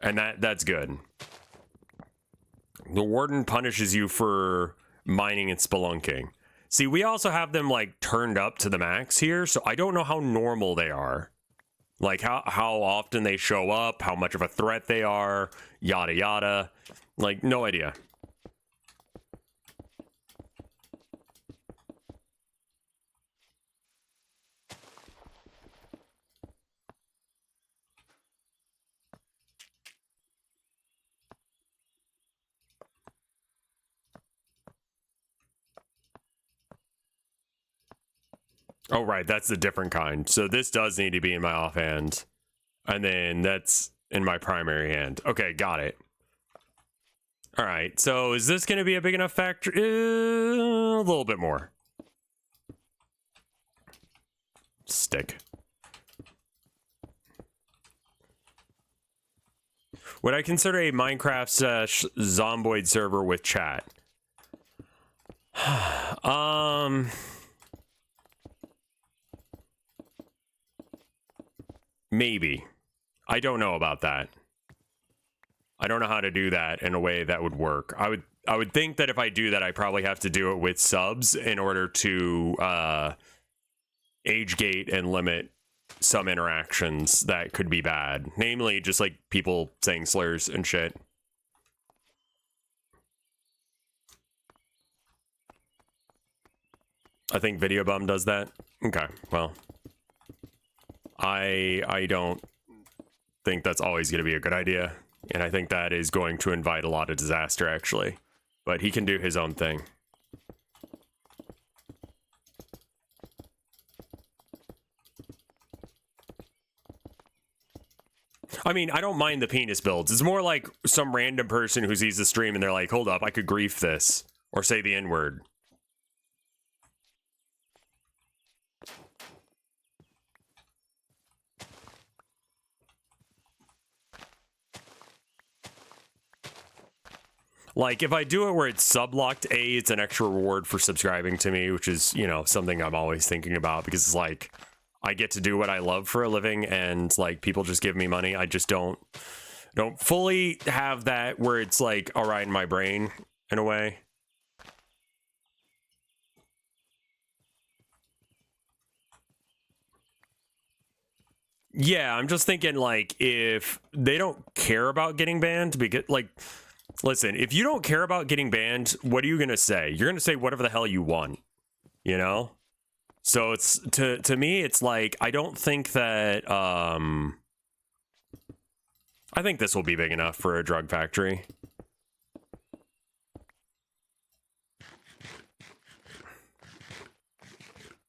and that's good. The Warden punishes you for mining and spelunking. See, we also have them like turned up to the max here, so I don't know how normal they are. Like how often they show up, how much of a threat they are, yada yada. Like, no idea. Oh, right, that's a different kind. So this does need to be in my offhand. And then that's in my primary hand. Okay, got it. All right, so is this going to be a big enough factor? A little bit more. Stick. Would I consider a Minecraft / Zomboid server with chat? Maybe. I don't know about that. I don't know how to do that in a way that would work. I would think that if I do that, I probably have to do it with subs in order to age gate and limit some interactions that could be bad. Namely, just like people saying slurs and shit. I think Video Bum does that. Okay, well. I don't think that's always going to be a good idea. And I think that is going to invite a lot of disaster, actually. But he can do his own thing. I mean, I don't mind the penis builds. It's more like some random person who sees the stream and they're like, hold up, I could grief this. Or say the N-word. Like, if I do it where it's sub-locked, A, it's an extra reward for subscribing to me, which is, you know, something I'm always thinking about because it's like, I get to do what I love for a living and, like, people just give me money. I just don't fully have that where it's, like, all right in my brain, in a way. Yeah, I'm just thinking, like, if they don't care about getting banned, because, like, listen, if you don't care about getting banned, what are you going to say? You're going to say whatever the hell you want, you know? So it's, to me, it's like, I don't think that, I think this will be big enough for a drug factory.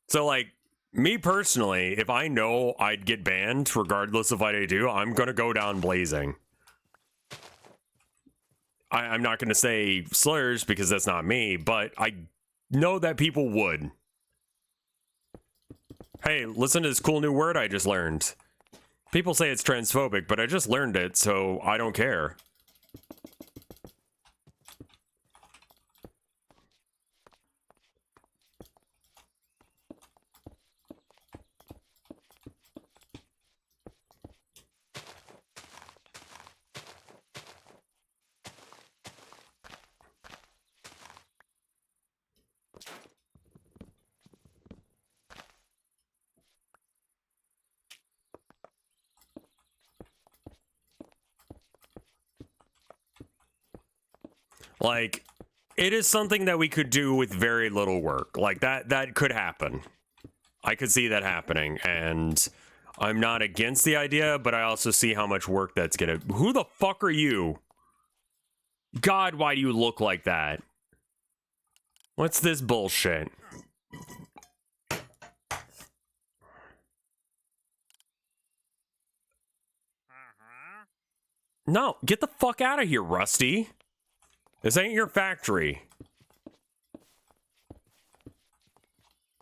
So, like, me personally, if I know I'd get banned, regardless of what I do, I'm going to go down blazing. I'm not going to say slurs because that's not me, but I know that people would. Hey, listen to this cool new word I just learned. People say it's transphobic, but I just learned it, so I don't care. Like, it is something that we could do with very little work. Like, that could happen. I could see that happening, and I'm not against the idea, but I also see how much work that's gonna... Who the fuck are you? God, why do you look like that? What's this bullshit? No, get the fuck out of here, Rusty. This ain't your factory.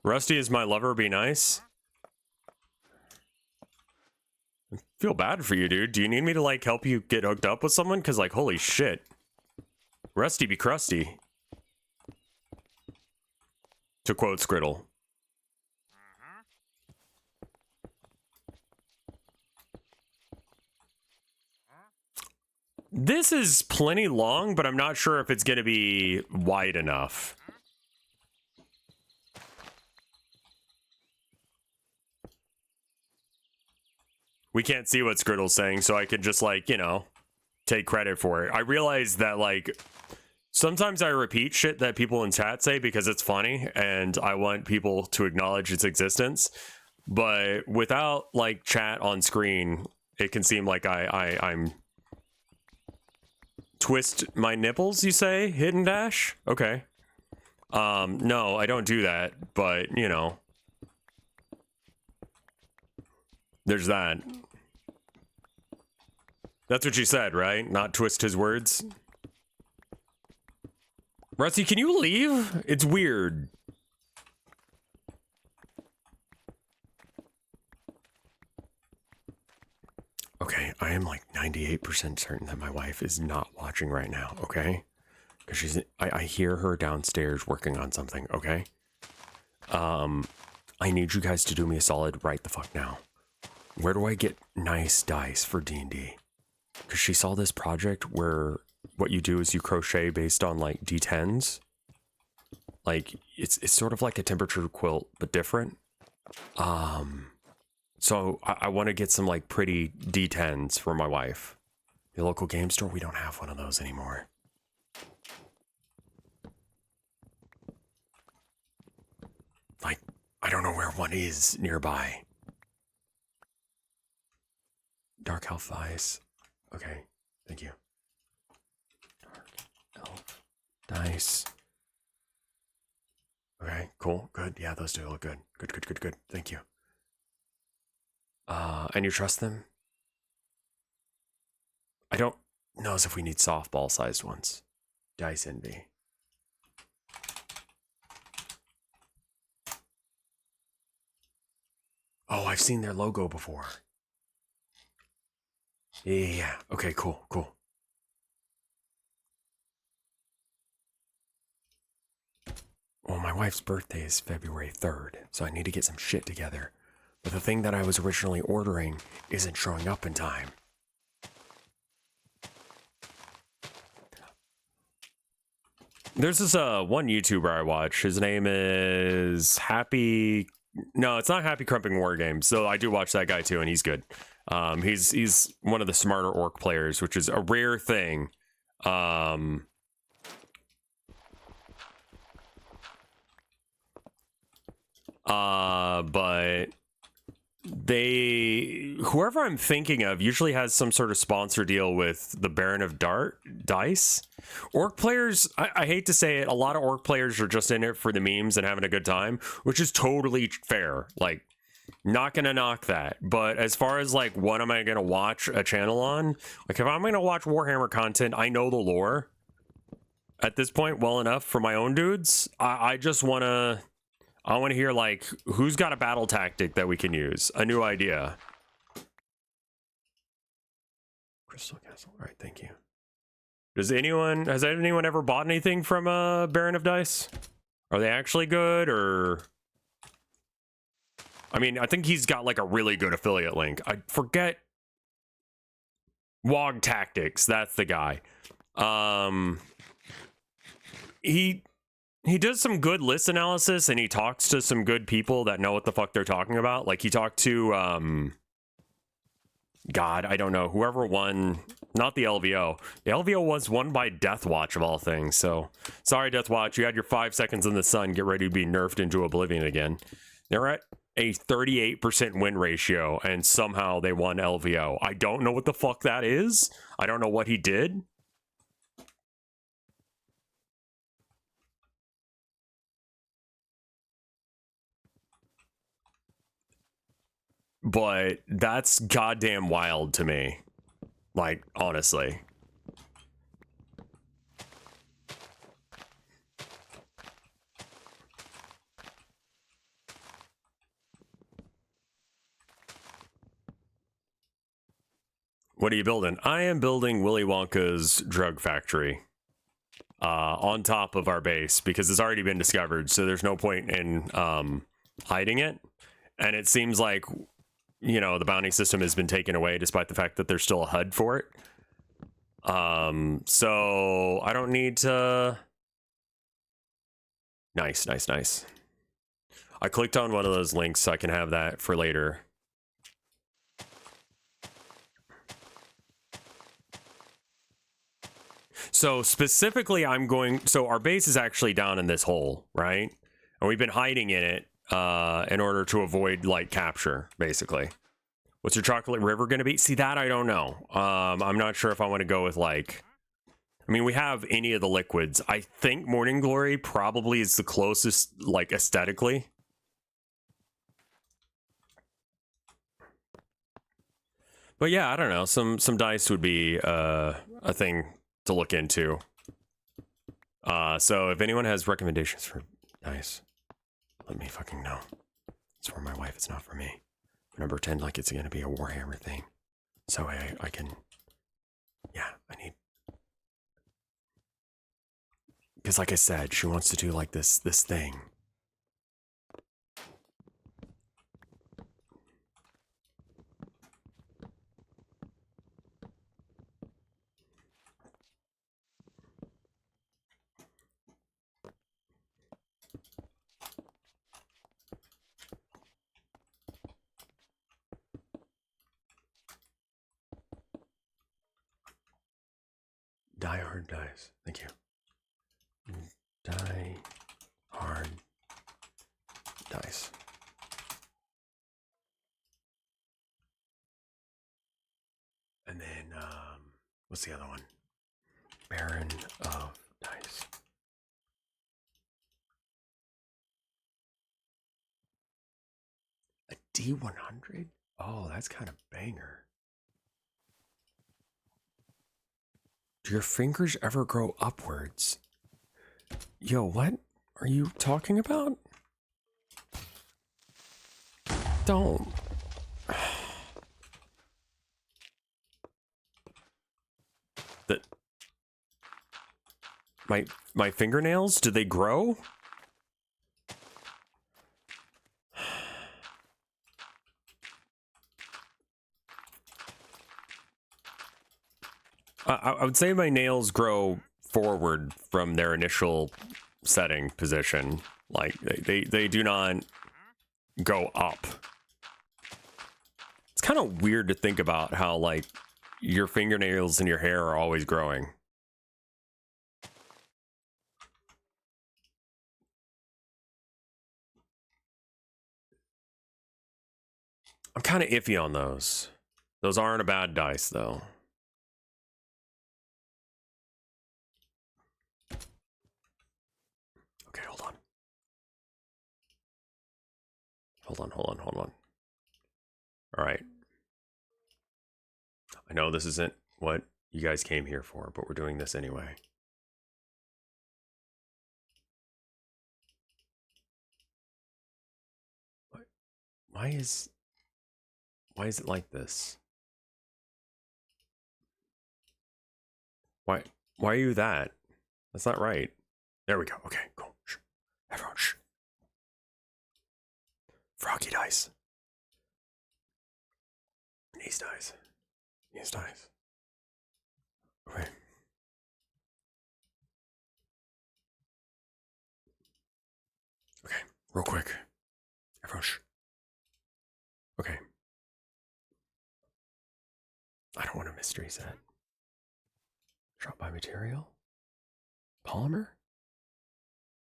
Rusty is my lover, be nice. I feel bad for you, dude. Do you need me to, like, help you get hooked up with someone? Because, like, holy shit. Rusty be crusty. To quote Skriddle. This is plenty long, but I'm not sure if it's going to be wide enough. We can't see what Skriddle's saying, so I could just, like, you know, take credit for it. I realize that, like, sometimes I repeat shit that people in chat say because it's funny, and I want people to acknowledge its existence. But without, like, chat on screen, it can seem like I'm... Twist my nipples, you say? Hidden dash? Okay. No, I don't do that, but, you know. There's that. That's what you said, right? Not twist his words? Rusty, can you leave? It's weird. Okay, I am like 98% certain that my wife is not watching right now, okay? Because she's... I hear her downstairs working on something, okay? I need you guys to do me a solid right the fuck now. Where do I get nice dice for D&D? Because she saw this project where what you do is you crochet based on, like, D10s. Like, it's sort of like a temperature quilt, but different. So I want to get some, like, pretty D10s for my wife. The local game store, we don't have one of those anymore. Like, I don't know where one is nearby. Dark Elf Dice. Okay, thank you. Dark Elf Dice. Okay, cool, good. Yeah, those do look good. Good. Thank you. And you trust them? I don't know as if we need softball-sized ones. Dice Envy. Oh, I've seen their logo before. Yeah. Okay, cool, cool. Well, my wife's birthday is February 3rd, so I need to get some shit together. But the thing that I was originally ordering isn't showing up in time. There's this one YouTuber I watch. His name is Happy. No, it's not Happy Crumping War Games. So I do watch that guy too, and he's good. He's one of the smarter orc players, which is a rare thing. But whoever I'm thinking of usually has some sort of sponsor deal with the Baron of Dice. Orc players, I hate to say it, a lot of orc players are just in it for the memes and having a good time, which is totally fair. Like, not gonna knock that. But as far as like what am I gonna watch a channel on, like if I'm gonna watch Warhammer content, I know the lore at this point well enough for my own dudes. I just wanna hear like who's got a battle tactic that we can use, a new idea. Crystal Castle. All right, thank you. Has anyone ever bought anything from Baron of Dice? Are they actually good, or? I mean, I think he's got like a really good affiliate link. I forget. Wog Tactics, that's the guy. He does some good list analysis, and he talks to some good people that know what the fuck they're talking about. Like he talked to God, I don't know, whoever won, not the LVO. The LVO was won by Deathwatch of all things. So sorry, Deathwatch, you had your 5 seconds in the sun. Get ready to be nerfed into oblivion again. They're at a 38% win ratio, and somehow they won LVO. I don't know what the fuck that is. I don't know what he did. But that's goddamn wild to me. Like, honestly. What are you building? I am building Willy Wonka's drug factory on top of our base because it's already been discovered, so there's no point in hiding it. And it seems like, you know, the bounty system has been taken away despite the fact that there's still a HUD for it. So I don't need to... Nice, nice, nice. I clicked on one of those links so I can have that for later. So specifically, so our base is actually down in this hole, right? And we've been hiding in it in order to avoid like capture, basically. What's your chocolate river going to be? See, that I don't know. I'm not sure if I want to go with like, I mean, we have any of the liquids. I think Morning Glory probably is the closest, like aesthetically. But yeah, I don't know. Some dice would be a thing to look into. So if anyone has recommendations for dice, let me fucking know. It's for my wife, it's not for me. I'm gonna pretend like it's gonna be a Warhammer thing. So I can, yeah, I need, because like I said, she wants to do like this thing. Die hard dice. Thank you. Die hard dice. And then what's the other one? Baron of Dice. A D100? Oh, that's kind of banger. Do your fingers ever grow upwards? Yo, what are you talking about? Don't. That my fingernails, do they grow? I would say my nails grow forward from their initial setting position. Like they do not go up. It's kind of weird to think about how like your fingernails and your hair are always growing. I'm kind of iffy on those. Those aren't a bad dice though. Okay, hold on. Hold on. All right. I know this isn't what you guys came here for, but we're doing this anyway. Why is it like this? Why are you that? That's not right. There we go. Okay, cool. Shh. Everyone, shh. Froggy dice. These dice. These dice. Okay. Okay, real quick. Everyone, shh. Okay. I don't want a mystery set. Drop by material? Polymer?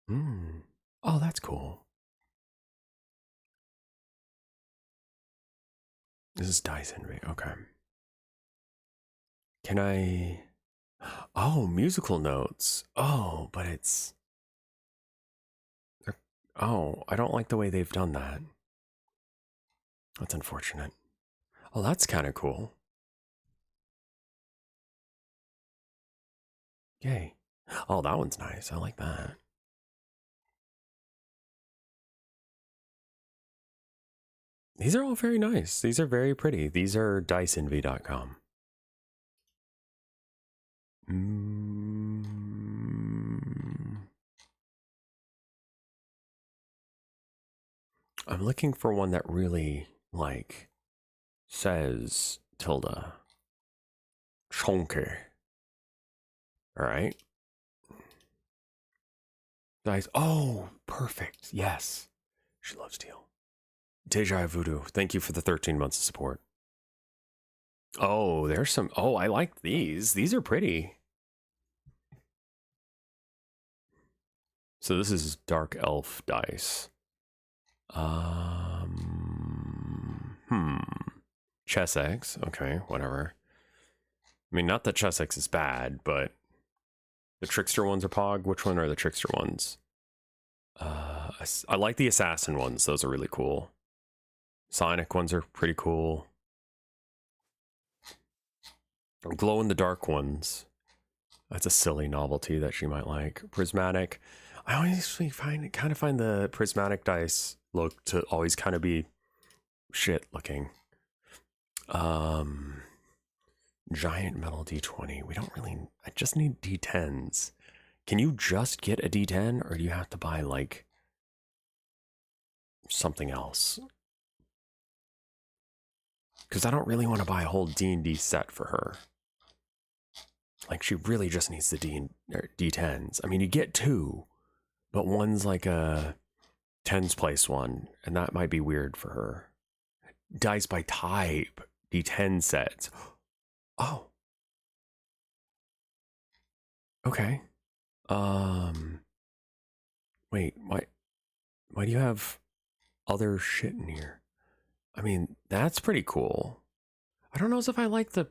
Hmm. Oh, that's cool. This is Dice Envy. Okay. Can I... Oh, musical notes. Oh, but it's... Oh, I don't like the way they've done that. That's unfortunate. Oh, that's kind of cool. Yay. Oh, that one's nice. I like that. These are all very nice. These are very pretty. These are diceenvy.com. I'm looking for one that really, like, says tilde. Chonke. Alright. Dice. Oh, perfect. Yes. She loves teal. Deja Voodoo, thank you for the 13 months of support. Oh, there's some... Oh, I like these. These are pretty. So this is Dark Elf dice. Chess eggs. Okay, whatever. I mean, not that chess eggs is bad, but the trickster ones are pog. Which one are the trickster ones? I like the assassin ones. Those are really cool. Sonic ones are pretty cool. Glow in the dark ones. That's a silly novelty that she might like. Prismatic. I always find the prismatic dice look to always kind of be shit looking. Giant metal D20. We don't really... I just need D10s. Can you just get a D10 or do you have to buy like something else? Because I don't really want to buy a whole D&D set for her. Like, she really just needs the D10s. I mean, you get two, but one's like a tens place one, and that might be weird for her. Dice by type, D10 sets. Oh. Okay. Wait, why do you have other shit in here? I mean, that's pretty cool. I don't know if I like the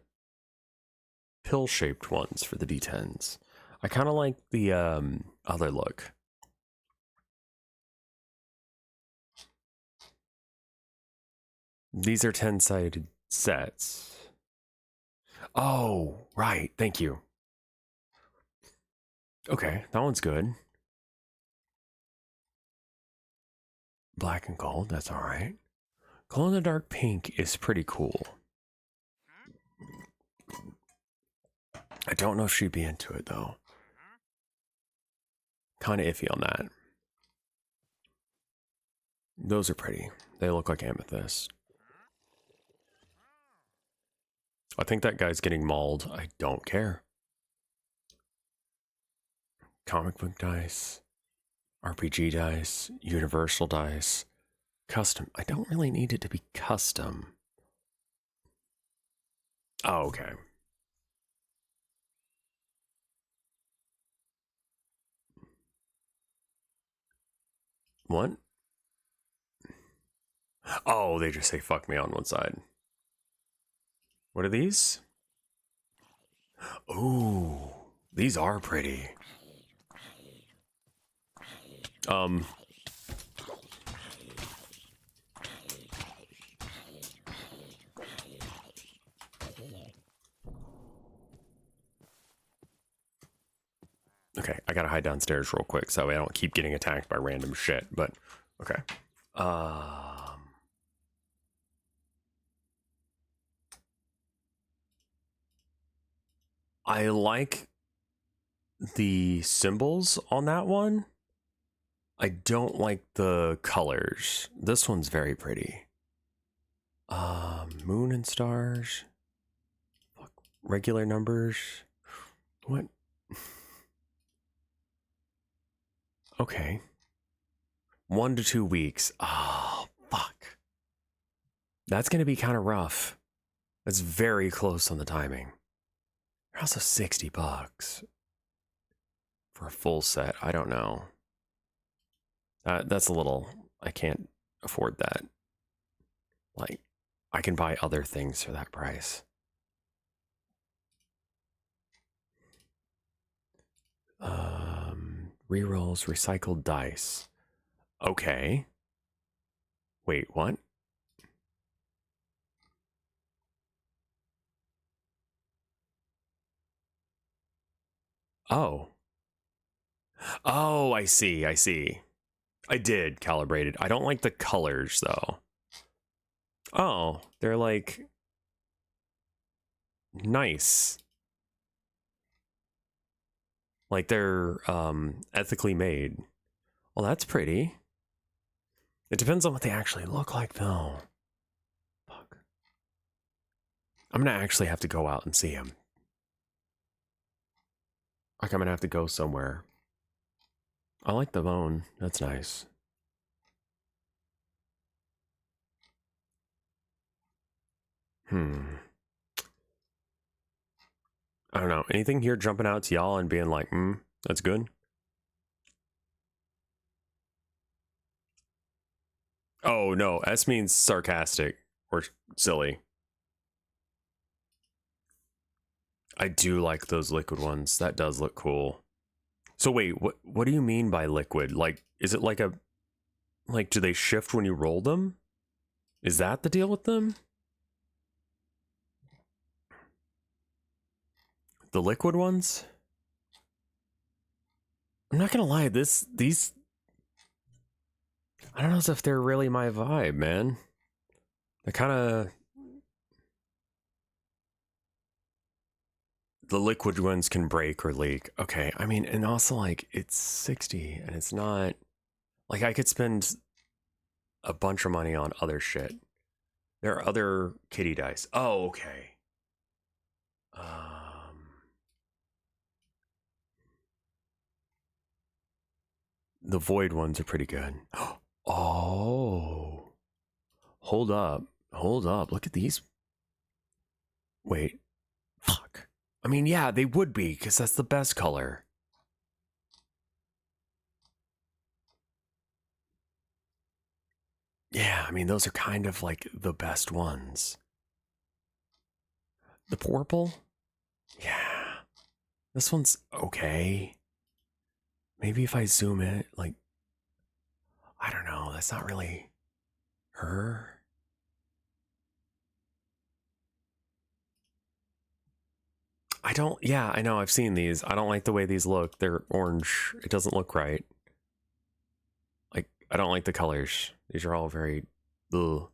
pill-shaped ones for the D10s. I kind of like the other look. These are 10-sided sets. Oh, right. Thank you. Okay, that one's good. Black and gold, that's all right. Glow in the dark pink is pretty cool. I don't know if she'd be into it though. Kind of iffy on that. Those are pretty. They look like amethyst. I think that guy's getting mauled. I don't care. Comic book dice, RPG dice, universal dice, custom. I don't really need it to be custom. Oh, okay. What? Oh, they just say fuck me on one side. What are these? Ooh, these are pretty. Um, okay, I gotta hide downstairs real quick so I don't keep getting attacked by random shit, but okay. I like the symbols on that one. I don't like the colors. This one's very pretty. Moon and stars. Fuck, regular numbers. What? Okay. 1 to 2 weeks. Oh, fuck. That's gonna be kind of rough. That's very close on the timing. They're also $60 for a full set. I don't know. That's a little. I can't afford that. Like, I can buy other things for that price. Rerolls, recycled dice. Okay. Wait, what? Oh. Oh, I see. I see. I did calibrate it. I don't like the colors though. Oh, they're like nice. Like they're ethically made. Well, that's pretty. It depends on what they actually look like though. Fuck. I'm gonna actually have to go out and see them. Like I'm gonna have to go somewhere. I like the bone. That's nice. I don't know. Anything here jumping out to y'all and being like, that's good? Oh, no. S means sarcastic or silly. I do like those liquid ones. That does look cool. So wait, what do you mean by liquid? Like, is it like a... Like, do they shift when you roll them? Is that the deal with them? The liquid ones? I'm not gonna lie, these... I don't know if they're really my vibe, man. They're kind of... The liquid ones can break or leak. Okay, I mean, and also, like, it's 60, and it's not... Like, I could spend a bunch of money on other shit. There are other kitty dice. Oh, okay. The void ones are pretty good. Oh. Hold up. Hold up. Look at these. Wait. Fuck. I mean, yeah, they would be, because that's the best color. Yeah, I mean, those are kind of like the best ones. The purple? Yeah. This one's okay. Maybe if I zoom in, like, I don't know. That's not really her. I don't, yeah, I know, I've seen these. I don't like the way these look. They're orange. It doesn't look right. Like, I don't like the colors. These are all very, ugh,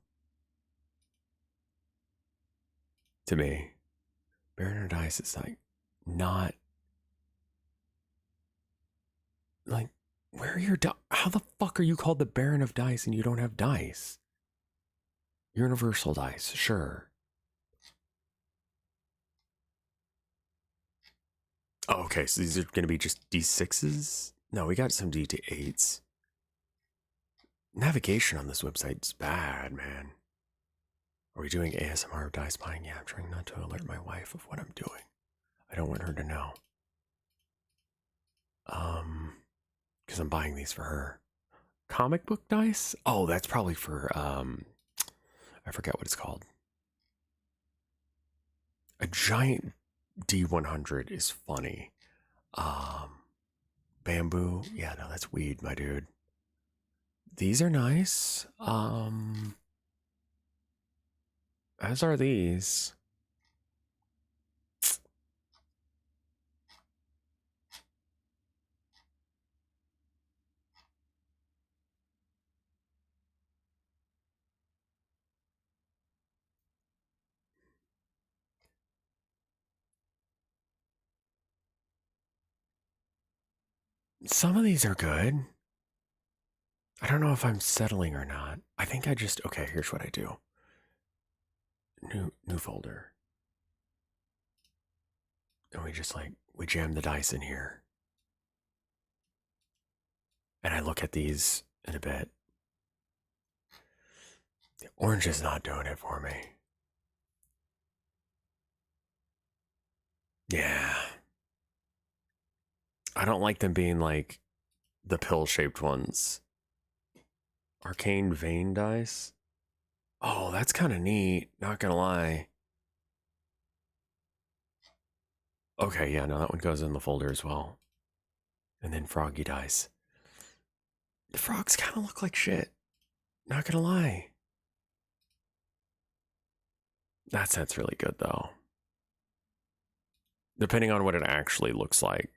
to me. Baron of Dice is like, not, like, where are your, how the fuck are you called the Baron of Dice and you don't have dice? Universal dice, sure. Oh, okay, so these are going to be just D6s? No, we got some D8s. Navigation on this website is bad, man. Are we doing ASMR of dice buying? Yeah, I'm trying not to alert my wife of what I'm doing. I don't want her to know. Because I'm buying these for her. Comic book dice? Oh, that's probably for, I forget what it's called. A giant D100 is funny. Bamboo? Yeah, no, that's weed, my dude. These are nice. As are these. Some of these are good. I don't know if I'm settling or not. I think I just, okay, here's what I do. New folder. And we just like, we jam the dice in here. And I look at these in a bit. The orange is not doing it for me. Yeah. I don't like them being like the pill-shaped ones. Arcane vein dice. Oh, that's kind of neat. Not gonna lie. Okay, yeah, no, that one goes in the folder as well. And then froggy dice. The frogs kind of look like shit. Not gonna lie. That set's really good though. Depending on what it actually looks like.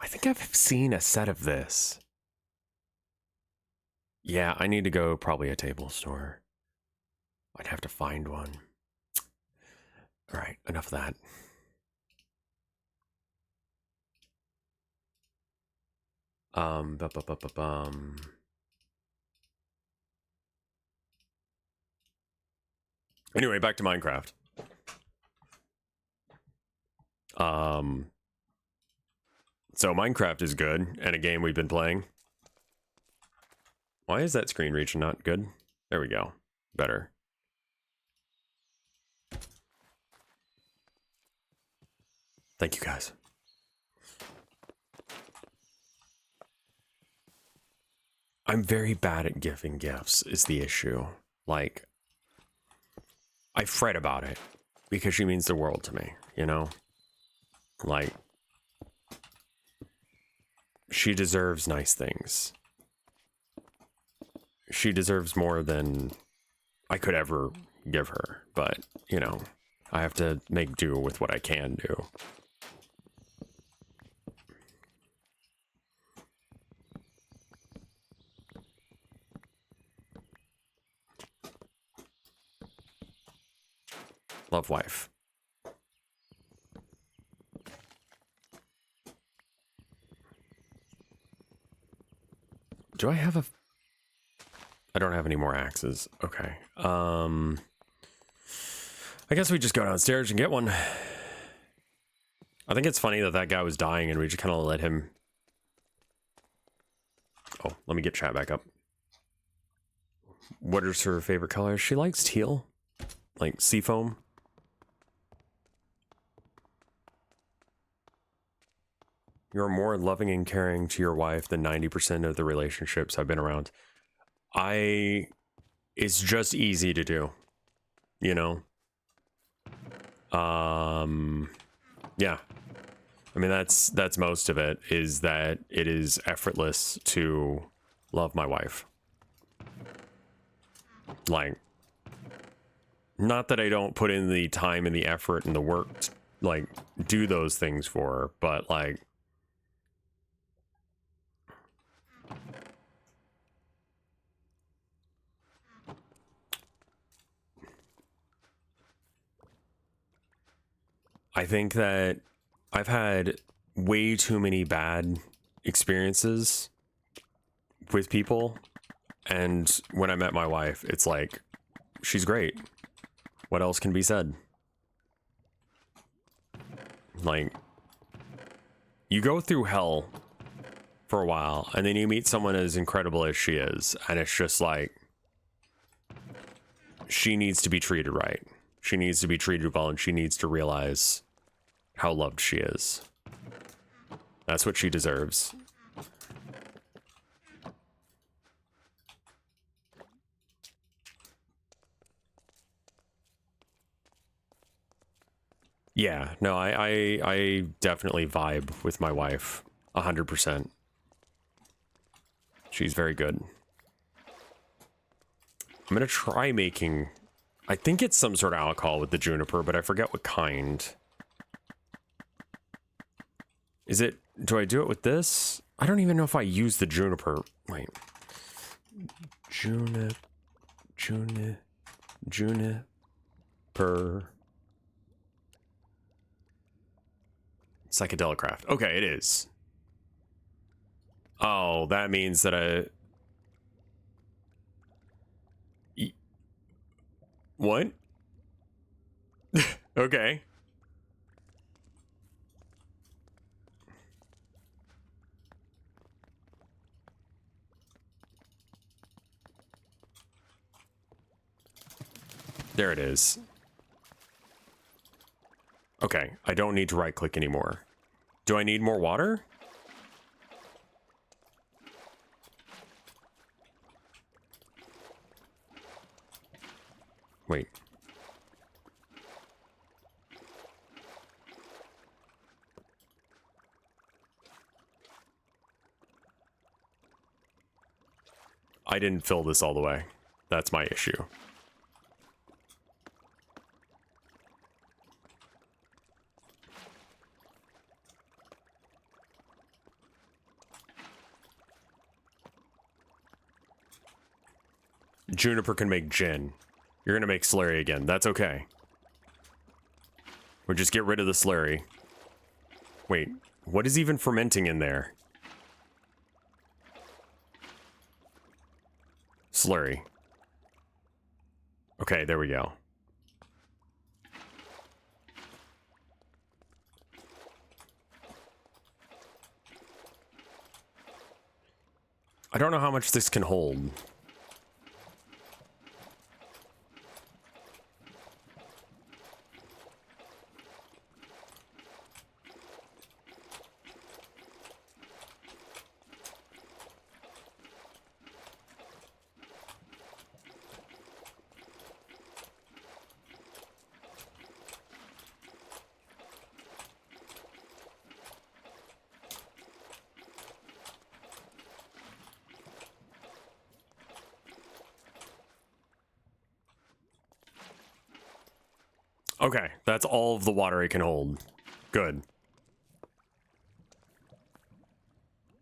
I think I've seen a set of this. Yeah, I need to go probably a table store. I'd have to find one. All right, enough of that. Anyway, back to Minecraft. So Minecraft is good, and a game we've been playing. Why is that screen region not good? There we go. Better. Thank you, guys. I'm very bad at giving gifts, is the issue. Like, I fret about it, because she means the world to me, you know? Like, she deserves nice things. She deserves more than I could ever give her, but, you know, I have to make do with what I can do. Love wife. Do I have a... I don't have any more axes. Okay. I guess we just go downstairs and get one. I think it's funny that that guy was dying and we just kind of let him... Oh, let me get chat back up. What is her favorite color? She likes teal. Like seafoam. You're more loving and caring to your wife than 90% of the relationships I've been around. It's just easy to do, you know? Yeah. I mean, that's most of it, is that it is effortless to love my wife. Like, not that I don't put in the time and the effort and the work to, like, do those things for her, but, like, I think that I've had way too many bad experiences with people, and when I met my wife, it's like, she's great. What else can be said? Like, you go through hell for a while, and then you meet someone as incredible as she is, and it's just like, she needs to be treated right. She needs to be treated well, and she needs to realize how loved she is. That's what she deserves. Yeah, no, I definitely vibe with my wife 100%. She's very good. I'm gonna try making, I think it's some sort of alcohol with the juniper, but I forget what kind. Is it, do I do it with this? I don't even know if I use the juniper. Wait. Juniper. Psychedelic craft. Okay, it is. Oh, that means that what? Okay. There it is. Okay, I don't need to right click anymore. Do I need more water? Wait. I didn't fill this all the way. That's my issue. Juniper can make gin. You're gonna make slurry again. That's okay. Or just get rid of the slurry. Wait, what is even fermenting in there? Slurry. Okay, there we go. I don't know how much this can hold. Okay, that's all of the water it can hold. Good.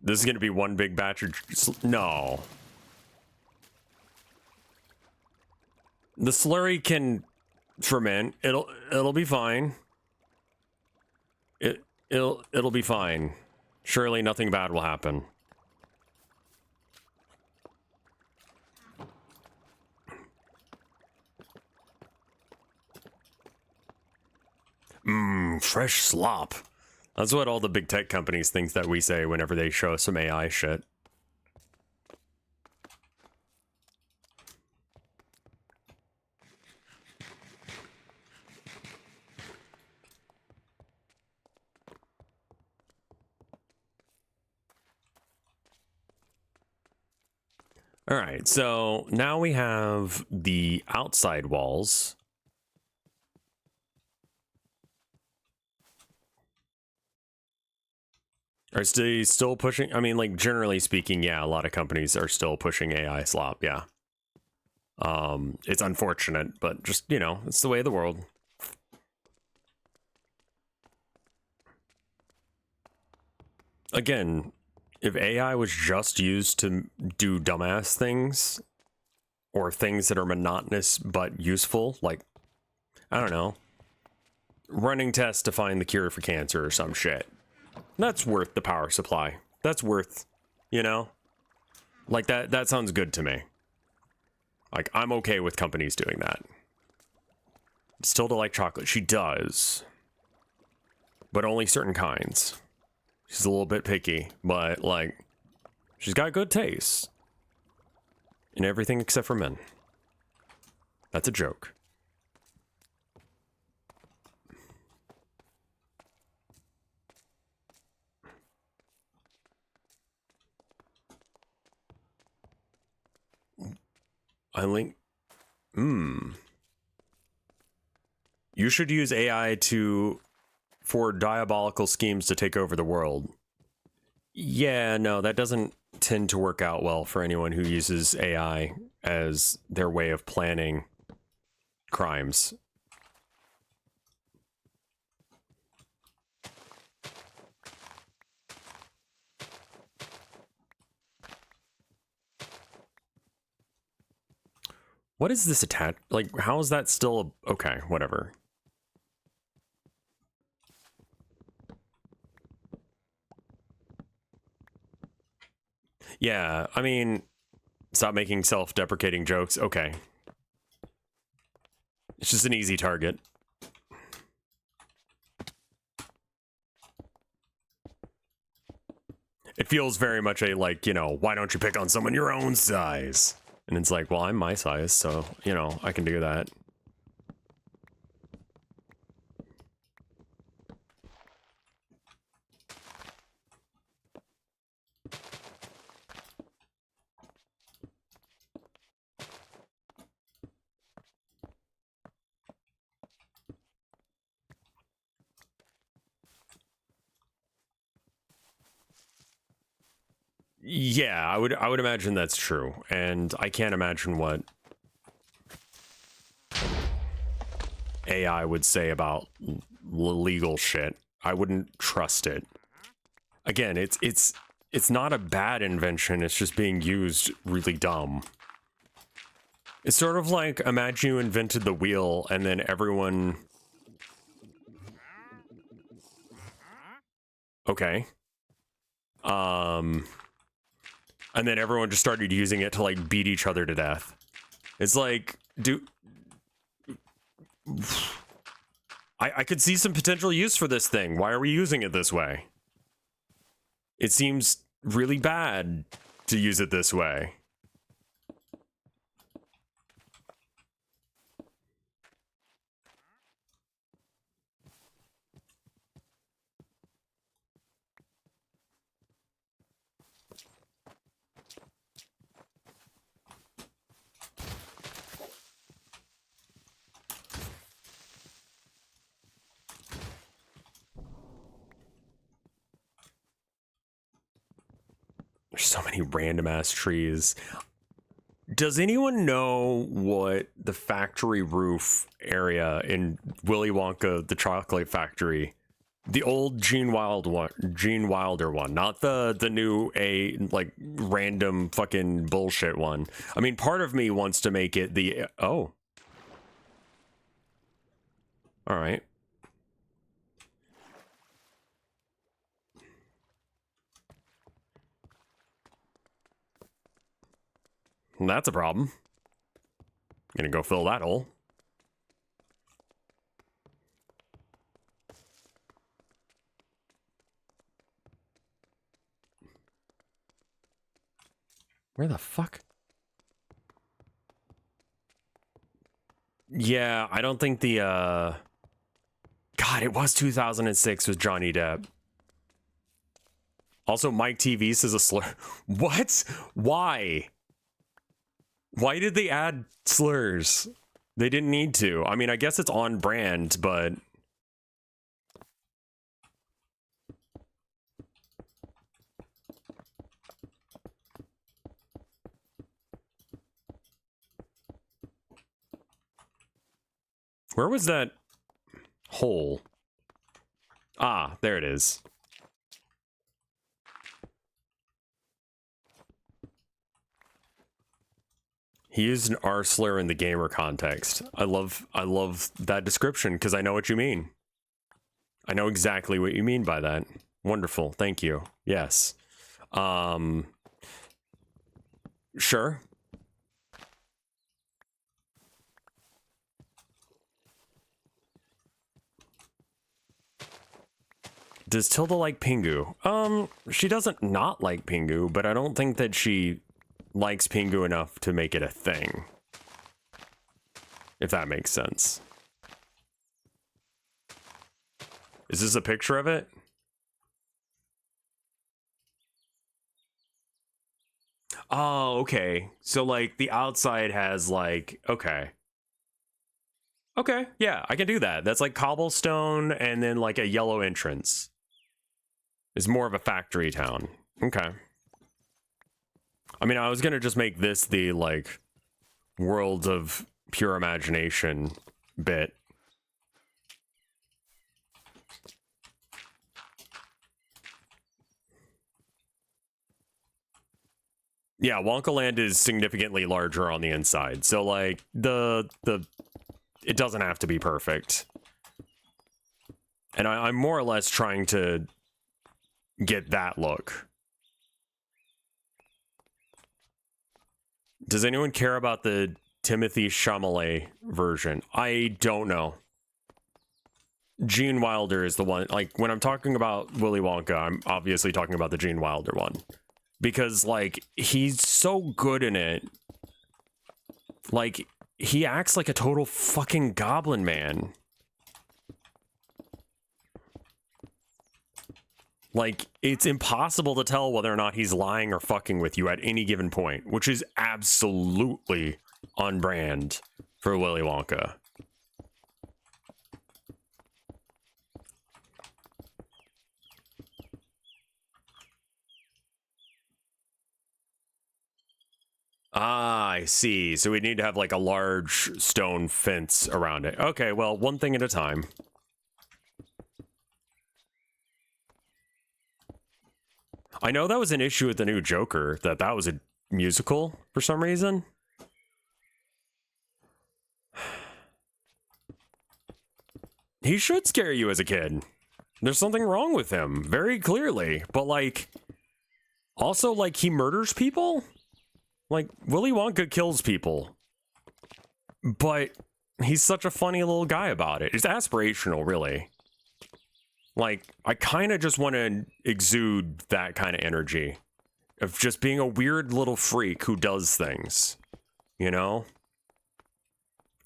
This is gonna be one big batch of... No. The slurry can ferment. It'll be fine. It'll be fine. Surely nothing bad will happen. Fresh slop. That's what all the big tech companies think that we say whenever they show us some AI shit. All right, so now we have the outside walls. Are they still pushing? I mean, like, generally speaking, yeah, a lot of companies are still pushing AI slop, yeah. It's unfortunate, but just, you know, it's the way of the world. Again, if AI was just used to do dumbass things, or things that are monotonous but useful, like, I don't know, running tests to find the cure for cancer or some shit, that's worth the power supply. That's worth, you know, like that sounds good to me. Like, I'm okay with companies doing that. Still to like chocolate. She does, but only certain kinds. She's a little bit picky, but like, she's got good taste in everything except for men. That's a joke. I link. You should use AI for diabolical schemes to take over the world. Yeah, no, that doesn't tend to work out well for anyone who uses AI as their way of planning crimes. What is this attach? Like, how is that still okay, whatever. Yeah, I mean, stop making self-deprecating jokes. Okay. It's just an easy target. It feels very much a, like, you know, why don't you pick on someone your own size? And it's like, well, I'm my size, so, you know, I can do that. Yeah, I would imagine that's true, and I can't imagine what AI would say about legal shit. I wouldn't trust it. Again, it's not a bad invention. It's just being used really dumb. It's sort of like, imagine you invented the wheel and then everyone. Okay. And then everyone just started using it to like beat each other to death. It's like, I could see some potential use for this thing. Why are we using it this way? It seems really bad to use it this way. There's so many random ass trees. Does anyone know what the factory roof area in Willy Wonka, the Chocolate Factory, the old Gene Wilder one, not the new like random fucking bullshit one. I mean, part of me wants to make it the oh. All right. Well, that's a problem. Gonna go fill that hole. Where the fuck? Yeah, I don't think the God, it was 2006 with Johnny Depp. Also, Mike TV says a slur. What? Why? Why did they add slurs? They didn't need to. I mean, I guess it's on brand, but Where was that hole? Ah, there it is. He used an R slur in the gamer context. I love that description because I know what you mean. I know exactly what you mean by that. Wonderful. Thank you. Yes. Sure. Does Tilda like Pingu? She doesn't not like Pingu, but I don't think that she likes Pingu enough to make it a thing. If that makes sense. Is this a picture of it? Oh, okay. So, like, the outside has, like, okay. Okay, yeah, I can do that. That's like cobblestone and then, like, a yellow entrance. It's more of a factory town. Okay. I mean, I was gonna just make this the, like, world of pure imagination bit. Yeah, Wonka Land is significantly larger on the inside. So, like, it doesn't have to be perfect. And I'm more or less trying to get that look. Does anyone care about the Timothy Chalamet version? I don't know. Gene Wilder is the one. Like, when I'm talking about Willy Wonka, I'm obviously talking about the Gene Wilder one. Because, like, he's so good in it. Like, he acts like a total fucking goblin man. Like, it's impossible to tell whether or not he's lying or fucking with you at any given point, which is absolutely on brand for Willy Wonka. Ah, I see. So we need to have, like, a large stone fence around it. Okay, well, one thing at a time. I know that was an issue with the new Joker, that was a musical for some reason. He should scare you as a kid. There's something wrong with him, very clearly. But, like, also, like, he murders people? Like, Willy Wonka kills people. But he's such a funny little guy about it. It's aspirational, really. Like, I kind of just want to exude that kind of energy of just being a weird little freak who does things, you know?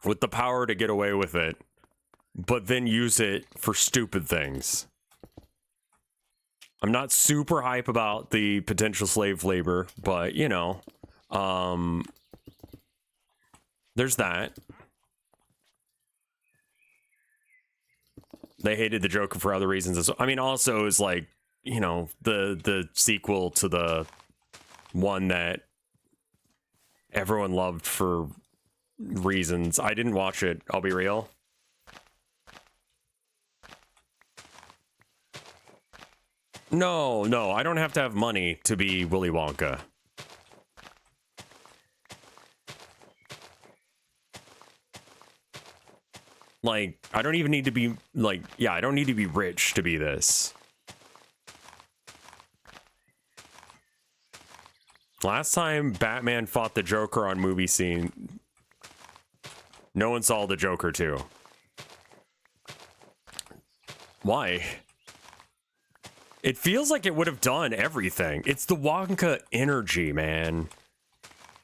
With the power to get away with it, but then use it for stupid things. I'm not super hype about the potential slave labor, but, you know, there's that. They hated the Joker for other reasons as well. I mean, also is like, you know, the sequel to the one that everyone loved for reasons. I didn't watch it, I'll be real. No, I don't have to have money to be Willy Wonka. Like, I don't even need to be, like, yeah, I don't need to be rich to be this. Last time Batman fought the Joker on movie scene, no one saw the Joker too. Why? It feels like it would have done everything. It's the Wonka energy, man.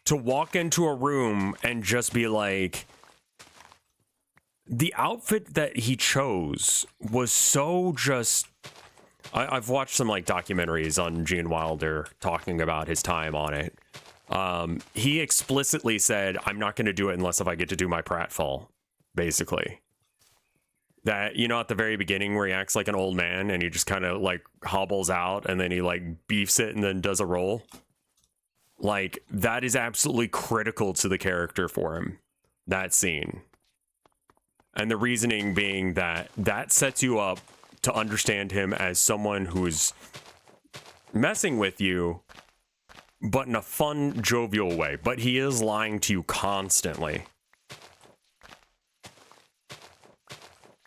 To walk into a room and just be like... The outfit that he chose was so just... I've watched some, like, documentaries on Gene Wilder talking about his time on it. He explicitly said, I'm not going to do it unless if I get to do my pratfall, basically. That, you know, at the very beginning where he acts like an old man and he just kind of, like, hobbles out and then he, like, beefs it and then does a roll. Like, that is absolutely critical to the character for him. That scene. And the reasoning being that that sets you up to understand him as someone who's messing with you, but in a fun, jovial way. But he is lying to you constantly.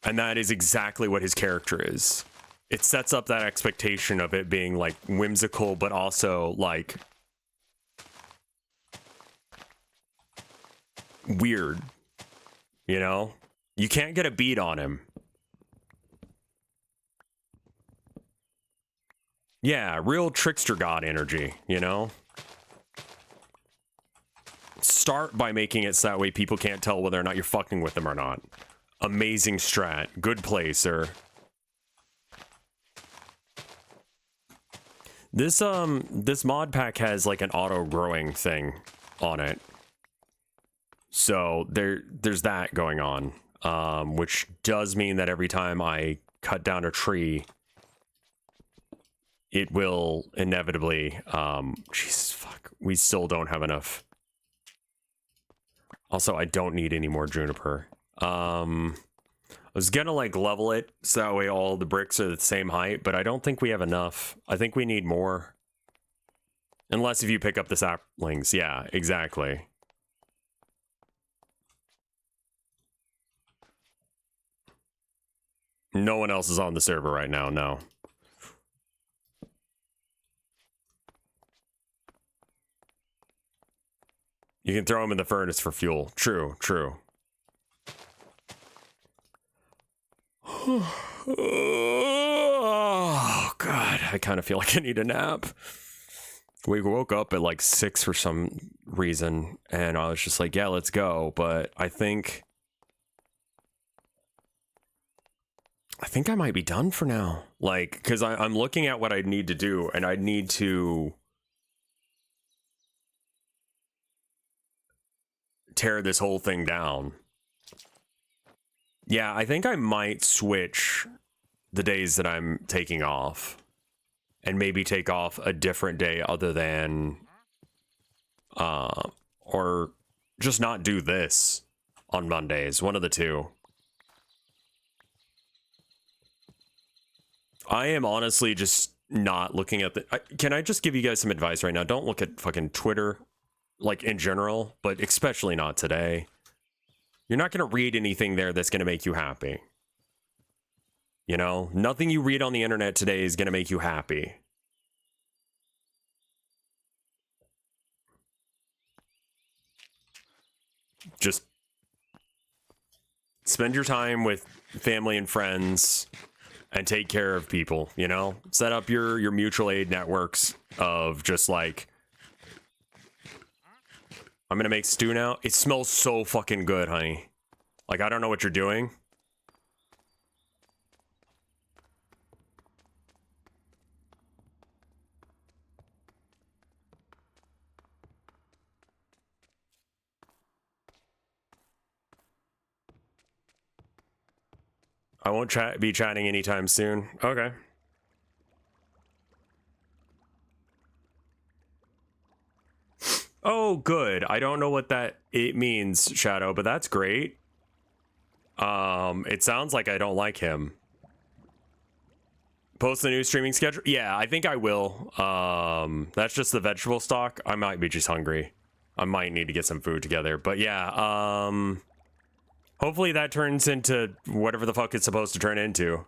And that is exactly what his character is. It sets up that expectation of it being like whimsical, but also like weird. You know? You can't get a beat on him. Yeah, real trickster god energy, you know? Start by making it so that way people can't tell whether or not you're fucking with them or not. Amazing strat. Good play, sir. This mod pack has like an auto growing thing on it. So there's that going on. Which does mean that every time I cut down a tree, it will inevitably, Jesus fuck, we still don't have enough. Also, I don't need any more juniper. I was gonna like level it so that way all the bricks are the same height, but I don't think we have enough. I think we need more. Unless if you pick up the saplings. Yeah, exactly. No one else is on the server right now, no. You can throw them in the furnace for fuel. True, true. Oh, God. I kind of feel like I need a nap. We woke up at like 6 for some reason, and I was just like, yeah, let's go. But I think I might be done for now. Like, because I'm looking at what I need to do, and I need to tear this whole thing down. Yeah, I think I might switch the days that I'm taking off and maybe take off a different day other than or just not do this on Mondays, one of the two. I am honestly just not looking at the can I just give you guys some advice right now? Don't look at fucking Twitter like in general, but especially not today. You're not going to read anything there that's going to make you happy. You know, nothing you read on the internet today is going to make you happy. Just spend your time with family and friends and take care of people, you know? Set up your mutual aid networks of just like, I'm going to make stew now. It smells so fucking good, honey. Like, I don't know what you're doing. I won't be chatting anytime soon. Okay. Oh, good. I don't know what it means, Shadow, but that's great. It sounds like I don't like him. Post the new streaming schedule? Yeah, I think I will. That's just the vegetable stock. I might be just hungry. I might need to get some food together. But yeah, hopefully that turns into whatever the fuck it's supposed to turn into.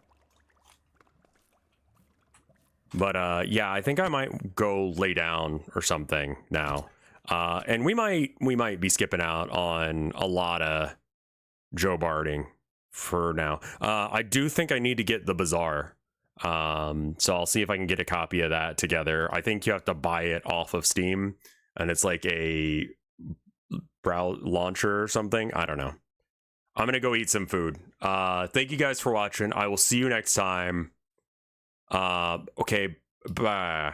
But yeah, I think I might go lay down or something now. And we might be skipping out on a lot of Joebarting for now. I do think I need to get the bazaar. So I'll see if I can get a copy of that together. I think you have to buy it off of Steam, and it's like a browser launcher or something. I don't know. I'm gonna go eat some food. Thank you guys for watching. I will see you next time. Okay, bye.